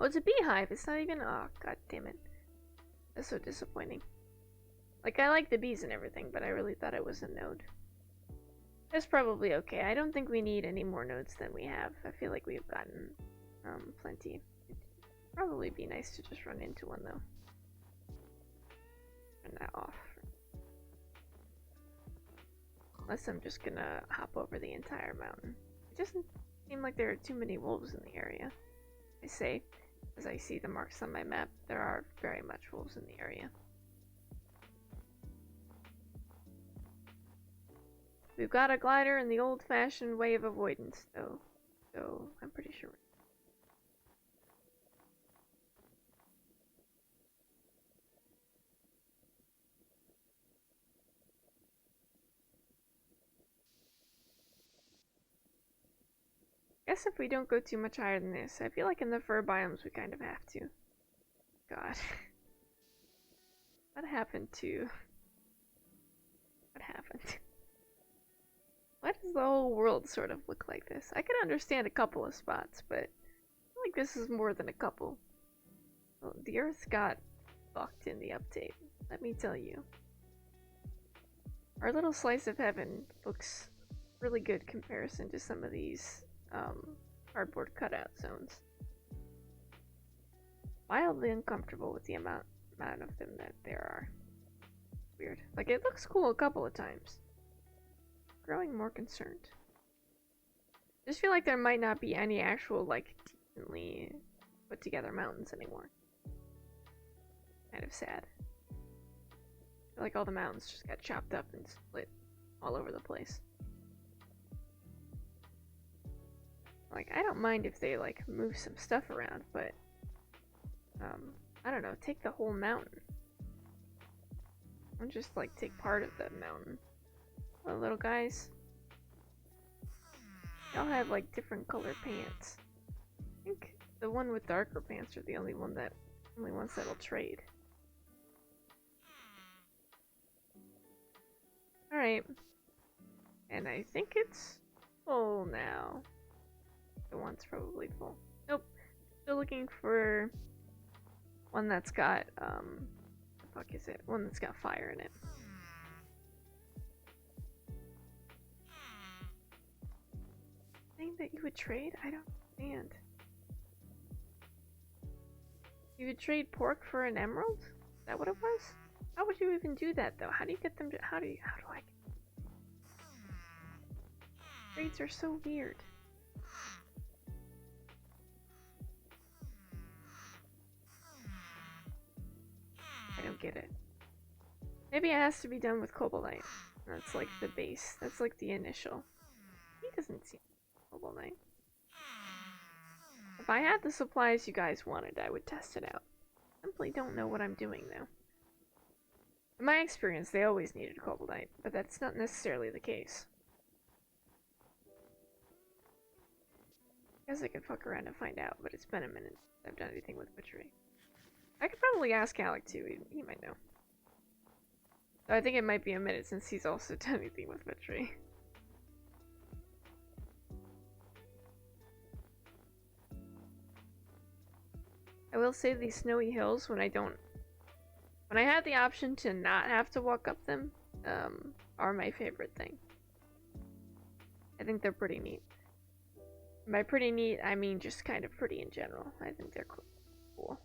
Oh, it's a beehive. It's not even... Oh, god damn it. That's so disappointing. Like, I like the bees and everything, but I really thought it was a node. That's probably okay. I don't think we need any more nodes than we have. I feel like we've gotten plenty. It'd probably be nice to just run into one, though. Turn that off. Unless I'm just gonna hop over the entire mountain. It doesn't seem like there are too many wolves in the area. I say, as I see the marks on my map, there are very much wolves in the area. We've got a glider in the old-fashioned way of avoidance, though, so I'm pretty sure. Guess if we don't go too much higher than this, I feel like in the fur biomes we kind of have to. God. What happened to... What happened? Why does the whole world sort of look like this? I can understand a couple of spots, but I feel like this is more than a couple. Well, the Earth got fucked in the update, let me tell you. Our little slice of heaven looks really good comparison to some of these cardboard cutout zones. Wildly uncomfortable with the amount of them that there are. Weird. Like, it looks cool a couple of times. Growing more concerned. Just feel like there might not be any actual, like, decently put together mountains anymore. Kind of sad. I feel like all the mountains just got chopped up and split all over the place. Like, I don't mind if they, like, move some stuff around, but, I don't know, take the whole mountain. Or just, like, take part of the mountain. Hello, little guys. They all have, like, different color pants. I think the one with darker pants are the only ones that'll trade. Alright. And I think it's full now. The one's probably full. Nope. Still looking for one that's got, the fuck is it? One that's got fire in it. Thing that you would trade? I don't understand. You would trade pork for an emerald? Is that what it was? How would you even do that though? How do you get them to, how do I trades are so weird. I don't get it. Maybe it has to be done with cobaltite. That's like the base. That's like the initial. He doesn't seem cobaltite. If I had the supplies you guys wanted, I would test it out. Simply don't know what I'm doing though. In my experience, they always needed cobaltite, but that's not necessarily the case. I guess I could fuck around and find out, but it's been a minute since I've done anything with butchery. I could probably ask Alec too, he might know. Though I think it might be a minute since he's also done anything with butchery. I will say these snowy hills, when I have the option to not have to walk up them, are my favorite thing. I think they're pretty neat. By pretty neat, I mean just kind of pretty in general. I think they're cool.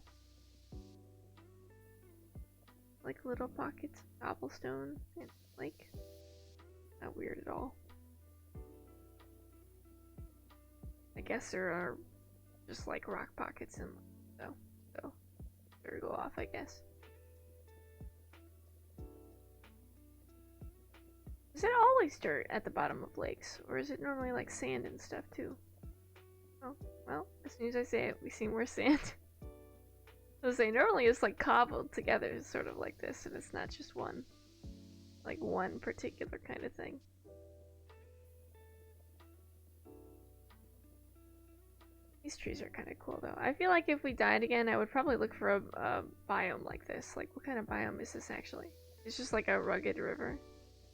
Like little pockets of cobblestone and like not weird at all. I guess there are just like rock pockets in though, so better go off, I guess. Is it always dirt at the bottom of lakes, or is it normally like sand and stuff too? Oh, well, as soon as I say it, we see more sand. I was saying, normally it's like cobbled together, sort of like this, and it's not just one, like one particular kind of thing. These trees are kind of cool though. I feel like if we died again, I would probably look for a biome like this. Like, what kind of biome is this actually? It's just like a rugged river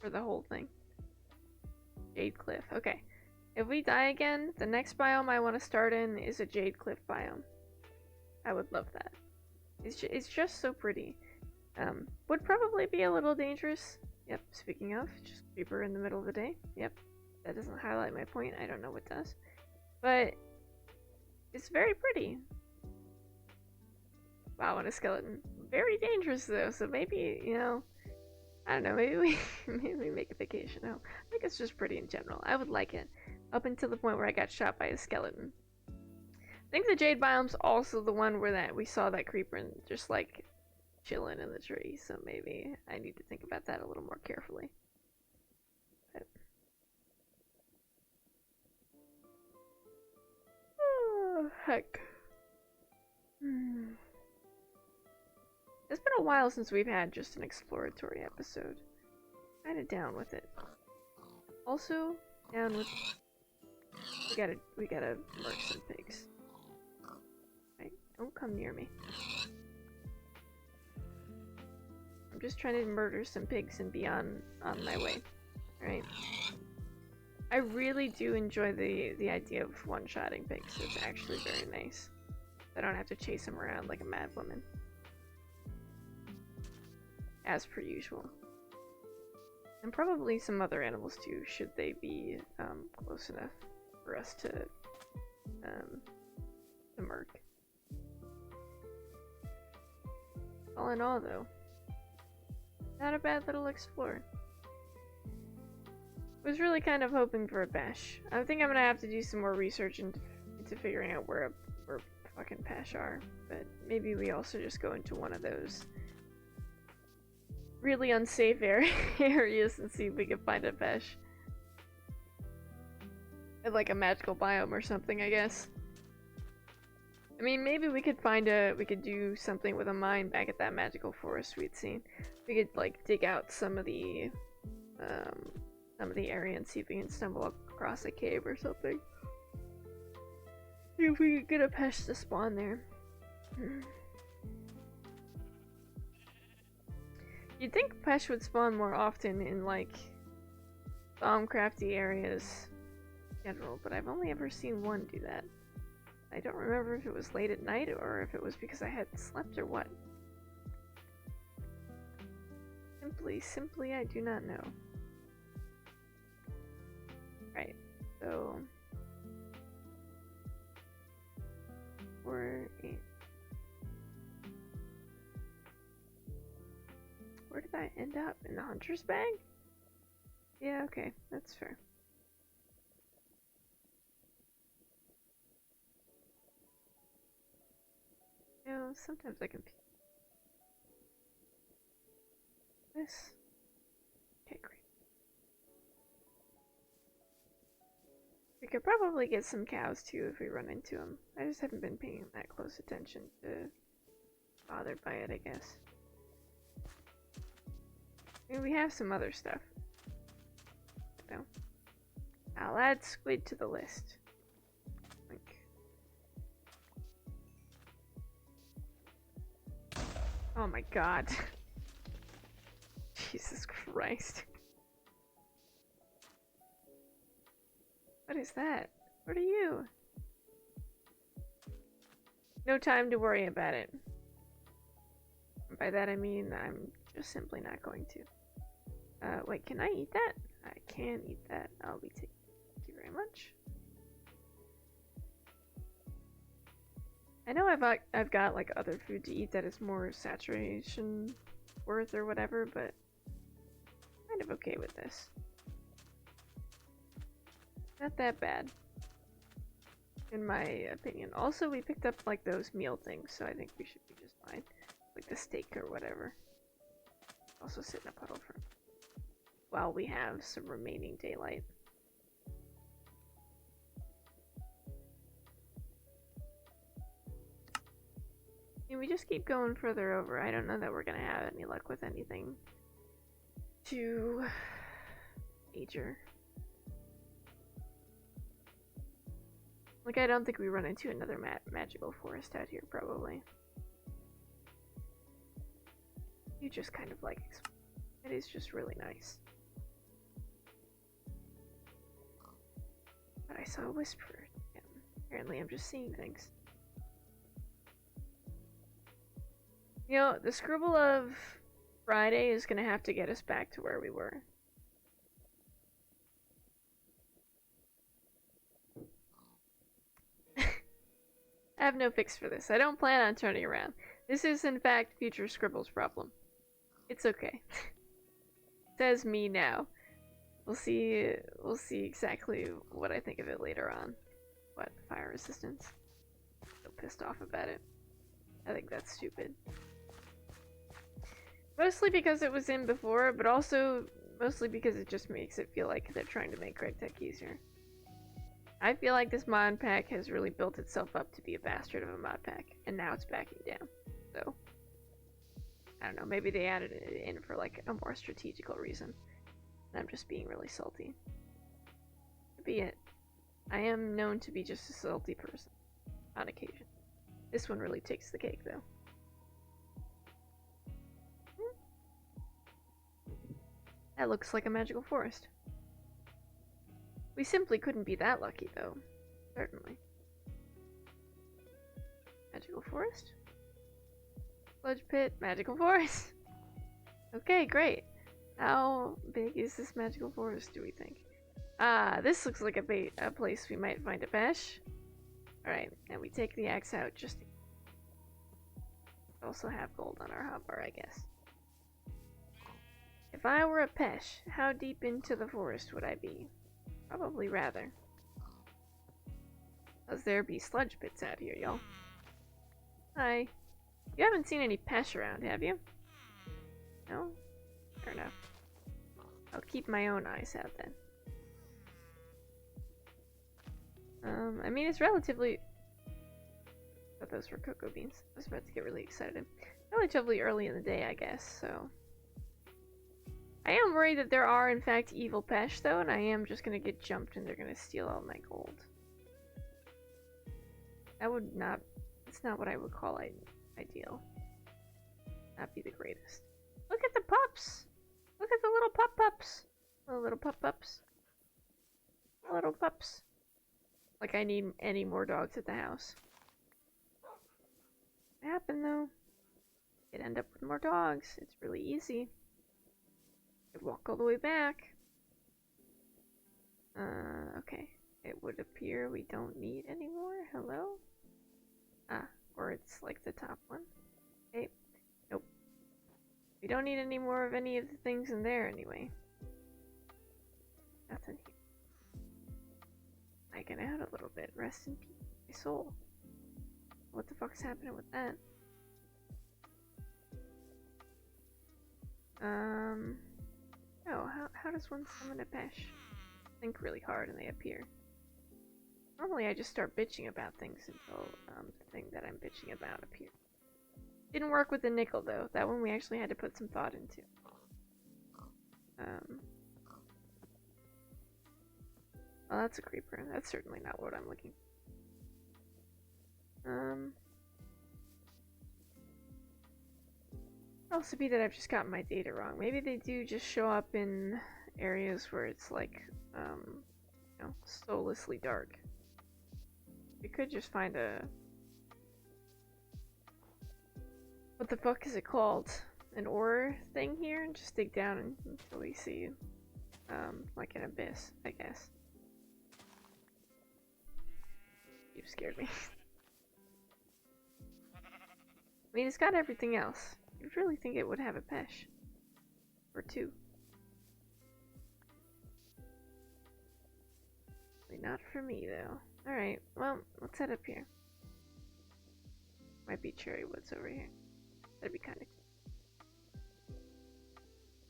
for the whole thing. Jade Cliff. Okay. If we die again, the next biome I want to start in is a Jade Cliff biome. I would love that. It's just so pretty. Would probably be a little dangerous. Yep, speaking of, just creeper in the middle of the day. Yep, that doesn't highlight my point. I don't know what does. But it's very pretty. Wow, and a skeleton. Very dangerous though, so maybe, you know, I don't know, maybe we make a vacation home. I think it's just pretty in general. I would like it. Up until the point where I got shot by a skeleton. I think the Jade biome's also the one where we saw that creeper and just like chilling in the tree, so maybe I need to think about that a little more carefully. But... oh, heck. It's been a while since we've had just an exploratory episode. Kinda down with it. Also, down with... We gotta murk some pigs. Right, don't come near me. I'm just trying to murder some pigs and be on my way. Alright. I really do enjoy the idea of one-shotting pigs. It's actually very nice. I don't have to chase them around like a mad woman. As per usual. And probably some other animals too, should they be close enough for us to murk. All in all though, not a bad little explore. Was really kind of hoping for a bash. I think I'm gonna have to do some more research into figuring out where fucking Pesh are, but maybe we also just go into one of those really unsafe areas and see if we can find a Pesh. Like a magical biome or something, I guess. I mean, maybe we could do something with a mine back at that magical forest we'd seen. We could like dig out some of the area and see if we can stumble across a cave or something. See if we could get a Pesh to spawn there. You'd think Pesh would spawn more often in like crafty areas in general, but I've only ever seen one do that. I don't remember if it was late at night or if it was because I hadn't slept or what. Simply, I do not know. Right, so... 4, 8. Where did I end up? In the hunter's bag? Yeah, okay, that's fair. You know, sometimes I confuse this. Okay, great. We could probably get some cows too if we run into them. I just haven't been paying that close attention to bothered by it, I guess. I mean, we have some other stuff. You know. I'll add squid to the list. Oh my god. Jesus Christ. What is that? What are you? No time to worry about it. By that I mean I'm just simply not going to. Wait, can I eat that? I can eat that. I'll be taking it. Thank you very much. I know I've got like other food to eat that is more saturation worth or whatever, but I'm kind of okay with this. Not that bad. in my opinion. Also, we picked up like those meal things, so I think we should be just fine. Like the steak or whatever. Also sit in a puddle for while we have some remaining daylight. And we just keep going further over. I don't know that we're gonna have any luck with anything too major. Like, I don't think we run into another magical forest out here, probably. You just kind of like it is just really nice. But I saw a whisper. And apparently I'm just seeing things. You know, the Scribble of Friday is gonna have to get us back to where we were. I have no fix for this. I don't plan on turning around. This is, in fact, future Scribble's problem. It's okay. Says me now. We'll see exactly what I think of it later on. What? Fire resistance? So pissed off about it. I think that's stupid. Mostly because it was in before, but also mostly because it just makes it feel like they're trying to make Greg Tech easier. I feel like this mod pack has really built itself up to be a bastard of a mod pack, and now it's backing down. So, I don't know, maybe they added it in for like a more strategical reason. And I'm just being really salty. Could be it. I am known to be just a salty person, on occasion. This one really takes the cake, though. That looks like a magical forest. We simply couldn't be that lucky, though. Certainly. Magical forest? Sludge pit, magical forest! Okay, great. How big is this magical forest, do we think? Ah, this looks like a place we might find a pesh. Alright, and we take the axe out just to also have gold on our hotbar, I guess. If I were a pesh, how deep into the forest would I be? Probably rather. Cause there be sludge pits out here, y'all. Hi. You haven't seen any pesh around, have you? No? Fair enough. I'll keep my own eyes out then. I mean, it's relatively... I thought those were cocoa beans. I was about to get really excited. Relatively early in the day, I guess, so... I am worried that there are, in fact, evil pesh, though, and I am just gonna get jumped and they're gonna steal all my gold. That would not... It's not what I would call ideal. Not be the greatest. Look at the pups! Look at the little pups! Little pups. Little pups. Like I need any more dogs at the house. What happened, though? You'd end up with more dogs. It's really easy. I'd walk all the way back. Okay. It would appear we don't need any more. Hello? Ah, or it's like the top one. Okay. Nope. We don't need any more of any of the things in there anyway. Nothing here. I get out a little bit. Rest in peace, my soul. What the fuck's happening with that? Oh, how does one summon a pesh? Think really hard and they appear. Normally I just start bitching about things until the thing that I'm bitching about appears. Didn't work with the nickel though. That one we actually had to put some thought into. Oh, that's a creeper. That's certainly not what I'm looking for. Could also be that I've just gotten my data wrong. Maybe they do just show up in areas where it's like, you know, soullessly dark. We could just find a... What the fuck is it called? An ore thing here? And just dig down until we see, like an abyss, I guess. You scared me. I mean, it's got everything else. You'd really think it would have a pesh. Or two. not for me, though. Alright, well, let's head up here. Might be cherry woods over here. That'd be kind of cool.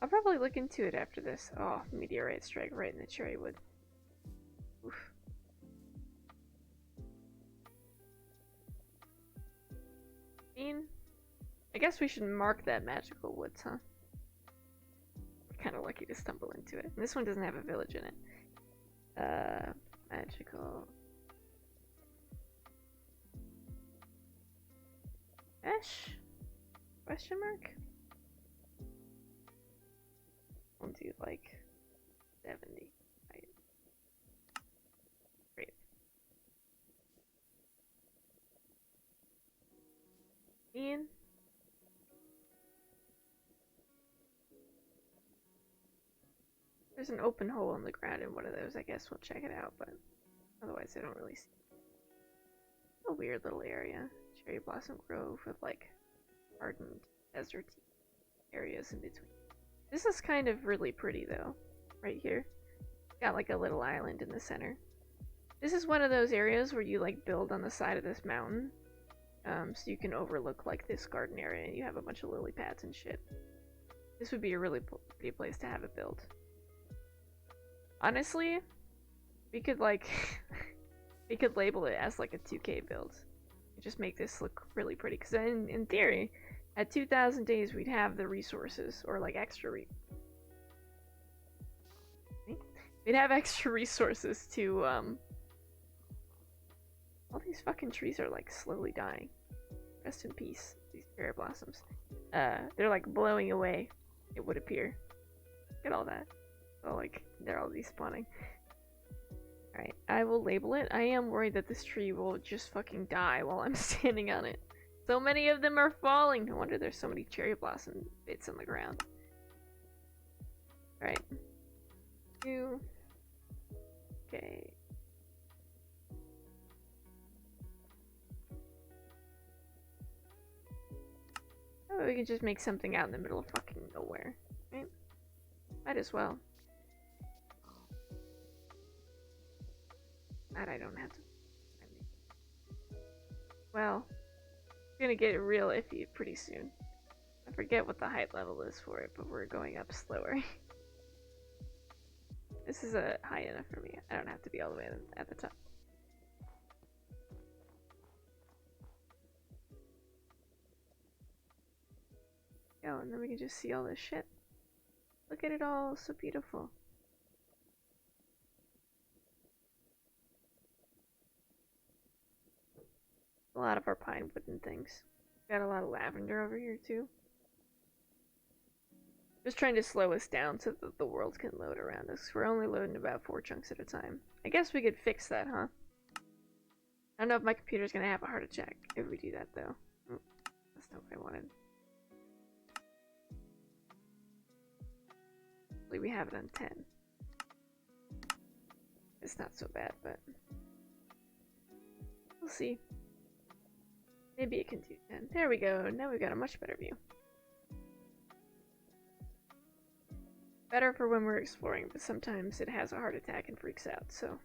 I'll probably look into it after this. Oh, meteorite strike right in the cherry wood. Oof. I guess we should mark that magical woods, huh? We're kind of lucky to stumble into it. And this one doesn't have a village in it. Magical. Ash? Question mark? We'll do like 70. Right. Great. Ian? There's an open hole in the ground in one of those. I guess we'll check it out, but otherwise I don't really see. A weird little area. Cherry Blossom Grove with like hardened desert areas in between. This is kind of really pretty though, right here. Got like a little island in the center. This is one of those areas where you like build on the side of this mountain. So you can overlook like this garden area and you have a bunch of lily pads and shit. This would be a really pretty place to have it built. Honestly, we could like we could label it as like a 2K build. Just make this look really pretty, because in theory, at 2,000 days we'd have the resources, or like extra we'd have extra resources to all these fucking trees are like slowly dying. Rest in peace, these cherry blossoms. They're like blowing away, it would appear. Look at all that. So like they're all despawning. Alright, I will label it. I am worried that this tree will just fucking die while I'm standing on it. So many of them are falling. No wonder there's so many cherry blossom bits on the ground. Alright. 2. Okay. Oh, we can just make something out in the middle of fucking nowhere. Right? Might as well. That I don't have to. Well, it's gonna get real iffy pretty soon. I forget what the height level is for it, but we're going up slower. This is high enough for me. I don't have to be all the way at the top. Oh, and then we can just see all this shit. Look at it all, so beautiful. A lot of our pine wood and things. Got a lot of lavender over here too. Just trying to slow us down so that the world can load around us. We're only loading about 4 chunks at a time. I guess we could fix that, huh? I don't know if my computer's gonna have a heart attack if we do that though. Oh, that's not what I wanted. Hopefully we have it on 10. It's not so bad, but we'll see. Maybe it can do 10. There we go. Now we've got a much better view. Better for when we're exploring, but sometimes it has a heart attack and freaks out, so.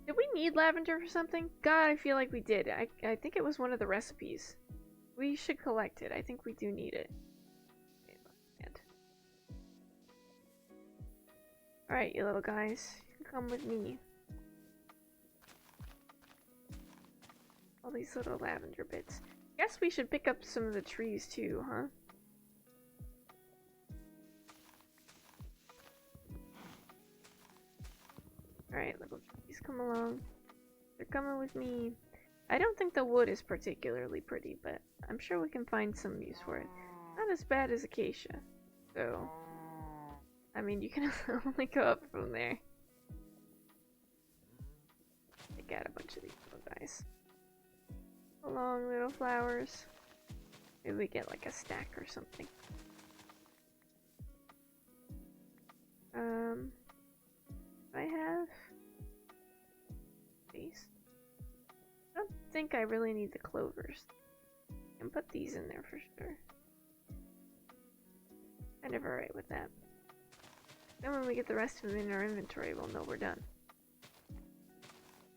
Did we need lavender for something? God, I feel like we did. I think it was one of the recipes. We should collect it. I think we do need it. Alright, you little guys. You can come with me. All these little lavender bits. Guess we should pick up some of the trees too, huh? Alright, little trees, come along. They're coming with me. I don't think the wood is particularly pretty, but I'm sure we can find some use for it. Not as bad as acacia. So, I mean, you can only go up from there. Take out a bunch of these little guys. Long little flowers. Maybe we get like a stack or something. I have these. I don't think I really need the clovers. I can put these in there for sure. Kind of alright with that. Then when we get the rest of them in our inventory, we'll know we're done.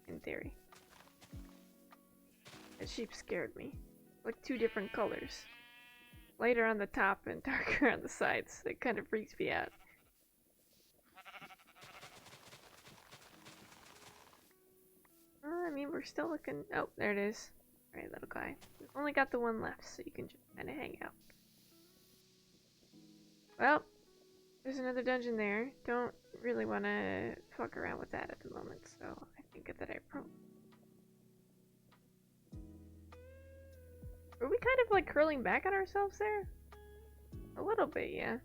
In theory. That sheep scared me. Like 2 different colors. Lighter on the top and darker on the sides. It kind of freaks me out. I mean, we're still looking... Oh, there it is. Alright, little guy. We've only got the one left, so you can just kind of hang out. Well, there's another dungeon there. Don't really want to fuck around with that at the moment, so I think that I probably... Were we kind of like curling back on ourselves there? A little bit, yeah.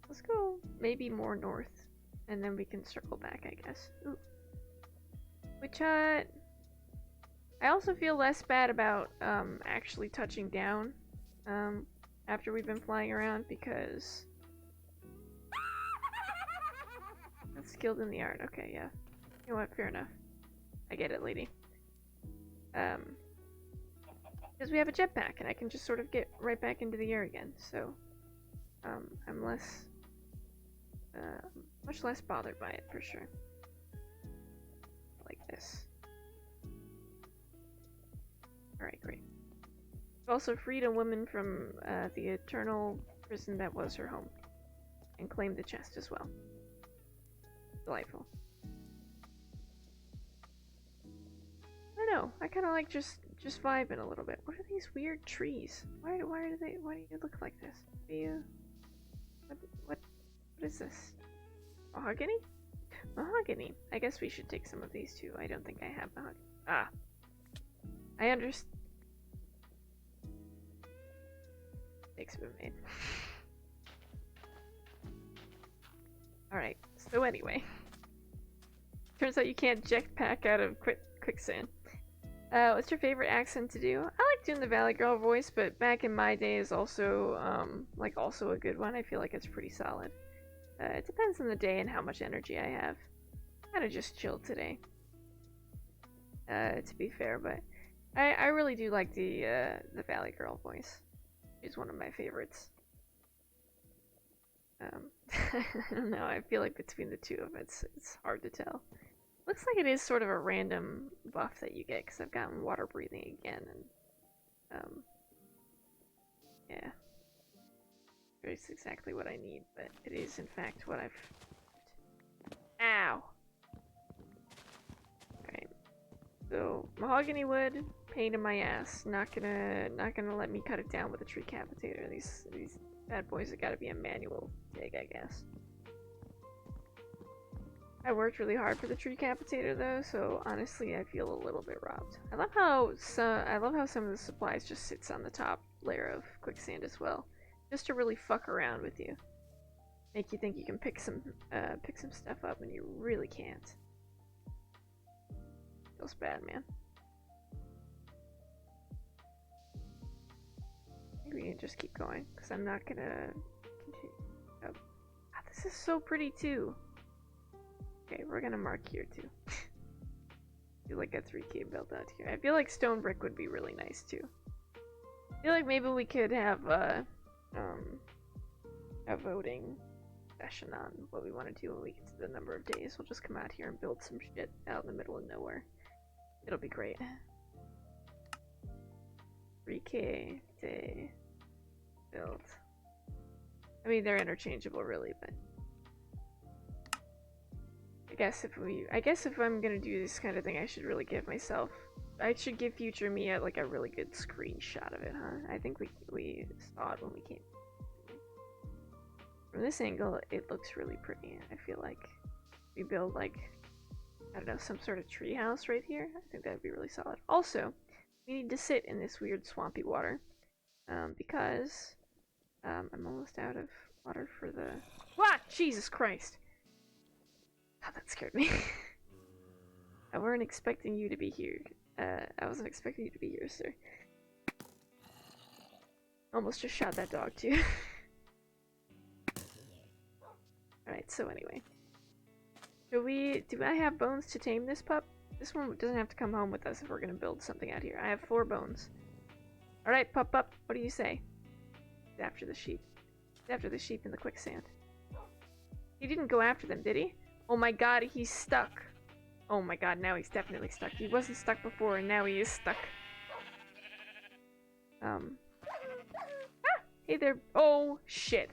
Let's go maybe more north, and then we can circle back, I guess. Ooh. Which, I also feel less bad about, actually touching down, after we've been flying around, because... That's skilled in the art. Okay, yeah. You know what? Fair enough. I get it, lady. Because we have a jetpack, and I can just sort of get right back into the air again, so... I'm less... much less bothered by it, for sure. Like this. Alright, great. We've also freed a woman from, the eternal prison that was her home. And claimed the chest as well. Delightful. I don't know. I kind of like just vibing a little bit. What are these weird trees? Why do you look like this? Do you... What is this? Mahogany? Mahogany. I guess we should take some of these too. I don't think I have mahogany. Ah. I understand. Mistakes have been made. Alright, so anyway. Turns out you can't jetpack out of quicksand. What's your favorite accent to do? I like doing the Valley Girl voice, but back in my day is also, also a good one. I feel like it's pretty solid. It depends on the day and how much energy I have. Kinda just chilled today. To be fair, but I really do like the Valley Girl voice. She's one of my favorites. I don't know, I feel like between the two of it, it's hard to tell. Looks like it is sort of a random buff that you get, because I've gotten water breathing again, and, yeah. It's exactly what I need, but it is in fact what I've... Ow! Alright. So, mahogany wood, pain in my ass. Not gonna let me cut it down with a tree capitator. These bad boys have gotta be a manual dig, I guess. I worked really hard for the tree capitator though, so honestly I feel a little bit robbed. I love how some of the supplies just sits on the top layer of quicksand as well. Just to really fuck around with you. Make you think you can pick some stuff up and you really can't. Feels bad, man. I think we can just keep going, because I'm not gonna continue. Oh. Ah, this is so pretty too. Okay, we're gonna mark here too. Do like a 3K build out here. I feel like stone brick would be really nice too. I feel like maybe we could have a voting session on what we want to do when we get to the number of days. We'll just come out here and build some shit out in the middle of nowhere. It'll be great. 3K day build. I mean, they're interchangeable really, but I guess if I'm gonna do this kind of thing, I should really give future me a really good screenshot of it, huh? I think we saw it when we came. From this angle, it looks really pretty. I feel like we build I don't know, some sort of tree house right here. I think that'd be really solid. Also, we need to sit in this weird swampy water, because I'm almost out of water for the... What? Jesus Christ! Oh, that scared me. I weren't expecting you to be here. I wasn't expecting you to be here, sir. Almost just shot that dog, too. Alright, so anyway. Do I have bones to tame this pup? This one doesn't have to come home with us if we're gonna build something out here. I have 4 bones. Alright, pup, what do you say? It's after the sheep. It's after the sheep in the quicksand. He didn't go after them, did he? Oh my god, he's stuck. Oh my god, now he's definitely stuck. He wasn't stuck before, and now he is stuck. Ah! Hey there. Oh, shit.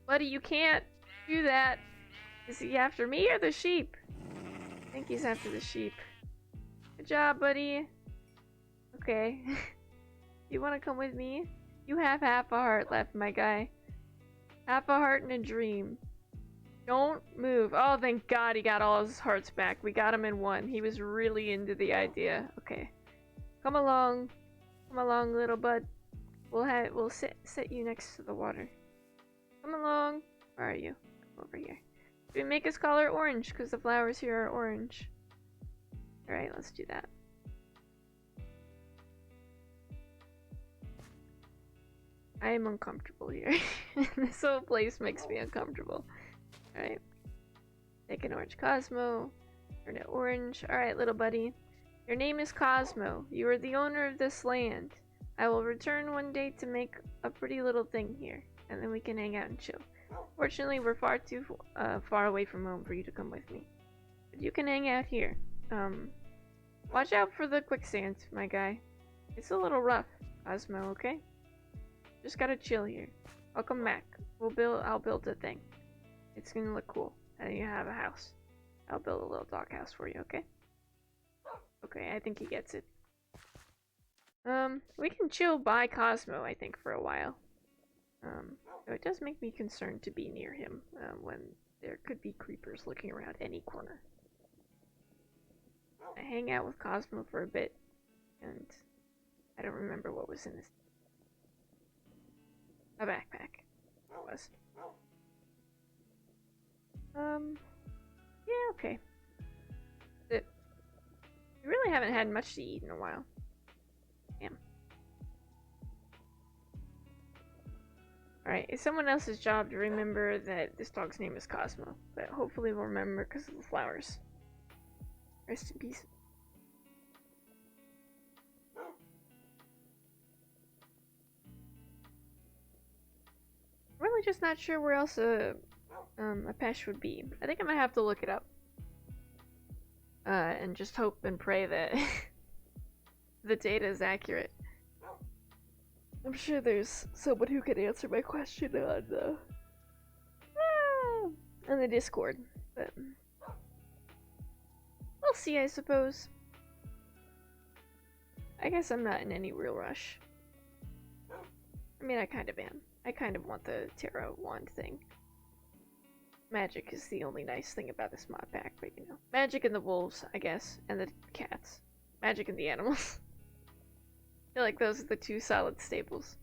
Buddy, you can't do that. Is he after me or the sheep? I think he's after the sheep. Good job, buddy. Okay. You want to come with me? You have half a heart left, my guy. Half a heart and a dream. Don't move. Oh, thank God he got all his hearts back. We got him in one. He was really into the idea. Okay. Come along. Come along, little bud. We'll sit you next to the water. Come along. Where are you? Come over here. We make his color orange because the flowers here are orange. Alright, let's do that. I am uncomfortable here. This whole place makes me uncomfortable. Alright. Take an orange Cosmo. Turn it orange. Alright, little buddy. Your name is Cosmo. You are the owner of this land. I will return one day to make a pretty little thing here. And then we can hang out and chill. Fortunately, we're far too far away from home for you to come with me. But you can hang out here. Watch out for the quicksand, my guy. It's a little rough, Cosmo, okay? Just gotta chill here. I'll come back. I'll build a thing. It's gonna look cool. And you have a house. I'll build a little doghouse for you, okay? Okay, I think he gets it. We can chill by Cosmo, I think, for a while. So it does make me concerned to be near him, when there could be creepers looking around any corner. I hang out with Cosmo for a bit, and I don't remember what was in this. A backpack. It was. Yeah, okay. We really haven't had much to eat in a while. Damn. Alright, it's someone else's job to remember that this dog's name is Cosmo, but hopefully we'll remember because of the flowers. Rest in peace. I'm really just not sure where else a Pesh would be. I think I'm gonna have to look it up. And just hope and pray that the data is accurate. I'm sure there's someone who could answer my question on the Discord, but we'll see, I suppose. I guess I'm not in any real rush. I mean, I kind of am. I kind of want the tarot wand thing. Magic is the only nice thing about this mod pack, but you know. Magic and the wolves, I guess, and the cats. Magic and the animals. I feel like those are the two solid staples.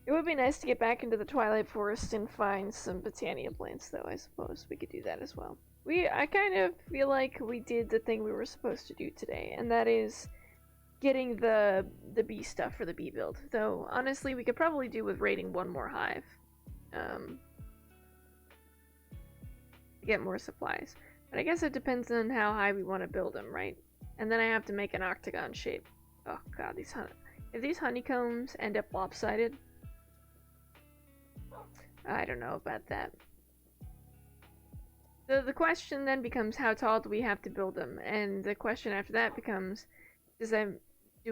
It would be nice to get back into the Twilight Forest and find some Botania plants, though, I suppose. We could do that as well. I kind of feel like we did the thing we were supposed to do today, and that is getting the bee stuff for the bee build. Though, honestly, we could probably do with raiding one more hive. To get more supplies. But I guess it depends on how high we want to build them, right? And then I have to make an octagon shape. Oh god, if these honeycombs end up lopsided, I don't know about that. The question then becomes, how tall do we have to build them? And the question after that becomes, do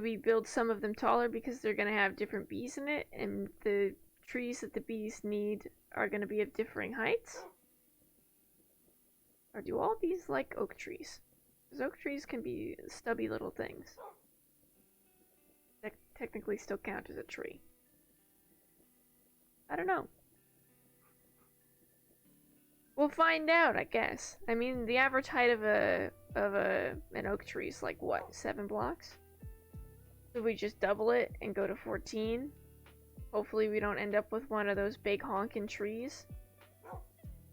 we build some of them taller because they're going to have different bees in it, and the trees that the bees need are going to be of differing heights? Or do all bees like oak trees? Because oak trees can be stubby little things that technically still count as a tree. I don't know. We'll find out, I guess. I mean, the average height of an oak tree is like what, 7 blocks? So we just double it and go to 14. Hopefully we don't end up with one of those big honkin' trees.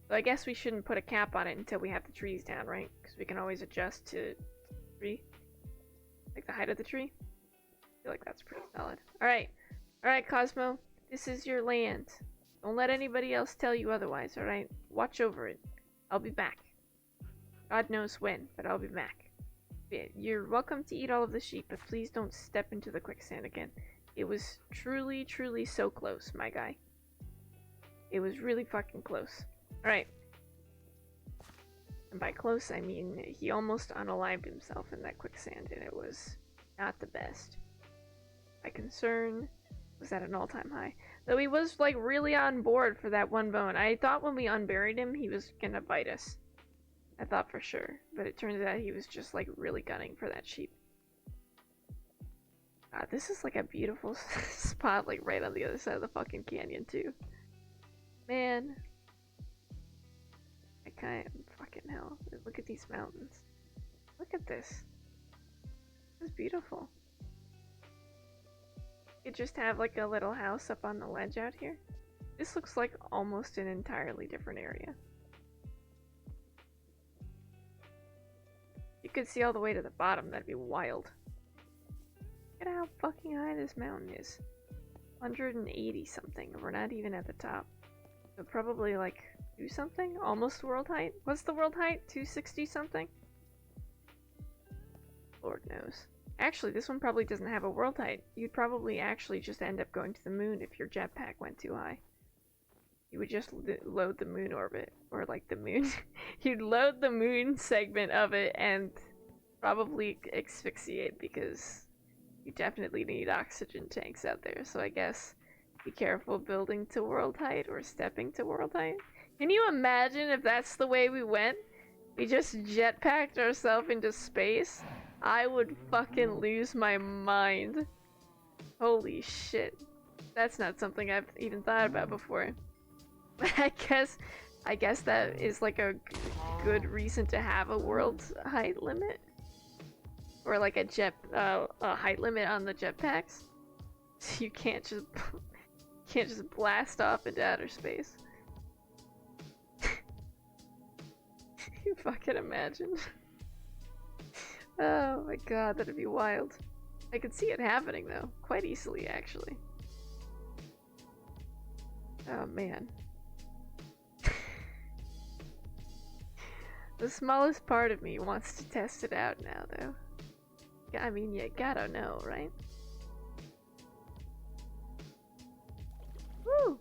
So I guess we shouldn't put a cap on it until we have the trees down, right? Because we can always adjust to tree, like the height of the tree. I feel like that's pretty solid. Alright, Cosmo, this is your land. Don't let anybody else tell you otherwise, alright? Watch over it. I'll be back. God knows when, but I'll be back. You're welcome to eat all of the sheep, but please don't step into the quicksand again. It was truly, truly so close, my guy. It was really fucking close. Alright. And by close, I mean he almost unalived himself in that quicksand, and it was not the best. My concern was at an all-time high. Though he was, like, really on board for that one bone. I thought when we unburied him, he was gonna bite us. I thought for sure. But it turns out he was just, like, really gunning for that sheep. This is, like, a beautiful spot, like, right on the other side of the fucking canyon, too. Man. I can't... Fucking hell. Look at these mountains. Look at this. This is beautiful. You just have like a little house up on the ledge out here. This looks like almost an entirely different area. You could see all the way to the bottom, that'd be wild. Look at how fucking high this mountain is. 180 something. We're not even at the top. So probably like 2 something? Almost world height? What's the world height? 260 something? Lord knows. Actually, this one probably doesn't have a world height. You'd probably actually just end up going to the moon if your jetpack went too high. You would just load the moon orbit. Or like the moon. You'd load the moon segment of it and probably asphyxiate because you definitely need oxygen tanks out there. So I guess be careful building to world height or stepping to world height. Can you imagine if that's the way we went? We just jetpacked ourselves into space? I would fucking lose my mind. Holy shit. That's not something I've even thought about before. I guess that is like a good reason to have a world height limit. Or like a height limit on the jetpacks. So you can't just blast off into outer space. You fucking imagine. Oh my god, that'd be wild. I could see it happening though, quite easily actually. Oh man. The smallest part of me wants to test it out now though. I mean, you gotta know, right? Woo!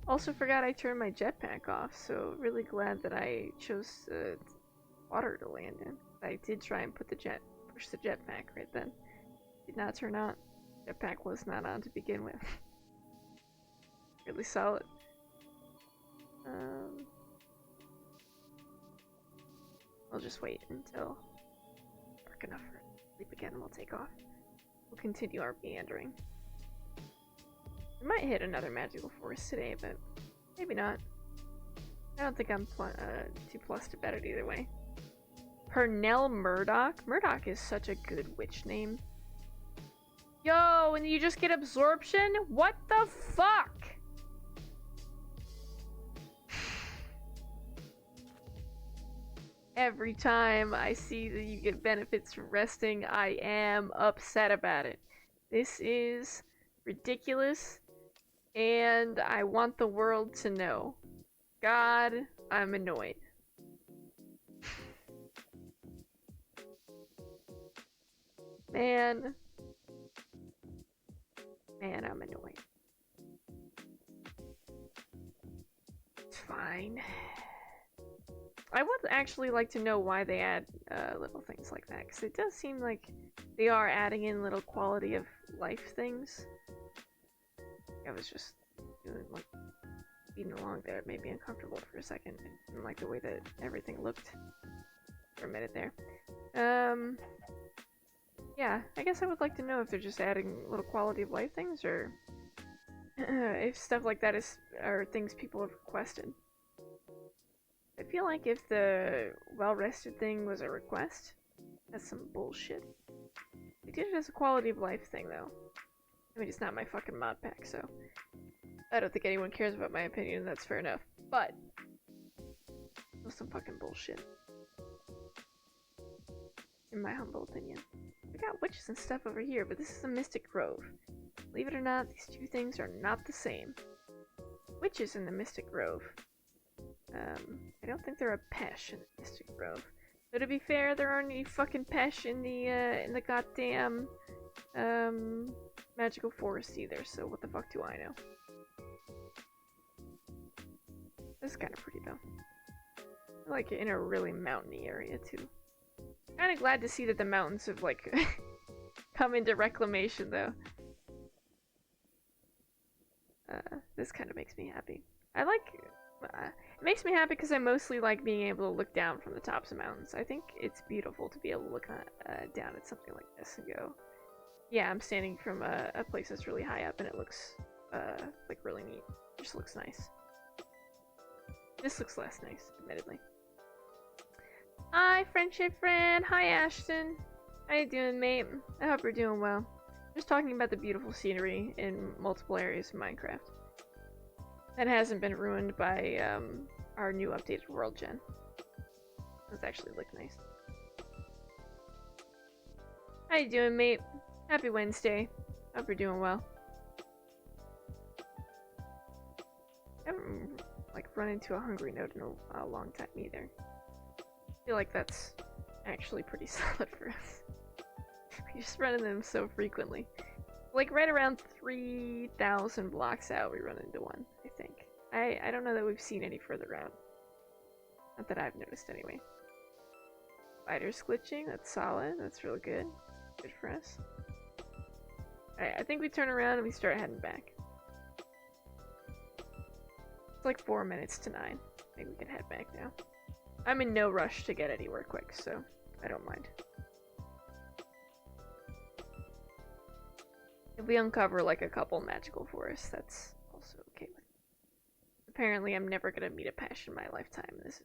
Also forgot I turned my jetpack off, so really glad that I chose water to land in. I did try and push the jetpack right then. Did not turn on. Jetpack was not on to begin with. Really solid. I'll just wait until dark enough for sleep again and we'll take off. We'll continue our meandering. We might hit another magical forest today, but maybe not. I don't think I'm too plussed about it either way. Pernell Murdoch? Murdoch is such a good witch name. Yo, and you just get absorption? What the fuck? Every time I see that you get benefits from resting, I am upset about it. This is ridiculous, and I want the world to know. God, I'm annoyed. Man, I'm annoyed. It's fine. I would actually like to know why they add little things like that, because it does seem like they are adding in little quality of life things. I was just doing, like, speeding along there. It made me uncomfortable for a second. I didn't like the way that everything looked for a minute there. Yeah, I guess I would like to know if they're just adding little quality of life things, or if stuff like that are things people have requested. I feel like if the well-rested thing was a request, that's some bullshit. They did it as a quality of life thing, though. I mean, it's not my fucking mod pack, so I don't think anyone cares about my opinion, and that's fair enough. But it was some fucking bullshit, in my humble opinion. We got witches and stuff over here, but this is a Mystic Grove. Believe it or not, these two things are not the same. Witches in the Mystic Grove. I don't think there are Pesh in the Mystic Grove. But to be fair, there aren't any fucking Pesh in the goddamn magical forest either, so what the fuck do I know? This is kind of pretty though. I like it in a really mountainy area too. Kind of glad to see that the mountains have like come into reclamation though. This kind of makes me happy. I like it makes me happy because I mostly like being able to look down from the tops of mountains. I think it's beautiful to be able to look down at something like this and go, yeah, I'm standing from a place that's really high up and it looks like really neat. It just looks nice. This looks less nice, admittedly. Hi, friendship friend. Hi, Ashton. How you doing, mate? I hope you're doing well. Just talking about the beautiful scenery in multiple areas of Minecraft that hasn't been ruined by our new updated world gen. Those actually look nice. How you doing, mate? Happy Wednesday. Hope you're doing well. I haven't like run into a hungry note in a long time either. I feel like that's actually pretty solid for us. We just run into them so frequently. Like right around 3,000 blocks out we run into one, I think. I don't know that we've seen any further out. Not that I've noticed anyway. Spiders glitching, that's solid, that's real good. Good for us. Alright, I think we turn around and we start heading back. It's like 4 minutes to 9. I think we can head back now. I'm in no rush to get anywhere quick, so I don't mind. If we uncover like a couple magical forests, that's also okay with me. Apparently I'm never gonna meet a passion in my lifetime. This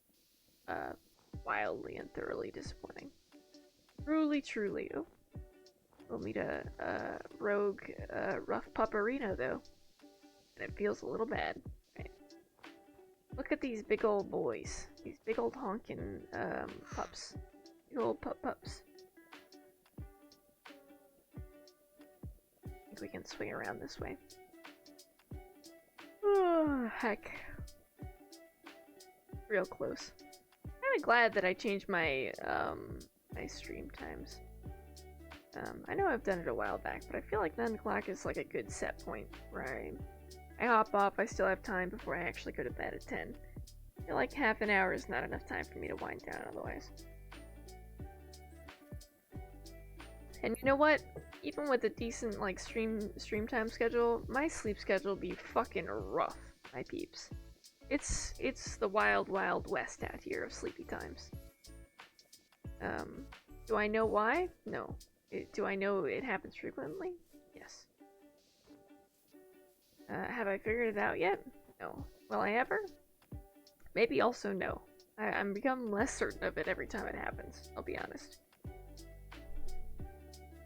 is wildly and thoroughly disappointing. Truly. Oh. We'll meet a rogue rough pupperino though. And it feels a little bad. Right. Look at these big old boys. These big old honkin' pups. Big old pups. I think we can swing around this way. Oh, heck. Real close. Kinda glad that I changed my my stream times. I know I've done it a while back, but I feel like 9 o'clock is like a good set point where I hop off, I still have time before I actually go to bed at 10. I feel like half an hour is not enough time for me to wind down otherwise. And you know what? Even with a decent like stream time schedule, my sleep schedule be fucking rough, my peeps. It's the wild west out here of sleepy times. Do I know why? No. Do I know it happens frequently? Yes. Have I figured it out yet? No. Will I ever? Maybe also no. I'm becoming less certain of it every time it happens, I'll be honest.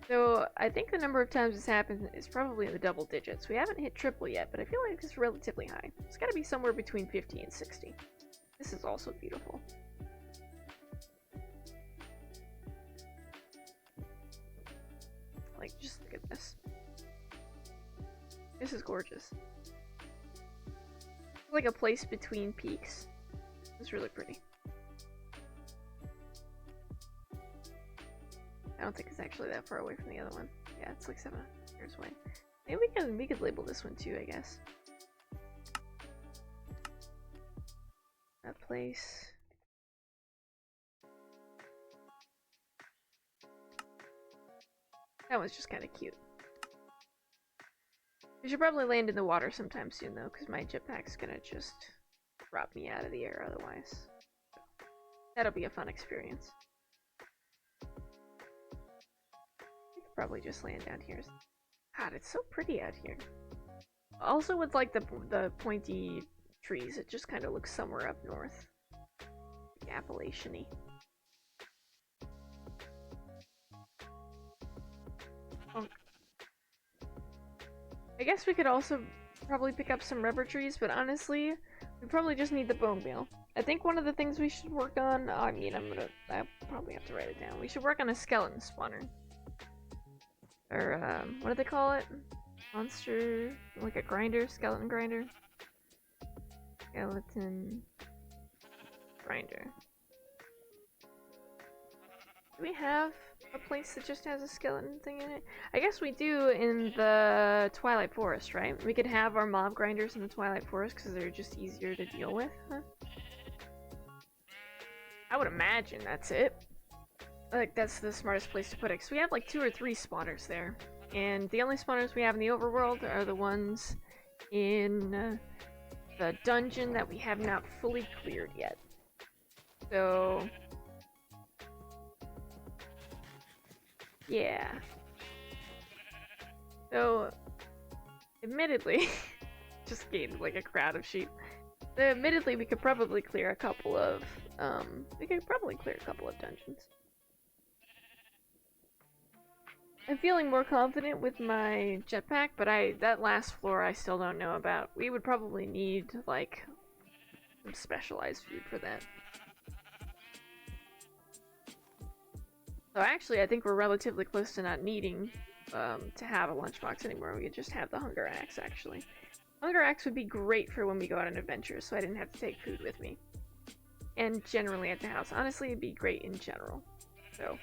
So, I think the number of times this happens is probably in the double digits. We haven't hit triple yet, but I feel like it's relatively high. It's gotta be somewhere between 50 and 60. This is also beautiful. Like, just look at this. This is gorgeous. It's like a place between peaks. It's really pretty. I don't think it's actually that far away from the other one. Yeah, it's like 700 years away. Maybe we could label this one too, I guess. That place. That one's just kind of cute. We should probably land in the water sometime soon though, because my jetpack's gonna just drop me out of the air otherwise. That'll be a fun experience. We could probably just land down here. God, it's so pretty out here. Also with like the pointy trees, it just kind of looks somewhere up north. Like Appalachian-y. Oh. I guess we could also probably pick up some rubber trees, but honestly, we probably just need the bone meal. I think one of the things we should work on, I probably have to write it down. We should work on a skeleton spawner. Or, what do they call it? Monster, like a grinder? Skeleton grinder? Skeleton grinder. Do we have a place that just has a skeleton thing in it? I guess we do in the Twilight Forest, right? We could have our mob grinders in the Twilight Forest because they're just easier to deal with, huh? I would imagine that's it. Like, that's the smartest place to put it. Because we have like 2 or 3 spawners there. And the only spawners we have in the overworld are the ones in the dungeon that we have not fully cleared yet. So... yeah. So, admittedly, just gained like a crowd of sheep. So, admittedly, we could probably clear a couple of, dungeons. I'm feeling more confident with my jetpack, but that last floor I still don't know about. We would probably need, like, some specialized food for that. So actually, I think we're relatively close to not needing to have a lunchbox anymore. We could just have the Hunger Axe, actually. Hunger Axe would be great for when we go out on adventures, so I didn't have to take food with me. And generally at the house. Honestly, it'd be great in general. So,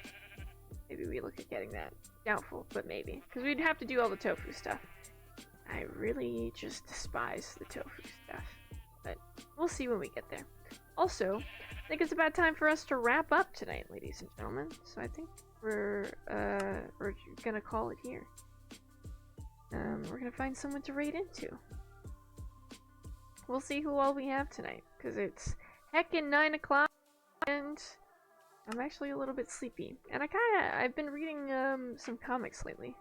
maybe we look at getting that. Doubtful, but maybe. Because we'd have to do all the tofu stuff. I really just despise the tofu stuff. But we'll see when we get there. Also, I think it's about time for us to wrap up tonight, ladies and gentlemen. So I think we're gonna call it here. We're gonna find someone to raid into. We'll see who all we have tonight. Because it's heckin' 9 o'clock and... I'm actually a little bit sleepy, and I've been reading some comics lately.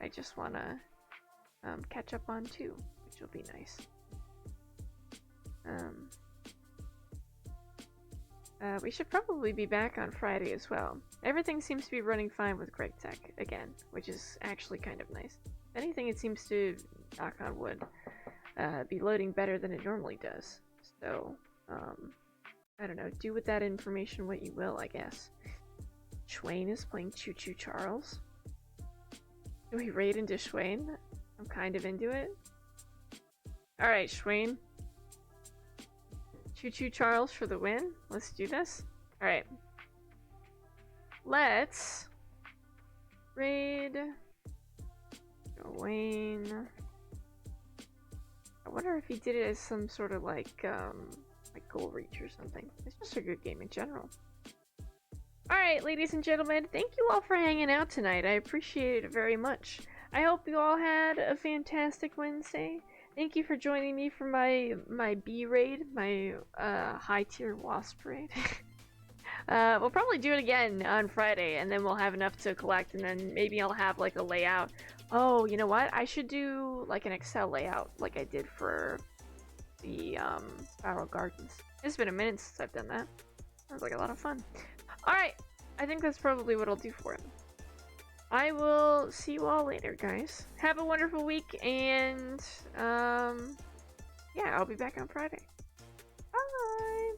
I just wanna catch up on too, which will be nice. We should probably be back on Friday as well. Everything seems to be running fine with Greg Tech again, which is actually kind of nice. If anything, it seems to, knock on wood, be loading better than it normally does. So, I don't know, do with that information what you will, I guess. Schwain is playing Choo Choo Charles. Do we raid into Schwain? I'm kind of into it. Alright, Schwain. Choo Choo Charles for the win. Let's do this. Alright. Let's raid Schwain. I wonder if he did it as some sort of like goal reach or something. It's just a good game in general. Alright, ladies and gentlemen, thank you all for hanging out tonight. I appreciate it very much. I hope you all had a fantastic Wednesday. Thank you for joining me for my B raid, my high tier wasp raid. We'll probably do it again on Friday, and then we'll have enough to collect, and then maybe I'll have like a layout. Oh, you know what? I should do like an Excel layout like I did for the Spiral Gardens. It's been a minute since I've done that. Sounds like a lot of fun. Alright, I think that's probably what I'll do for it. I will see you all later, guys. Have a wonderful week, and yeah, I'll be back on Friday. Bye!